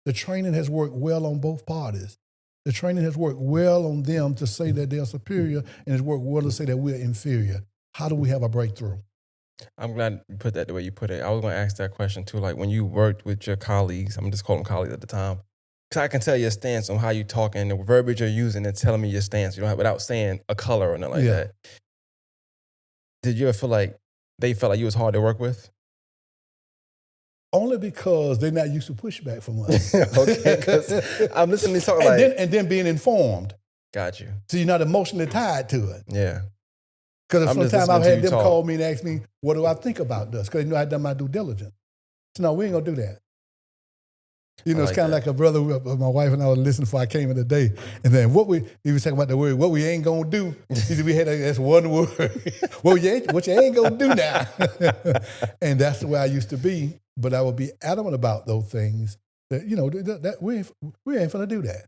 The training has worked well on both parties. The training has worked well on them to say that they're superior, and it's worked well to say that we're inferior. How do we have a breakthrough? I'm glad you put that the way you put it. I was going to ask that question too. Like when you worked with your colleagues, I'm just calling them colleagues at the time, because I can tell your stance on how you talk and the verbiage you're using and telling me your stance. You don't have, without saying a color or nothing like that. Did you ever feel like they felt like you was hard to work with? Only because they're not used to pushback from us. Okay, because I'm listening to talk and then being informed. Got you. So you're not emotionally tied to it. Yeah. Because sometimes I've had them call me and ask me, what do I think about this? Because they know I've done my due diligence. So no, we ain't going to do that. You know, it's kind of like a brother, my wife and I were listening before I came in today. And then he was talking about the word, what we ain't going to do. He said, we had that's one word. What you ain't going to do now. And that's the way I used to be. But I would be adamant about those things that, you know, that we ain't finna do that.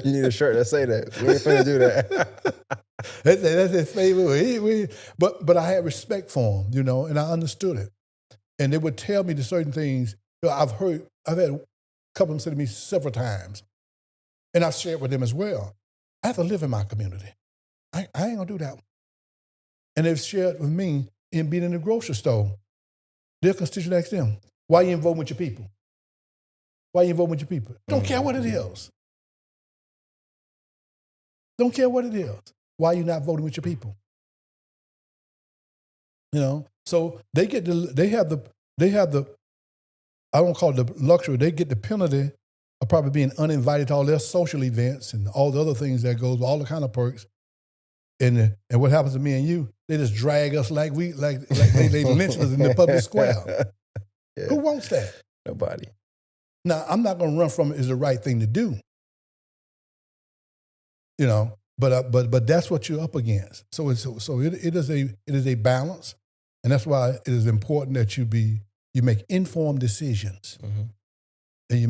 You need a shirt that say that. We ain't finna do that. That's his favorite. But I had respect for him, you know, and I understood it. And they would tell me the certain things. You know, I've had a couple of them say to me several times, and I've shared with them as well. I have to live in my community. I ain't gonna do that. And they've shared with me in being in the grocery store. Their constituent asked them, why you ain't voting with your people? Why you ain't voting with your people? Don't care what it is. Don't care what it is. Why you not voting with your people? You know, so they have the, I don't call it the luxury, they get the penalty of probably being uninvited to all their social events and all the other things that goes, all the kind of perks. And what happens to me and you? They just drag us like they lynch us in the public square. Yeah. Who wants that? Nobody. Now, I'm not going to run from it as the right thing to do. You know, But that's what you're up against. So it is a balance, and that's why it is important that you make informed decisions, Mhm. and you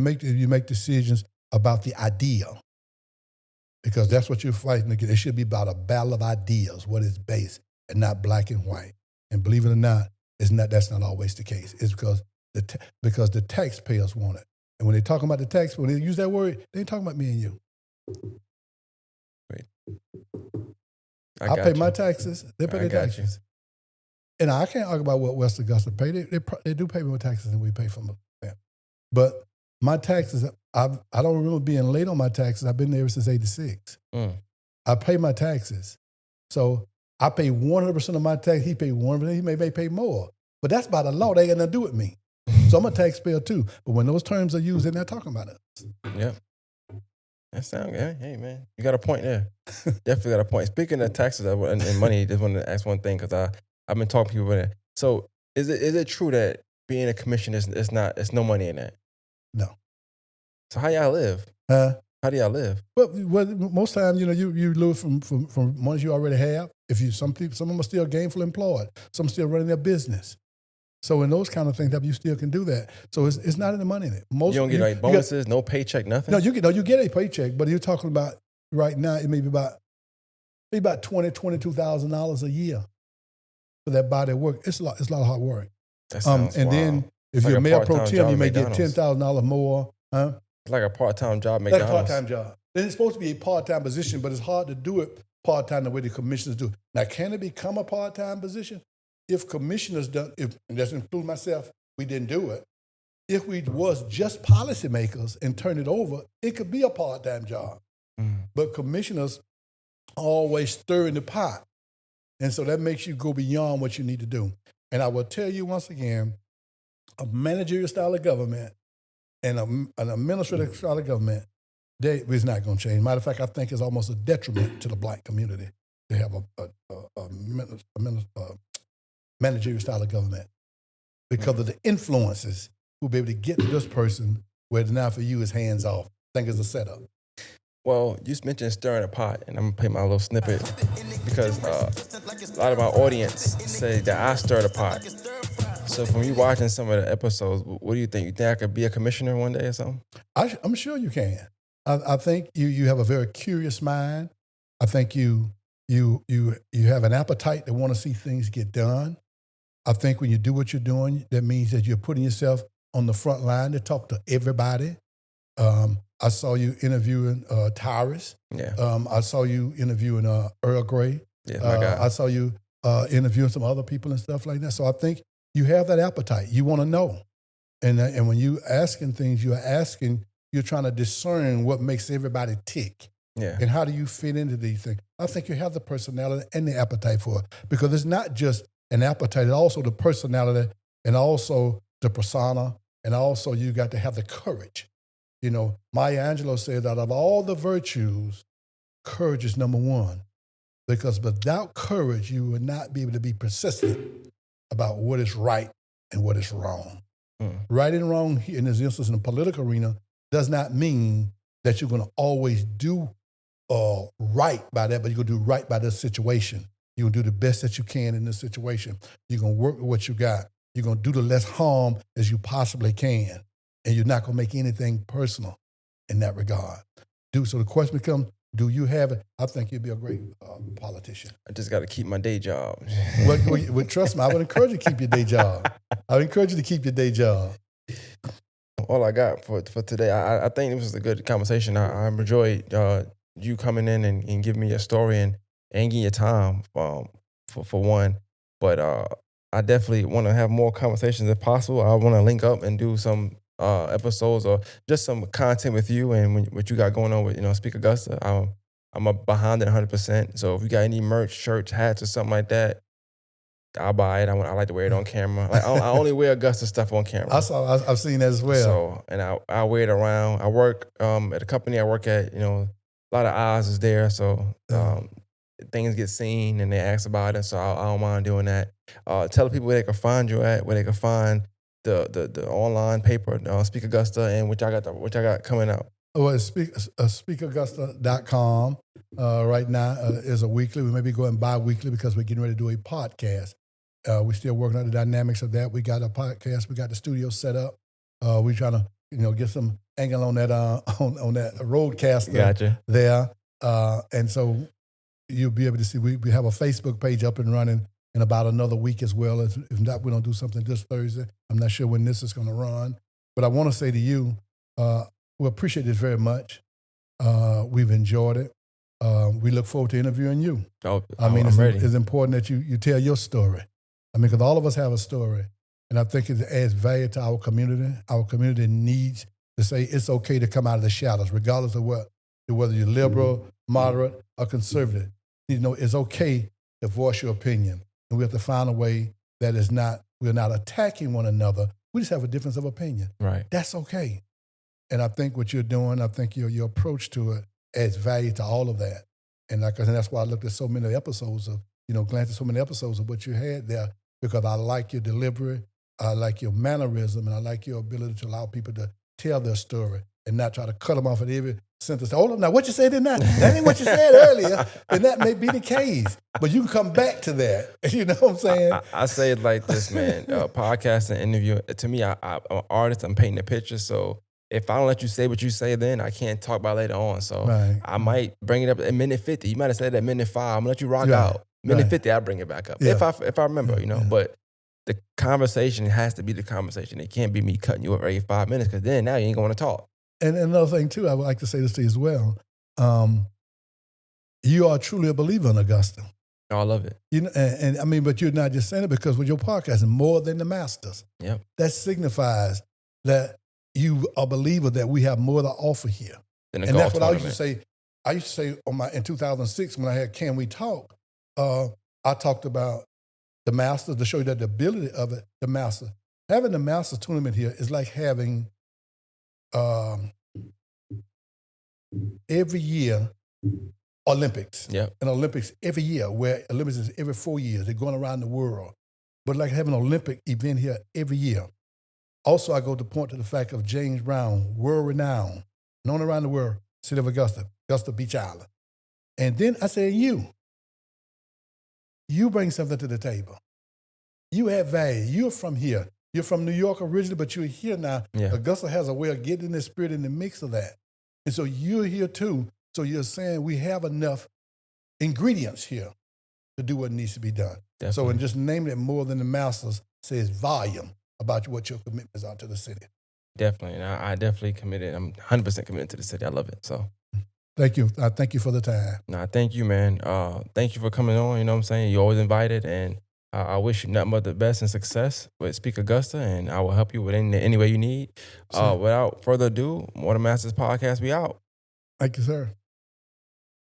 make decisions about the idea, because that's what you're fighting against. It should be about a battle of ideas, what is base, and not black and white. And believe it or not, it's not. That's not always the case. It's because the taxpayers want it. And when they talk about the tax, when they use that word, they ain't talking about me and you. Wait, I I pay got my you. taxes. They pay I their got you. taxes. And I can't argue about what West Augusta pay. They do pay more taxes than we pay from them. But my taxes, I don't remember being late on my taxes. I've been there since '86. Mm. I pay my taxes. So I pay 100% of my tax. He pay 100%. He may pay more. But that's by the law. They ain't got nothing to do with me. So I'm a taxpayer too. But when those terms are used, they're not talking about us. Yep. That sounds good. Hey, man, you got a point there. Definitely got a point. Speaking of taxes and money, just wanted to ask one thing because I've been talking to people about it. So is it true that being a commissioner it's no money in that? No. So how y'all live? How do y'all live? Well, most times, you live from money you already have. Some of them are still gainfully employed. Some are still running their business. So in those kind of things, you still can do that. So it's not in the money in it. You don't get like bonuses, no paycheck, nothing? No, you get a paycheck, but you're talking about right now, it may be about $22,000 a year for that body of work. It's a lot of hard work. That sounds and wild. then It's if like you're a mayor pro part-time tem, job you may at get McDonald's. $10,000 more. Huh? It's like a part-time job at Like a McDonald's. part-time job. And it's supposed to be a part-time position, but it's hard to do it part-time the way the commissioners do. Now, can it become a part-time position? If commissioners and that's include myself, we didn't do it. If we was just policymakers and turn it over, it could be a part-time job. Mm. But commissioners always stir in the pot. And so that makes you go beyond what you need to do. And I will tell you once again, a managerial style of government and an administrative style of government, it's not going to change. Matter of fact, I think it's almost a detriment to the black community to have a managerial style of government because of the influences who'll be able to get to this person where now for you is hands off. I think it's a setup. Well, you mentioned stirring a pot, and I'm going to play my little snippet because a lot of my audience say that I stir the pot. So from you watching some of the episodes, what do you think? You think I could be a commissioner one day or something? I'm sure you can. I think you have a very curious mind. I think you have an appetite to want to see things get done. I think when you do what you're doing, that means that you're putting yourself on the front line to talk to everybody. I saw you interviewing Tyrus. Yeah. I saw you interviewing Earl Grey. Yeah, my guy. I saw you interviewing some other people and stuff like that. So I think you have that appetite. You want to know. And when you asking things, you're trying to discern what makes everybody tick. Yeah. And how do you fit into these things? I think you have the personality and the appetite for it. Because it's not just an appetite, it's also the personality and also the persona. And also you got to have the courage. Maya Angelou said that of all the virtues, courage is number one. Because without courage, you would not be able to be persistent about what is right and what is wrong. Mm. Right and wrong in this instance in the political arena does not mean that you're going to always do right by that, but you're going to do right by this situation. You're going to do the best that you can in this situation. You're going to work with what you got. You're going to do the less harm as you possibly can. And you're not going to make anything personal in that regard. So the question becomes, do you have it? I think you'd be a great politician. I just got to keep my day job. Well, trust me, I would encourage you to keep your day job. I would encourage you to keep your day job. All I got for today, I think this was a good conversation. I enjoyed you coming in and giving me your story and giving your time for one. But I definitely want to have more conversations if possible. I want to link up and do some episodes or just some content with you and what you got going on with Speak Augusta. I'm behind it 100%. So if you got any merch, shirts, hats, or something like that, I'll buy it. I like to wear it on camera. Like I only wear Augusta stuff on camera. I've seen that as well. So and I wear it around. I work at a company I work at. A lot of eyes is there, so things get seen and they ask about it. So I don't mind doing that. Tell people where they can find you at, where they can find the online paper, Speak Augusta, and which I got coming out. Well, it's speakaugusta.com. Right now is a weekly. We may be going bi-weekly because we're getting ready to do a podcast. We're still working on the dynamics of that. We got a podcast. We got the studio set up. We're trying to, get some angle on that on that roadcaster Gotcha. there. And so you'll be able to see we have a Facebook page up and running in about another week as well. If not, we don't do something this Thursday. I'm not sure when this is going to run. But I want to say to you, we appreciate this very much. We've enjoyed it. We look forward to interviewing you. Oh, I mean, I'm ready. it's important that you tell your story. I mean, because all of us have a story. And I think it adds value to our community. Our community needs to say it's okay to come out of the shadows, regardless of whether you're liberal, moderate, or conservative. It's okay to voice your opinion. And we have to find a way that we're not attacking one another. We just have a difference of opinion. Right. That's okay. And I think what you're doing, I think your approach to it adds value to all of that. And like I said, that's why I looked at so many episodes of, glanced at so many episodes of what you had there, because I like your delivery, I like your mannerism, and I like your ability to allow people to tell their story and not try to cut them off at every sentence. Hold on now, what you said in that ain't what you said earlier, and that may be the case. But you can come back to that. You know what I'm saying? I say it like this, man. Podcast and interview, to me, I'm an artist. I'm painting a picture, so if I don't let you say what you say, then I can't talk about it later on. So Right. I might bring it up at minute 50. You might have said at minute 5. I'm gonna let you rock Right. out. Minute Right. 50, I'll bring it back up. Yeah. If I remember, Yeah. But the conversation has to be the conversation. It can't be me cutting you up every 5 minutes, because then now you ain't going to talk. And another thing too, I would like to say this to you as well. You are truly a believer in Augusta. I love it. And I mean, but you're not just saying it because with your podcast, more than the masters. Yep. That signifies that you are a believer that we have more to offer here. Then And that's what I used to say. I used to say in 2006 when I had Can We Talk, I talked about the masters to show you that the ability of it, the master. Having the master tournament here is like having every year Olympics. Yep. An Olympics every year, where Olympics is every 4 years. They're going around the world. But like having an Olympic event here every year. Also, I go to point to the fact of James Brown, world renowned, known around the world, city of Augusta Beach Island. And then I say, you bring something to the table. You add value. You're from here. You're from New York originally, but you're here now. Yeah. Augusta has a way of getting the spirit in the mix of that. And so you're here too. So you're saying we have enough ingredients here to do what needs to be done. Definitely. So in just naming it more than the masters says volume about what your commitments are to the city. Definitely. And I definitely committed. I'm 100% committed to the city. I love it. So Thank you. I thank you for the time. nah, thank you, man. Thank you for coming on. You know what I'm saying? You're always invited. And I wish you nothing but the best and success with Speak Augusta. And I will help you with any way you need. Sure. Without further ado, More Than Masters Podcast, we out. Thank you, sir.